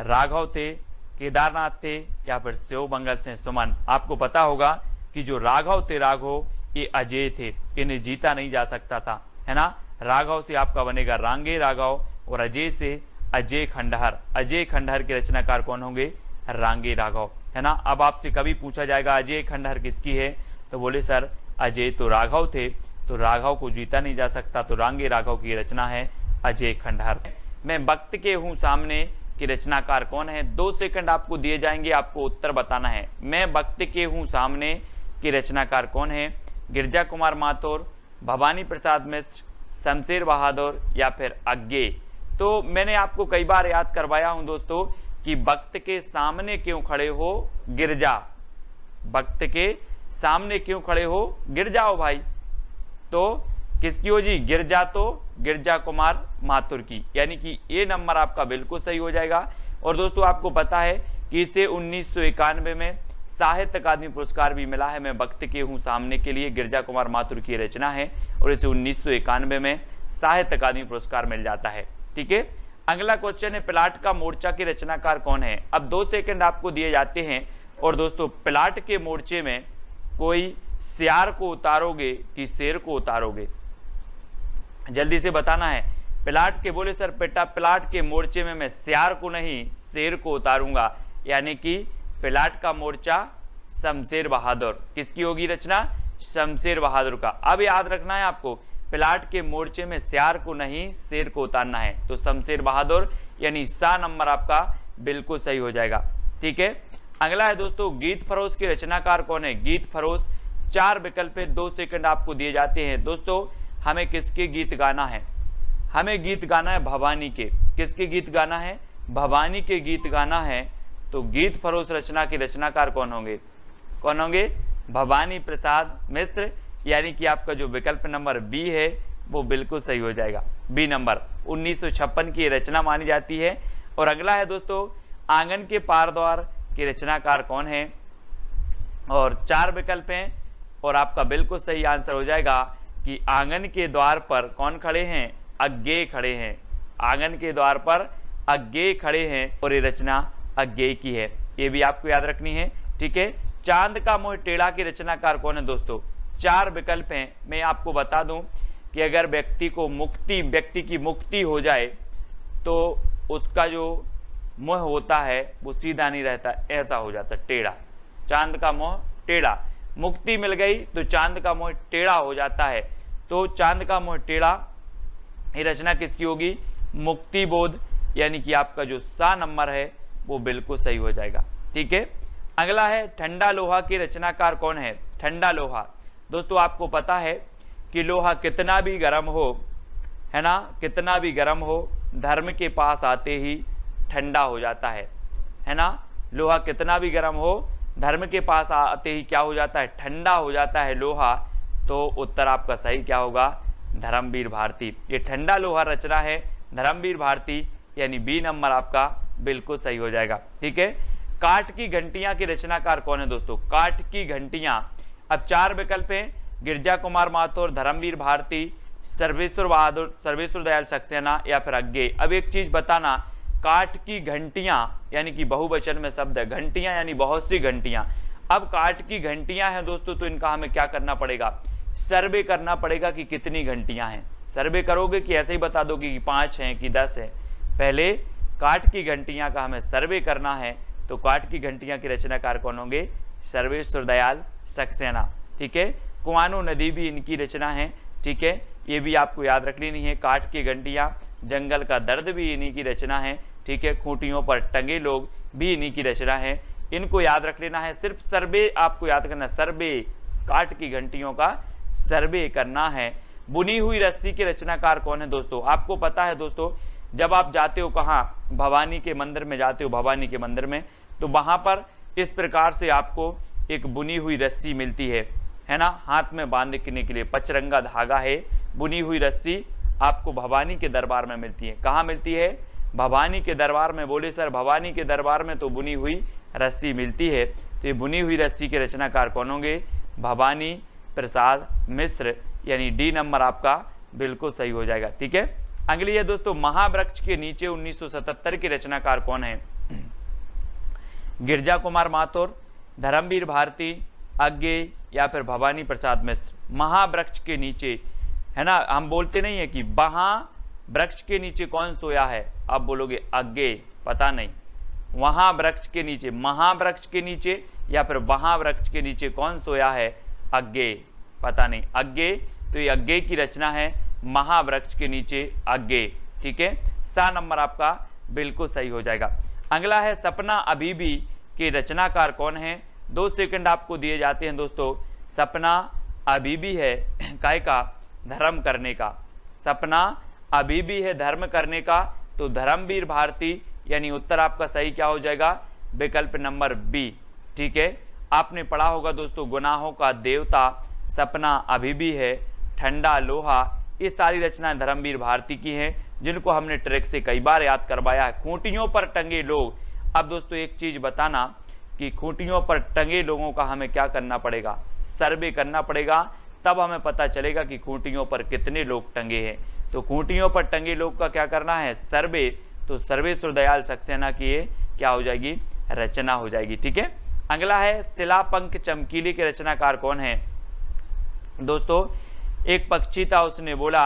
राघव थे, केदारनाथ थे या फिर शिवमंगल सिंह सुमन। आपको पता होगा कि जो राघव थे, राघव ये अजय थे, इन्हें जीता नहीं जा सकता था, है ना। राघव से आपका बनेगा रांगे राघव और अजय से अजय खंडहर। अजय खंडहर के रचनाकार कौन होंगे? रांगे राघव, है ना। अब आपसे कभी पूछा जाएगा अजय खंडहर किसकी है, तो बोले सर अजय तो राघव थे, तो राघव को जीता नहीं जा सकता, तो रांगे राघव की रचना है अजय खंडहर। मैं वक्त के हूं सामने की रचनाकार कौन है? 2 सेकंड आपको दिए जाएंगे, आपको उत्तर बताना है। मैं वक्त के हूं सामने की रचनाकार कौन है? गिरजा कुमार माथुर, भवानी प्रसाद मिश्र, शमशेर बहादुर या फिर अज्ञे। तो मैंने आपको कई बार याद करवाया हूं दोस्तों कि वक्त के सामने क्यों खड़े हो? गिरजा। वक्त के सामने क्यों खड़े हो? गिर जाओ भाई। तो किसकी हो जी? गिरजा, तो गिरजा कुमार माथुर की, यानी कि ये नंबर आपका बिल्कुल सही हो जाएगा। और दोस्तों आपको पता है कि इसे 1991 में साहित्य अकादमी पुरस्कार भी मिला है। मैं वक्त के हूं सामने के लिए गिरजा कुमार माथुर की रचना है और इसे 1991 में साहित्य अकादमी पुरस्कार मिल जाता है, ठीक है। अगला क्वेश्चन है प्लाट का मोर्चा के रचनाकार कौन है? अब 2 सेकंड आपको दिए जाते हैं और दोस्तों प्लाट के मोर्चे में कोई सियार को उतारोगे कि शेर को उतारोगे? जल्दी से बताना है। प्लाट के, बोले सर बेटा प्लाट के मोर्चे में मैं सियार को नहीं शेर को उतारूंगा, यानी कि प्लाट का मोर्चा शमशेर बहादुर। किसकी होगी रचना? शमशेर बहादुर का। अब याद रखना है आपको, प्लाट के मोर्चे में सियार को नहीं शेर को उतारना है, तो शमशेर बहादुर यानी सा नंबर आपका बिल्कुल सही हो जाएगा। ठीक है, अगला है दोस्तों गीत फरोश के रचनाकार कौन है? गीत फरोश। 4 विकल्प पे 2 सेकंड आपको दिए जाते हैं। दोस्तों हमें किसके गीत गाना है? हमें गीत गाना है भवानी के। किसके गीत गाना है? भवानी के गीत गाना है। तो गीत फरोश रचना के रचनाकार कौन होंगे? कौन होंगे? भवानी प्रसाद मिश्र, यानी कि आपका जो विकल्प नंबर बी है वो बिल्कुल सही हो जाएगा। बी नंबर 1956 की रचना मानी जाती है। और अगला है दोस्तों आंगन के पार द्वार के रचनाकार कौन है? और 4 विकल्प हैं और आपका बिल्कुल सही आंसर हो जाएगा कि आंगन के द्वार पर कौन खड़े हैं? अज्ञेय खड़े हैं। आंगन के द्वार पर अज्ञेय खड़े हैं और ये रचना अज्ञेय की है, ये भी आपको याद रखनी है। ठीक है, चांद का मोह टेढ़ा के रचनाकार कौन है? दोस्तों 4 विकल्प हैं। मैं आपको बता दूं कि अगर व्यक्ति की मुक्ति हो जाए तो उसका जो मोह होता है वो सीधा नहीं रहता, ऐसा हो जाता टेढ़ा। चांद का मोह टेढ़ा, मुक्ति मिल गई तो चांद का मोह टेढ़ा हो जाता है। तो चांद का मोह टेढ़ा, ये रचना किसकी होगी? मुक्ति बोध, यानी कि आपका जो सा नंबर है वो बिल्कुल सही हो जाएगा। ठीक है, अगला है ठंडा लोहा के रचनाकार कौन है? ठंडा लोहा। दोस्तों आपको पता है कि लोहा कितना भी गर्म हो, है ना, कितना भी गर्म हो, धर्म के पास आते ही ठंडा हो जाता है ना। लोहा कितना भी गर्म हो, धर्म के पास आते ही क्या हो जाता है? ठंडा हो जाता है लोहा। तो उत्तर आपका सही क्या होगा? धर्मवीर भारती। ये ठंडा लोहा रचना है धर्मवीर भारती, यानी बी नंबर आपका बिल्कुल सही हो जाएगा। ठीक है, काठ की घंटियां के रचनाकार कौन है? दोस्तों काठ की घंटियां, अब 4 विकल्प हैं, गिरजा कुमार माथुर, धर्मवीर भारती, सर्वेश्वर बहादुर, सर्वेश्वर दयाल सक्सेना या फिर अज्ञेय। अब एक चीज बताना, काठ की घंटियां यानी कि बहुवचन में शब्द है, घंटियां यानी बहुत सी घंटियां। अब काठ की घंटियां हैं दोस्तों, तो इनका हमें क्या करना पड़ेगा? सर्वे करना पड़ेगा कि कितनी घंटियां हैं। सर्वे करोगे कि ऐसे ही बता दोगे कि 5 हैं कि 10 हैं? पहले काठ की घंटियां का हमें सर्वे करना है। तो काठ की घंटियां के रचनाकार कौन होंगे? सर्वेश्वर दयाल सक्सेना। ठीक है, कुआनो नदी भी इनकी रचना है। ठीक है, ये भी आपको याद रख लेनी है। काठ की घंटियां, जंगल का दर्द भी इन्हीं की रचना है। ठीक है, खूंटियों पर टंगे लोग भी इन्हीं की रचना है। इनको याद रख लेना है। सिर्फ सर्वे आपको याद करना, सर्वे, काठ की घंटियों का सर्वे करना है। बुनी हुई रस्सी के रचनाकार कौन है? दोस्तों आपको पता है दोस्तों, जब आप जाते हो कहाँ? भवानी के मंदिर में जाते हो, भवानी के मंदिर में, तो वहां पर इस प्रकार से आपको एक बुनी हुई रस्सी मिलती है ना, हाथ में बांधने के लिए पचरंगा धागा है। बुनी हुई रस्सी आपको भवानी के दरबार में मिलती है। कहाँ मिलती है? भवानी के दरबार में। बोले सर भवानी के दरबार में तो बुनी हुई रस्सी मिलती है। तो ये बुनी हुई रस्सी के रचनाकार कौन होंगे? भवानी प्रसाद मिश्र, यानी डी नंबर आपका बिल्कुल सही हो जाएगा। ठीक है, अगली है दोस्तों महावृक्ष के नीचे 1977 के रचनाकार कौन है? गिरजा कुमार माथुर, धर्मवीर भारती, अज्ञेय या फिर भवानी प्रसाद मिश्र। महावृक्ष के नीचे, है ना, हम बोलते नहीं है कि वहां वृक्ष के नीचे कौन सोया है? आप बोलोगे अज्ञेय, पता नहीं। वहां वृक्ष के नीचे, महावृक्ष के नीचे या फिर वहां वृक्ष के नीचे कौन सोया है? अज्ञेय, पता नहीं। अज्ञेय, तो ये अज्ञेय की रचना है, महावृक्ष के नीचे अज्ञेय। ठीक है, सा नंबर आपका बिल्कुल सही हो जाएगा। अगला है सपना अभी भी के रचनाकार कौन है? 2 सेकंड आपको दिए जाते हैं दोस्तों। सपना अभी भी है काय का? धर्म करने का। सपना अभी भी है धर्म करने का, तो धर्मवीर भारती, यानी उत्तर आपका सही क्या हो जाएगा? विकल्प नंबर बी। ठीक है, आपने पढ़ा होगा दोस्तों गुनाहों का देवता, सपना अभी भी है, ठंडा लोहा, ये सारी रचनाएं धर्मवीर भारती की हैं, जिनको हमने ट्रैक से कई बार याद करवाया है। खूंटियों पर टंगे लोग, अब दोस्तों एक चीज बताना कि खूंटियों पर टंगे लोगों का हमें क्या करना पड़ेगा? सर्वे करना पड़ेगा, तब हमें पता चलेगा कि खूंटियों पर कितने लोग टंगे हैं। तो खूंटियों पर टंगे लोग का क्या करना है? सर्वे। तो सर्वेश्वर दयाल सक्सेना की ये क्या हो जाएगी? रचना हो जाएगी। ठीक है, अगला है शिलापंख चमकीली के रचनाकार कौन है? दोस्तों एक पक्षी था, उसने बोला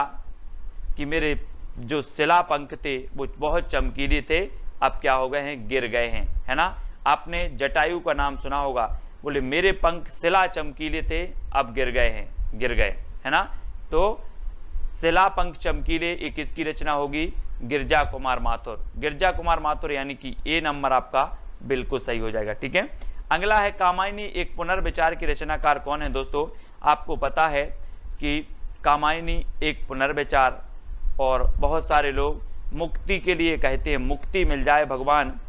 कि मेरे जो शिलापंख थे वो बहुत चमकीले थे, अब क्या हो गए हैं? गिर गए हैं, है ना। आपने जटायु का नाम सुना होगा। बोले मेरे पंख शिला चमकीले थे अब गिर गए हैं, गिर गए, है ना। तो शिला पंख चमकीले, ये किसकी रचना होगी? गिरजा कुमार माथुर। गिरजा कुमार माथुर यानी कि ए नंबर आपका बिल्कुल सही हो जाएगा। ठीक है, अगला है कामायनी एक पुनर्विचार की रचनाकार कौन है? दोस्तों आपको पता है कि कामायनी एक पुनर्विचार, और बहुत सारे लोग मुक्ति के लिए कहते हैं, मुक्ति मिल जाए भगवान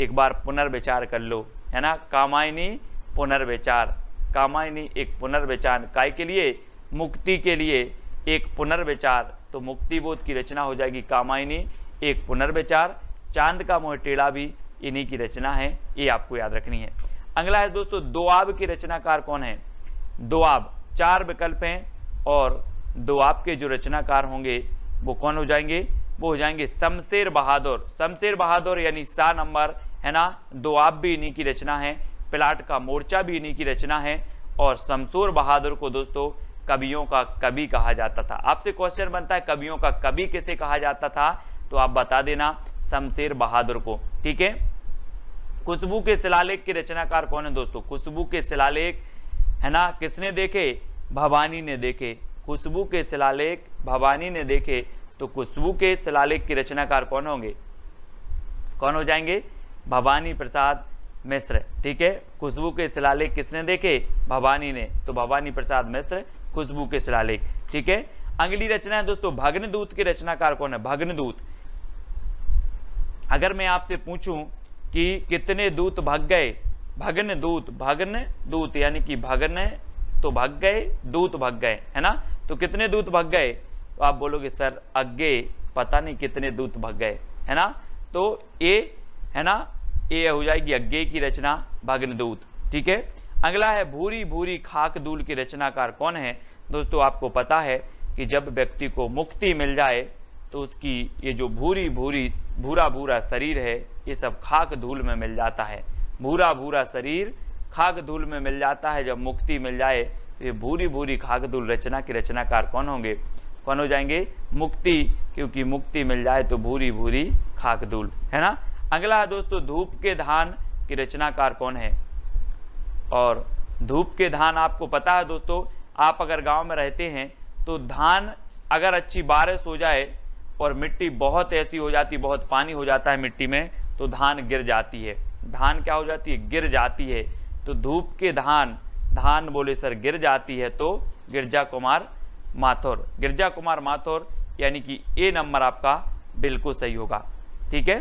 एक बार पुनर्विचार कर लो, है ना। कामायनी पुनर्विचार, कामायनी एक पुनर्विचार, काय के लिए? मुक्ति के लिए एक पुनर्विचार, तो मुक्ति बोध की रचना हो जाएगी कामायनी एक पुनर्विचार। चांद का मोह टेढ़ा भी इन्हीं की रचना है, ये आपको याद रखनी है। अगला है दोस्तों दोआब की रचनाकार कौन है? दोआब, 4 विकल्प हैं और दोआब के जो रचनाकार होंगे वो कौन हो जाएंगे? वो हो जाएंगे शमशेर बहादुर। शमशेर बहादुर यानी सा नंबर, है ना। दोआब भी इन्हीं की रचना है, प्लाट का मोर्चा भी इन्हीं की रचना है, और शमशेर बहादुर को दोस्तों कवियों का कवि कहा जाता था। आपसे क्वेश्चन बनता है कवियों का कवि किसे कहा जाता था, तो आप बता देना शमशेर बहादुर को। ठीक है, खुशबू के शिलालेख के रचनाकार कौन है? दोस्तों खुशबू के शिलालेख, है ना, किसने देखे? भवानी ने देखे। खुशबू के शिलालेख भवानी ने देखे, तो खुशबू के शिलालेख के रचनाकार कौन होंगे? कौन हो जाएंगे? भवानी प्रसाद मिश्र। ठीक है, खुशबू के शिलालेख किसने देखे? भवानी ने, तो भवानी प्रसाद मिश्र खुशबू के शिलालेख। ठीक है, अगली रचना है दोस्तों भग्नदूत के रचनाकार कौन है? भग्नदूत, अगर मैं आपसे पूछूं कि कितने दूत भग गए? भग्नदूत, भग्नदूत यानी कि भगन तो भग गए, दूत भग गए, है ना। तो कितने दूत भग गए? तो आप बोलोगे सर अग्गे पता नहीं कितने दूत भग गए, है ना। तो ए, है ना, ए हो जाएगी अग्गे की रचना भग्नदूत। ठीक है, अगला है भूरी भूरी खाक धूल की रचनाकार कौन है? दोस्तों आपको पता है कि जब व्यक्ति को मुक्ति मिल जाए तो उसकी ये जो भूरी भूरी भूरा भूरा शरीर है ये सब खाक धूल में मिल जाता है। भूरा भूरा शरीर खाक धूल में मिल जाता है। जब मुक्ति मिल जाए तो ये भूरी भूरी खाक धूल रचना के रचनाकार कौन होंगे? कौन हो जाएंगे? मुक्ति, क्योंकि मुक्ति मिल जाए तो भूरी भूरी खाक धूल, है ना। अगला है दोस्तों धूप के धान की रचनाकार कौन है? और धूप के धान आपको पता है दोस्तों, आप अगर गांव में रहते हैं तो धान अगर अच्छी बारिश हो जाए और मिट्टी बहुत ऐसी हो जाती, बहुत पानी हो जाता है मिट्टी में, तो धान गिर जाती है। धान क्या हो जाती है? गिर जाती है। तो धूप के धान, धान बोले सर गिर जाती है, तो गिरजा कुमार माथुर। गिरजा कुमार माथुर यानी कि ए नंबर आपका बिल्कुल सही होगा। ठीक है,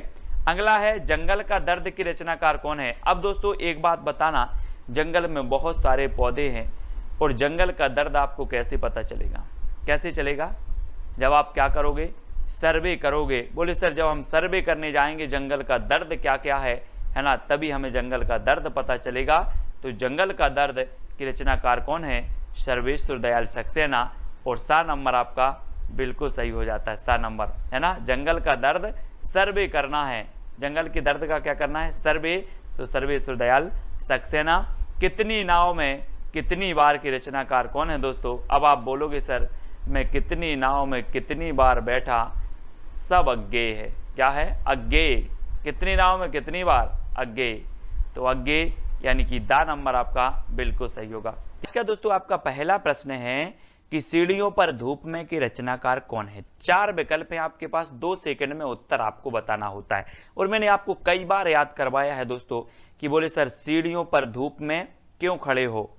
अगला है जंगल का दर्द की रचनाकार कौन है? अब दोस्तों एक बात बताना, जंगल में बहुत सारे पौधे हैं और जंगल का दर्द आपको कैसे पता चलेगा? कैसे चलेगा? जब आप क्या करोगे? सर्वे करोगे। बोले सर जब हम सर्वे करने जाएंगे जंगल का दर्द क्या क्या है ना, तभी हमें जंगल का दर्द पता चलेगा। तो जंगल का दर्द की रचनाकार कौन है? सर्वेश्वर दयाल सक्सेना, और सा नंबर आपका बिल्कुल सही हो जाता है, सा नंबर, है ना। जंगल का दर्द सर्वे करना है, जंगल के दर्द का क्या करना है? सर्वे, तो सर्वेश्वर दयाल सक्सेना। कितनी नाव में कितनी बार की रचनाकार कौन है? दोस्तों अब आप बोलोगे सर मैं कितनी नाव में कितनी बार बैठा, सब अज्ञे है। क्या है? अज्ञे। कितनी नाव में कितनी बार? अज्ञे। तो अज्ञे यानी कि दा नंबर आपका बिल्कुल सही होगा। इसका दोस्तों आपका पहला प्रश्न है कि सीढ़ियों पर धूप में की रचनाकार कौन है? 4 विकल्प हैं आपके पास, 2 सेकंड में उत्तर आपको बताना होता है। और मैंने आपको कई बार याद करवाया है दोस्तों कि बोले सर सीढ़ियों पर धूप में क्यों खड़े हो?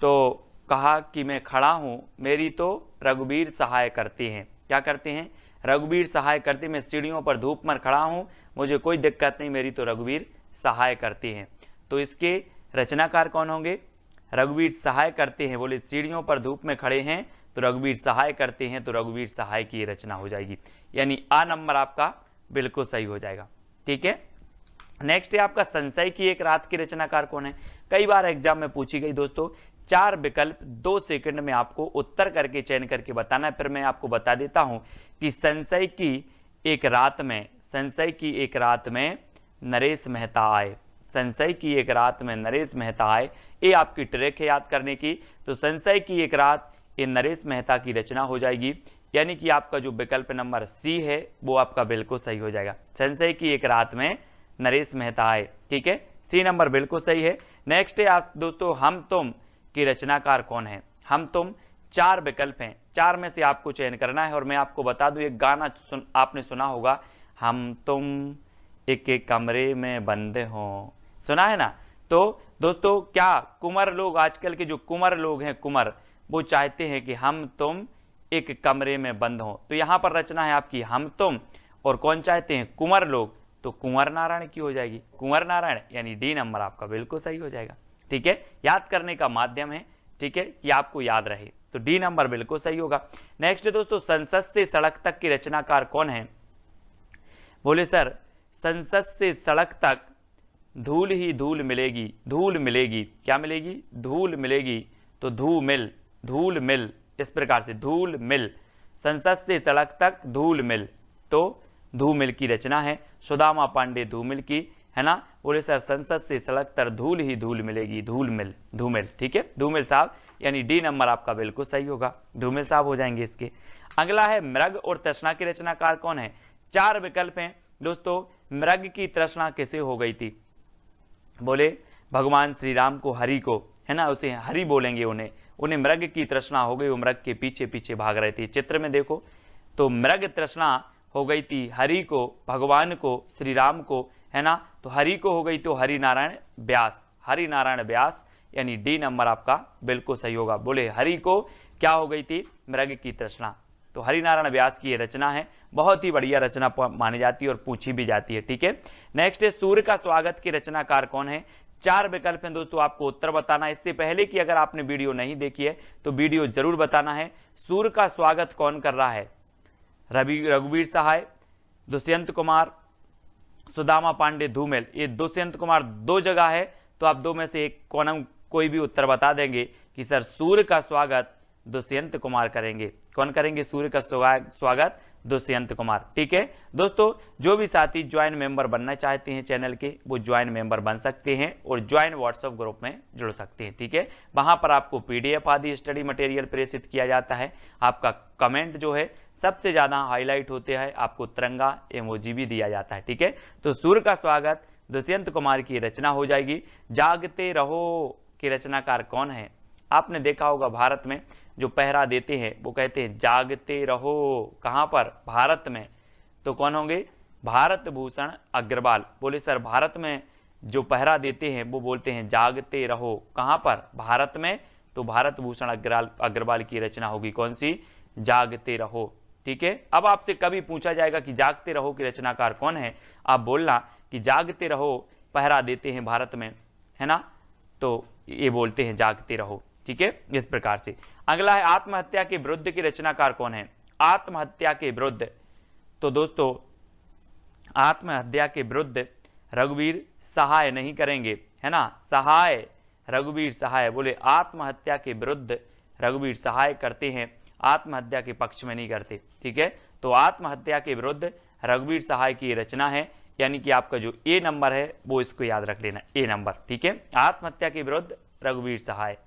तो कहा कि मैं खड़ा हूं, मेरी तो रघुवीर सहाय करती हैं। क्या करते हैं? रघुवीर सहाय करती। मैं सीढ़ियों पर धूप में खड़ा हूं, मुझे कोई दिक्कत नहीं, मेरी तो रघुवीर सहाय करती हैं। तो इसके रचनाकार कौन होंगे? रघुवीर सहाय करते हैं। बोले सीढ़ियों पर धूप में खड़े हैं तो रघुवीर सहाय करते हैं, तो रघुवीर सहाय की रचना हो जाएगी, यानी आ नंबर आपका बिल्कुल सही हो जाएगा। ठीक है, नेक्स्ट है आपका संशय की एक रात की रचनाकार कौन है? कई बार एग्जाम में पूछी गई दोस्तों। 4 विकल्प 2 सेकंड में आपको उत्तर करके चयन करके बताना है। फिर मैं आपको बता देता हूं कि संशय की एक रात में, संशय की एक रात में नरेश मेहता आए। संशय की एक रात में नरेश मेहता आए, ये आपकी ट्रिक है याद करने की। तो संशय की एक रात, ये नरेश मेहता की रचना हो जाएगी, यानी कि आपका जो विकल्प नंबर सी है वो आपका बिल्कुल सही हो जाएगा। संशय की एक रात में नरेश मेहता है। ठीक है, सी नंबर बिल्कुल सही है। नेक्स्ट है आप दोस्तों, हम तुम की रचनाकार कौन है? हम तुम 4 विकल्प हैं, 4 में से आपको चयन करना है। और मैं आपको बता दूं, एक गाना आपने सुना होगा, हम तुम एक एक कमरे में बंद हों, सुना है ना? तो दोस्तों क्या कुंवर लोग, आजकल के जो कुंवर लोग हैं, कुंवर, वो चाहते हैं कि हम तुम एक कमरे में बंद हों। तो यहां पर रचना है आपकी हम तुम, और कौन चाहते हैं? कुंवर लोग। तो कुंवर नारायण की हो जाएगी, कुंवर नारायण, यानी डी नंबर आपका बिल्कुल सही हो जाएगा। ठीक है, याद करने का माध्यम है, ठीक है, कि आपको याद रहे, तो डी नंबर बिल्कुल सही होगा। नेक्स्ट दोस्तों, संसद से सड़क तक की रचनाकार कौन है? बोले सर, संसद से सड़क तक धूल ही धूल मिलेगी, धूल मिलेगी, क्या मिलेगी? धूल मिलेगी। तो धूमिल, धूल मिल, इस प्रकार से धूल मिल, संसद से सड़क तक धूल मिल, तो धूमिल की रचना है सुदामा पांडे धूमिल की, है ना? बोले सर, संसद से सड़क तक धूल ही धूल मिलेगी, धूल मिल, धूमिल। ठीक है, धूमिल साहब, यानी डी नंबर आपका बिल्कुल सही होगा, धूमिल साहब हो जाएंगे इसके। अगला है मृग और तृष्णा की रचनाकार कौन है? 4 विकल्प हैं दोस्तों। मृग की तृष्णा किसे हो गई थी? बोले भगवान श्री राम को, हरि को, है ना, उसे हरि बोलेंगे, उन्हें मृग की तृष्णा हो गई, वो मृग के पीछे पीछे भाग रहे थे। चित्र में देखो, तो मृग तृष्णा हो गई थी हरि को, भगवान को, श्री राम को, है ना? तो हरि को हो गई तो हरि नारायण व्यास, हरि नारायण व्यास, यानी डी नंबर आपका बिल्कुल सही होगा। बोले हरि को क्या हो गई थी? मृग की तृष्णा। तो हरिनारायण व्यास की ये रचना है, बहुत ही बढ़िया रचना मानी जाती है और पूछी भी जाती है। ठीक है, नेक्स्ट है सूर्य का स्वागत की रचनाकार कौन है? 4 विकल्प हैं दोस्तों, आपको उत्तर बताना है। इससे पहले कि अगर आपने वीडियो नहीं देखी है तो वीडियो जरूर बताना है। सूर्य का स्वागत कौन कर रहा है? रघुवीर सहाय, दुष्यंत कुमार, सुदामा पांडे धूमिल। ये दुष्यंत कुमार 2 जगह है, तो आप 2 में से एक कोई भी उत्तर बता देंगे कि सर सूर्य का स्वागत दुष्यंत कुमार करेंगे। कौन करेंगे सूर्य का स्वागत? दुष्यंत कुमार। ठीक है दोस्तों, जो भी साथी ज्वाइन मेंबर बनना चाहते हैं चैनल के, वो ज्वाइन मेंबर बन सकते हैं और ज्वाइन व्हाट्सएप ग्रुप में जुड़ सकते हैं। ठीक है, वहां पर आपको पीडीएफ आदि स्टडी मटेरियल प्रेषित किया जाता है। आपका कमेंट जो है सबसे ज्यादा हाईलाइट होते हैं, आपको तिरंगा इमोजी भी दिया जाता है। ठीक है, तो सूर्य का स्वागत दुष्यंत कुमार की रचना हो जाएगी। जागते रहो की रचनाकार कौन है? आपने देखा होगा भारत में जो पहरा देते हैं वो कहते हैं जागते रहो। कहां पर? भारत में। तो कौन होंगे? भारत भूषण अग्रवाल। बोले सर, भारत में जो पहरा देते हैं वो बोलते हैं जागते रहो। कहां पर? भारत में। तो भारत भूषण अग्रवाल की रचना होगी कौन सी? जागते रहो। ठीक है, अब आपसे कभी पूछा जाएगा कि जागते रहो की रचनाकार कौन है, आप बोलना कि जागते रहो पहरा देते हैं भारत में, है ना, तो ये बोलते हैं जागते रहो। ठीक है, इस प्रकार से। अगला है आत्महत्या के विरुद्ध की रचनाकार कौन है? आत्महत्या के विरुद्ध, तो दोस्तों आत्महत्या के विरुद्ध रघुवीर सहाय नहीं करेंगे, है ना, सहाय, रघुवीर सहाय। बोले आत्महत्या के विरुद्ध रघुवीर सहाय करते हैं, आत्महत्या के पक्ष में नहीं करते। ठीक है, तो आत्महत्या के विरुद्ध रघुवीर सहाय की रचना है, यानी कि आपका जो ए नंबर है वो इसको याद रख लेना, ए नंबर। ठीक है, आत्महत्या के विरुद्ध रघुवीर सहाय।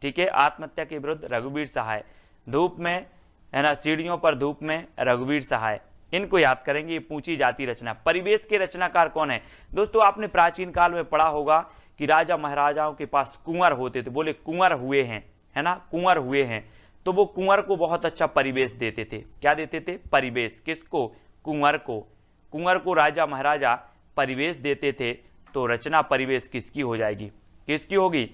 ठीक है, आत्महत्या के विरुद्ध रघुवीर सहाय। धूप में, है ना, सीढ़ियों पर धूप में रघुवीर सहाय, इनको याद करेंगे। ये पूछी जाती रचना। परिवेश के रचनाकार कौन है? दोस्तों आपने प्राचीन काल में पढ़ा होगा कि राजा महाराजाओं के पास कुंवर होते थे। बोले कुंवर हुए हैं, है ना, कुंवर हुए हैं, तो वो कुंवर को बहुत अच्छा परिवेश देते थे। क्या देते थे? परिवेश। किसको? कुंवर को। कुंवर को राजा महाराजा परिवेश देते थे। तो रचना परिवेश किसकी हो जाएगी? किसकी होगी?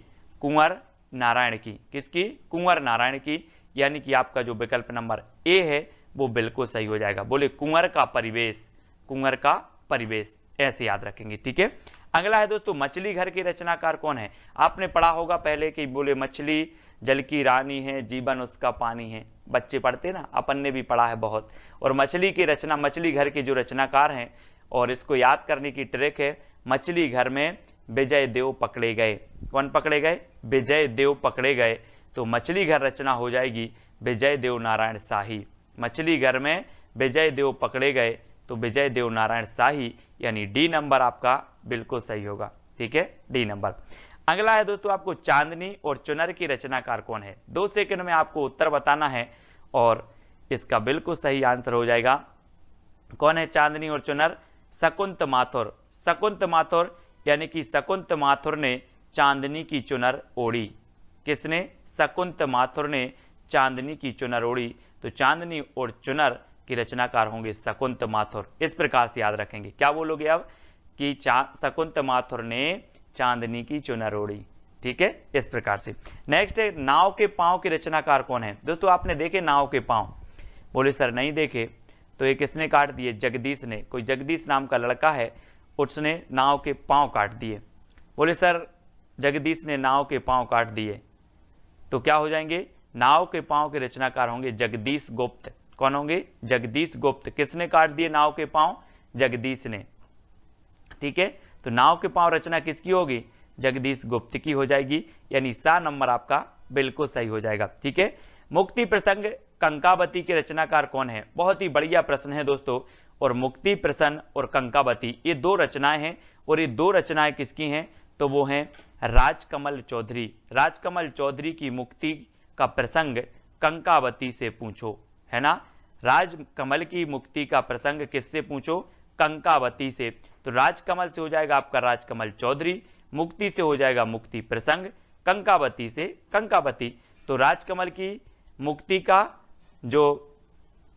कुंवर नारायण की। किसकी? कुंवर नारायण की, यानी कि आपका जो विकल्प नंबर ए है वो बिल्कुल सही हो जाएगा। बोले कुंवर का परिवेश, कुंवर का परिवेश, ऐसे याद रखेंगे। ठीक है, अगला है दोस्तों मछली घर के रचनाकार कौन है? आपने पढ़ा होगा पहले कि बोले मछली जल की रानी है, जीवन उसका पानी है। बच्चे पढ़ते ना, अपन ने भी पढ़ा है बहुत। और मछली की रचना, मछली घर के जो रचनाकार हैं, और इसको याद करने की ट्रिक है, मछली घर में विजय देव पकड़े गए। कौन पकड़े गए? विजय देव पकड़े गए। तो मछली घर रचना हो जाएगी विजय देव नारायण शाही। मछली घर में विजय देव पकड़े गए, तो विजय देव नारायण शाही, यानी डी नंबर आपका बिल्कुल सही होगा। ठीक है, डी नंबर। अगला है दोस्तों आपको चांदनी और चुनर की रचनाकार कौन है? 2 सेकंड में आपको उत्तर बताना है और इसका बिल्कुल सही आंसर हो जाएगा। कौन है चांदनी और चुनर? शकुंत माथुर। शकुंत माथुर यानी कि शकुंत माथुर ने चांदनी की चुनर ओढ़ी। किसने? शकुंत माथुर ने चांदनी की चुनर ओढ़ी। तो चांदनी और चुनर के रचनाकार होंगे शकुंत माथुर। इस प्रकार से याद रखेंगे। क्या बोलोगे अब कि शकुंत माथुर ने चांदनी की चुनर ओढ़ी। ठीक है, इस प्रकार से। नेक्स्ट है नाव के पांव के रचनाकार कौन है? दोस्तों आपने देखे नाव के पांव? बोले सर नहीं देखे। तो ये किसने काट दिए? जगदीश ने। कोई जगदीश नाम का लड़का है, उसने नाव के पांव काट दिए। बोले सर जगदीश ने नाव के पांव काट दिए, तो क्या हो जाएंगे? नाव के पांव के रचनाकार होंगे जगदीश गुप्त। कौन होंगे? जगदीश गुप्त। किसने काट दिए नाव के पांव? जगदीश ने। ठीक है, तो नाव के पांव रचना किसकी होगी? जगदीश गुप्त की हो जाएगी, यानी सा नंबर आपका बिल्कुल सही हो जाएगा। ठीक है, मुक्ति प्रसंग कंकावती के रचनाकार कौन है? बहुत ही बढ़िया प्रश्न है दोस्तों। और मुक्ति प्रसन्न और कंकावती ये दो रचनाएं हैं, और ये दो रचनाएं किसकी हैं? तो वो हैं राजकमल चौधरी। राजकमल चौधरी की मुक्ति का प्रसंग कंकावती से पूछो, है ना। राजकमल की मुक्ति का प्रसंग किससे पूछो? कंकावती से। तो राजकमल से हो जाएगा आपका राजकमल चौधरी, मुक्ति से हो जाएगा मुक्ति प्रसंग, कंकावती से कंकावती। तो राजकमल की मुक्ति का जो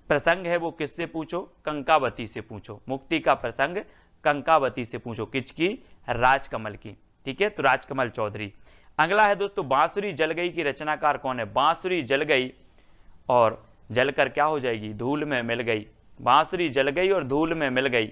प्रसंग है वो किससे पूछो? कंकावती से पूछो। मुक्ति का प्रसंग कंकावती से पूछो। किसकी? राजकमल की। ठीक है, तो राजकमल चौधरी। अगला है दोस्तों बांसुरी जल गई की रचनाकार कौन है? बांसुरी जल गई और जलकर क्या हो जाएगी? धूल में मिल गई। बांसुरी जल गई और धूल में मिल गई,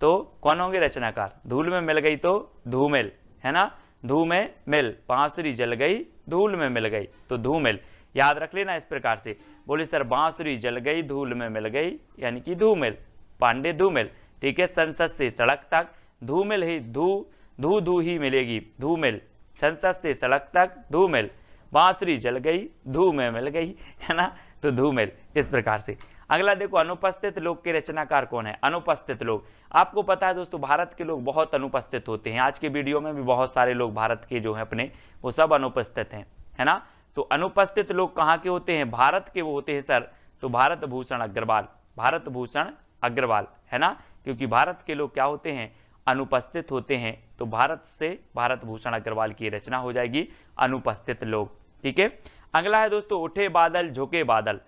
तो कौन होंगे रचनाकार? धूल में मिल गई तो धूमिल, है ना। धूमिल। बांसुरी जल गई धूल में मिल गई, तो धूमिल। याद रख लेना इस प्रकार से। बोले सर बांसुरी जल गई धूल में मिल गई, यानी कि धूमिल, पांडे धूमिल। ठीक है, संसद से सड़क तक धूमिल ही धू ही मिलेगी, धूमिल। संसद से सड़क तक धूमिल, बांसुरी जल गई धू में मिल गई, है ना, तो धूमिल। इस प्रकार से। अगला देखो अनुपस्थित लोग के रचनाकार कौन है? अनुपस्थित लोग। आपको पता है दोस्तों भारत के लोग बहुत अनुपस्थित होते हैं। आज के वीडियो में भी बहुत सारे लोग भारत के जो है अपने वो सब अनुपस्थित हैं, है ना। तो अनुपस्थित लोग कहाँ के होते हैं? भारत के वो होते हैं सर। तो भारत भूषण अग्रवाल, भारत भूषण अग्रवाल, है ना। क्योंकि भारत के लोग क्या होते हैं? अनुपस्थित होते हैं। तो भारत से भारत भूषण अग्रवाल की रचना हो जाएगी अनुपस्थित लोग। ठीक है, अगला है दोस्तों उठे बादल झुके बादल।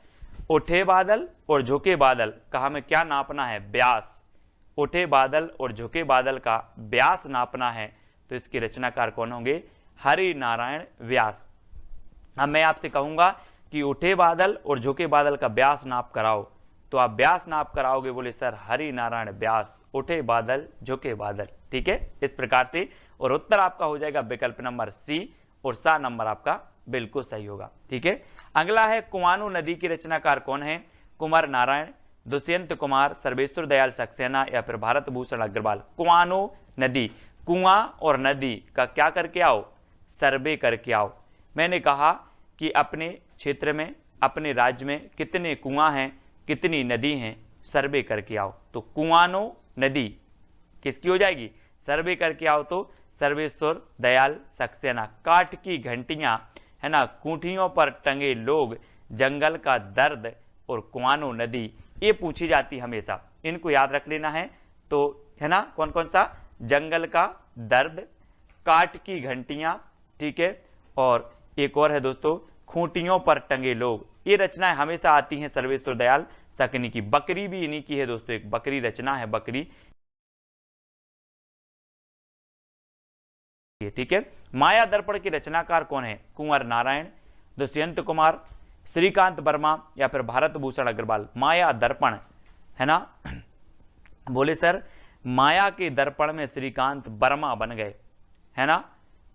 उठे बादल और झुके बादल का हमें क्या नापना है? व्यास। उठे बादल और झुके बादल का व्यास नापना है, तो इसके रचनाकार कौन होंगे? हरि नारायण व्यास। अब मैं आपसे कहूंगा कि उठे बादल और झुके बादल का व्यास नाप कराओ, तो आप व्यास नाप कराओगे। बोले सर हरि नारायण व्यास, उठे बादल झुके बादल। ठीक है, इस प्रकार से। और उत्तर आपका हो जाएगा विकल्प नंबर सी, और सा नंबर आपका बिल्कुल सही होगा। ठीक है, अगला है कुआनो नदी की रचनाकार कौन है? कुंवर नारायण, दुष्यंत कुमार, सर्वेश्वर दयाल सक्सेना या फिर भारत भूषण अग्रवाल। कुआनो नदी, कुआं और नदी का क्या करके आओ? सर्वे करके आओ। मैंने कहा कि अपने क्षेत्र में, अपने राज्य में कितने कुआं हैं, कितनी नदी हैं, सर्वे करके आओ। तो कुआनो नदी किसकी हो जाएगी? सर्वे करके आओ। तो सर्वेश्वर दयाल सक्सेना। काठ की घंटियां, है ना, कूठियों पर टंगे लोग, जंगल का दर्द और कुआनो नदी, ये पूछी जाती हमेशा। इनको याद रख लेना है। तो है ना, कौन कौन सा? जंगल का दर्द, काठ की घंटियां, ठीक है, और एक और है दोस्तों खूंटियों पर टंगे लोग। ये रचनाएं हमेशा आती हैं सर्वेश्वर दयाल सक्सेना की। बकरी भी इन्हीं की है दोस्तों, एक बकरी रचना है, बकरी। ठीक है, माया दर्पण के रचनाकार कौन है? कुंवर नारायण, दुष्यंत कुमार, श्रीकांत वर्मा या फिर भारत भूषण अग्रवाल। माया दर्पण, है ना। बोले सर माया के दर्पण में श्रीकांत वर्मा बन गए, है ना।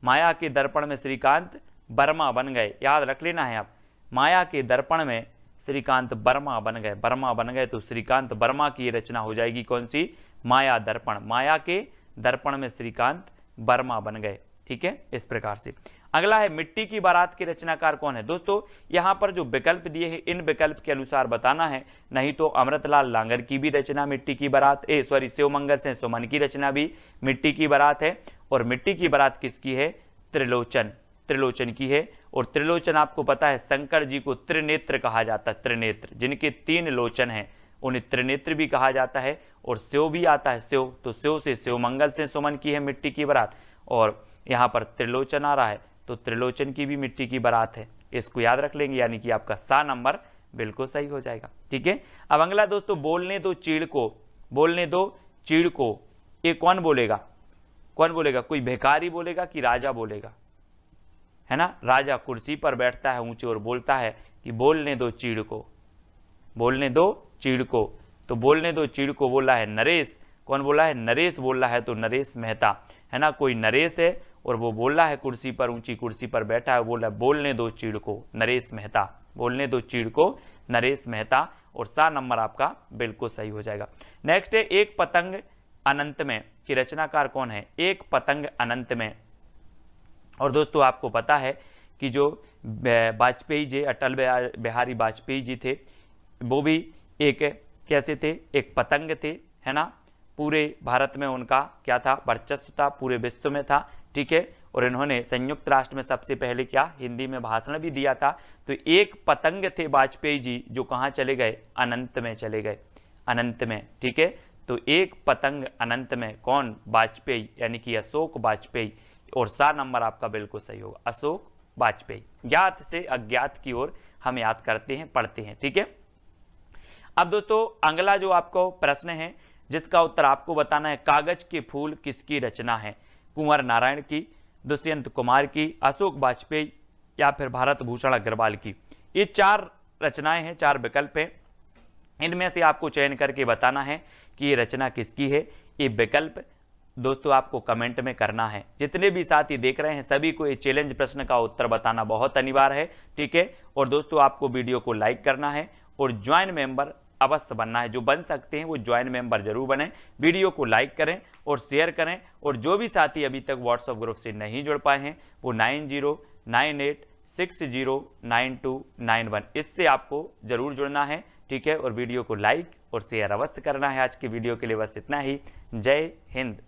माया के दर्पण में श्रीकांत वर्मा बन गए, याद रख लेना है आप। माया के दर्पण में श्रीकांत वर्मा बन गए, वर्मा बन गए, तो श्रीकांत वर्मा की रचना हो जाएगी कौन सी? माया दर्पण। माया के दर्पण में श्रीकांत वर्मा बन गए। ठीक है, इस प्रकार से। अगला है मिट्टी की बारात के रचनाकार कौन है? दोस्तों यहां पर जो विकल्प दिए हैं इन विकल्प के अनुसार बताना है, नहीं तो अमृतलाल लांगर की भी रचना मिट्टी की बारात, शिवमंगल से सुमन की रचना भी मिट्टी की बारात है। और मिट्टी की बारात किसकी है? त्रिलोचन, त्रिलोचन की है। और त्रिलोचन आपको पता है शंकर जी को त्रिनेत्र कहा जाता है, त्रिनेत्र, जिनके 3 लोचन हैं उन्हें त्रिनेत्र भी कहा जाता है। और स्यो भी आता है, स्यो, तो स्यो से शिवमंगल से सुमन की है मिट्टी की बारात। और यहाँ पर त्रिलोचन आ रहा है तो त्रिलोचन की भी मिट्टी की बारात है। इसको याद रख लेंगे, यानी कि आपका सा नंबर बिल्कुल सही हो जाएगा। ठीक है, अब अगला दोस्तों, बोलने दो चीड़ को, बोलने दो चीड़ को, ये कौन बोलेगा, कौन बोलेगा? कोई भिखारी बोलेगा कि राजा बोलेगा, है ना? राजा कुर्सी पर बैठता है ऊंचे और बोलता है कि बोलने दो चीड़ को, बोलने दो चीड़ को। तो बोलने दो चीड़ को बोला है नरेश। कौन बोला है? नरेश बोल रहा है, तो नरेश मेहता, है ना? कोई नरेश है और वो बोल रहा है कुर्सी पर, ऊंची कुर्सी पर बैठा है, बोल रहा है बोलने दो चीड़ को, नरेश मेहता, बोलने दो चीड़ को, नरेश मेहता। और सा नंबर आपका बिल्कुल सही हो जाएगा। नेक्स्ट है एक पतंग अनंत में की रचनाकार कौन है? एक पतंग अनंत में। और दोस्तों आपको पता है कि जो वाजपेयी जी, अटल बिहारी वाजपेयी जी थे, वो भी एक कैसे थे? एक पतंग थे, है ना? पूरे भारत में उनका क्या था? वर्चस्व था, पूरे विश्व में था। ठीक है, और इन्होंने संयुक्त राष्ट्र में सबसे पहले क्या हिंदी में भाषण भी दिया था। तो एक पतंग थे वाजपेयी जी, जो कहाँ चले गए? अनंत में चले गए, अनंत में। ठीक है, तो एक पतंग अनंत में कौन? वाजपेयी, यानी कि अशोक वाजपेयी। और सा नंबर आपका बिल्कुल सही होगा, अशोक वाजपेयी। ज्ञात से अज्ञात की ओर हम याद करते हैं, पढ़ते हैं। ठीक है, अब दोस्तों अगला जो आपको प्रश्न है जिसका उत्तर आपको बताना है, कागज के फूल किसकी रचना है? कुंवर नारायण की, दुष्यंत कुमार की, अशोक वाजपेयी या फिर भारत भूषण अग्रवाल की। ये 4 रचनाएं हैं, 4 विकल्प हैं। इनमें से आपको चयन करके बताना है कि ये रचना किसकी है। ये विकल्प दोस्तों आपको कमेंट में करना है। जितने भी साथी देख रहे हैं सभी को ये चैलेंज प्रश्न का उत्तर बताना बहुत अनिवार्य है। ठीक है, और दोस्तों आपको वीडियो को लाइक करना है और ज्वाइन मेंबर अवश्य बनना है। जो बन सकते हैं वो ज्वाइन मेंबर जरूर बने। वीडियो को लाइक करें और शेयर करें। और जो भी साथी अभी तक व्हाट्सएप ग्रुप से नहीं जुड़ पाए हैं वो 9098609291 इससे आपको जरूर जुड़ना है। ठीक है, और वीडियो को लाइक और शेयर अवश्य करना है। आज की वीडियो के लिए बस इतना ही। जय हिंद।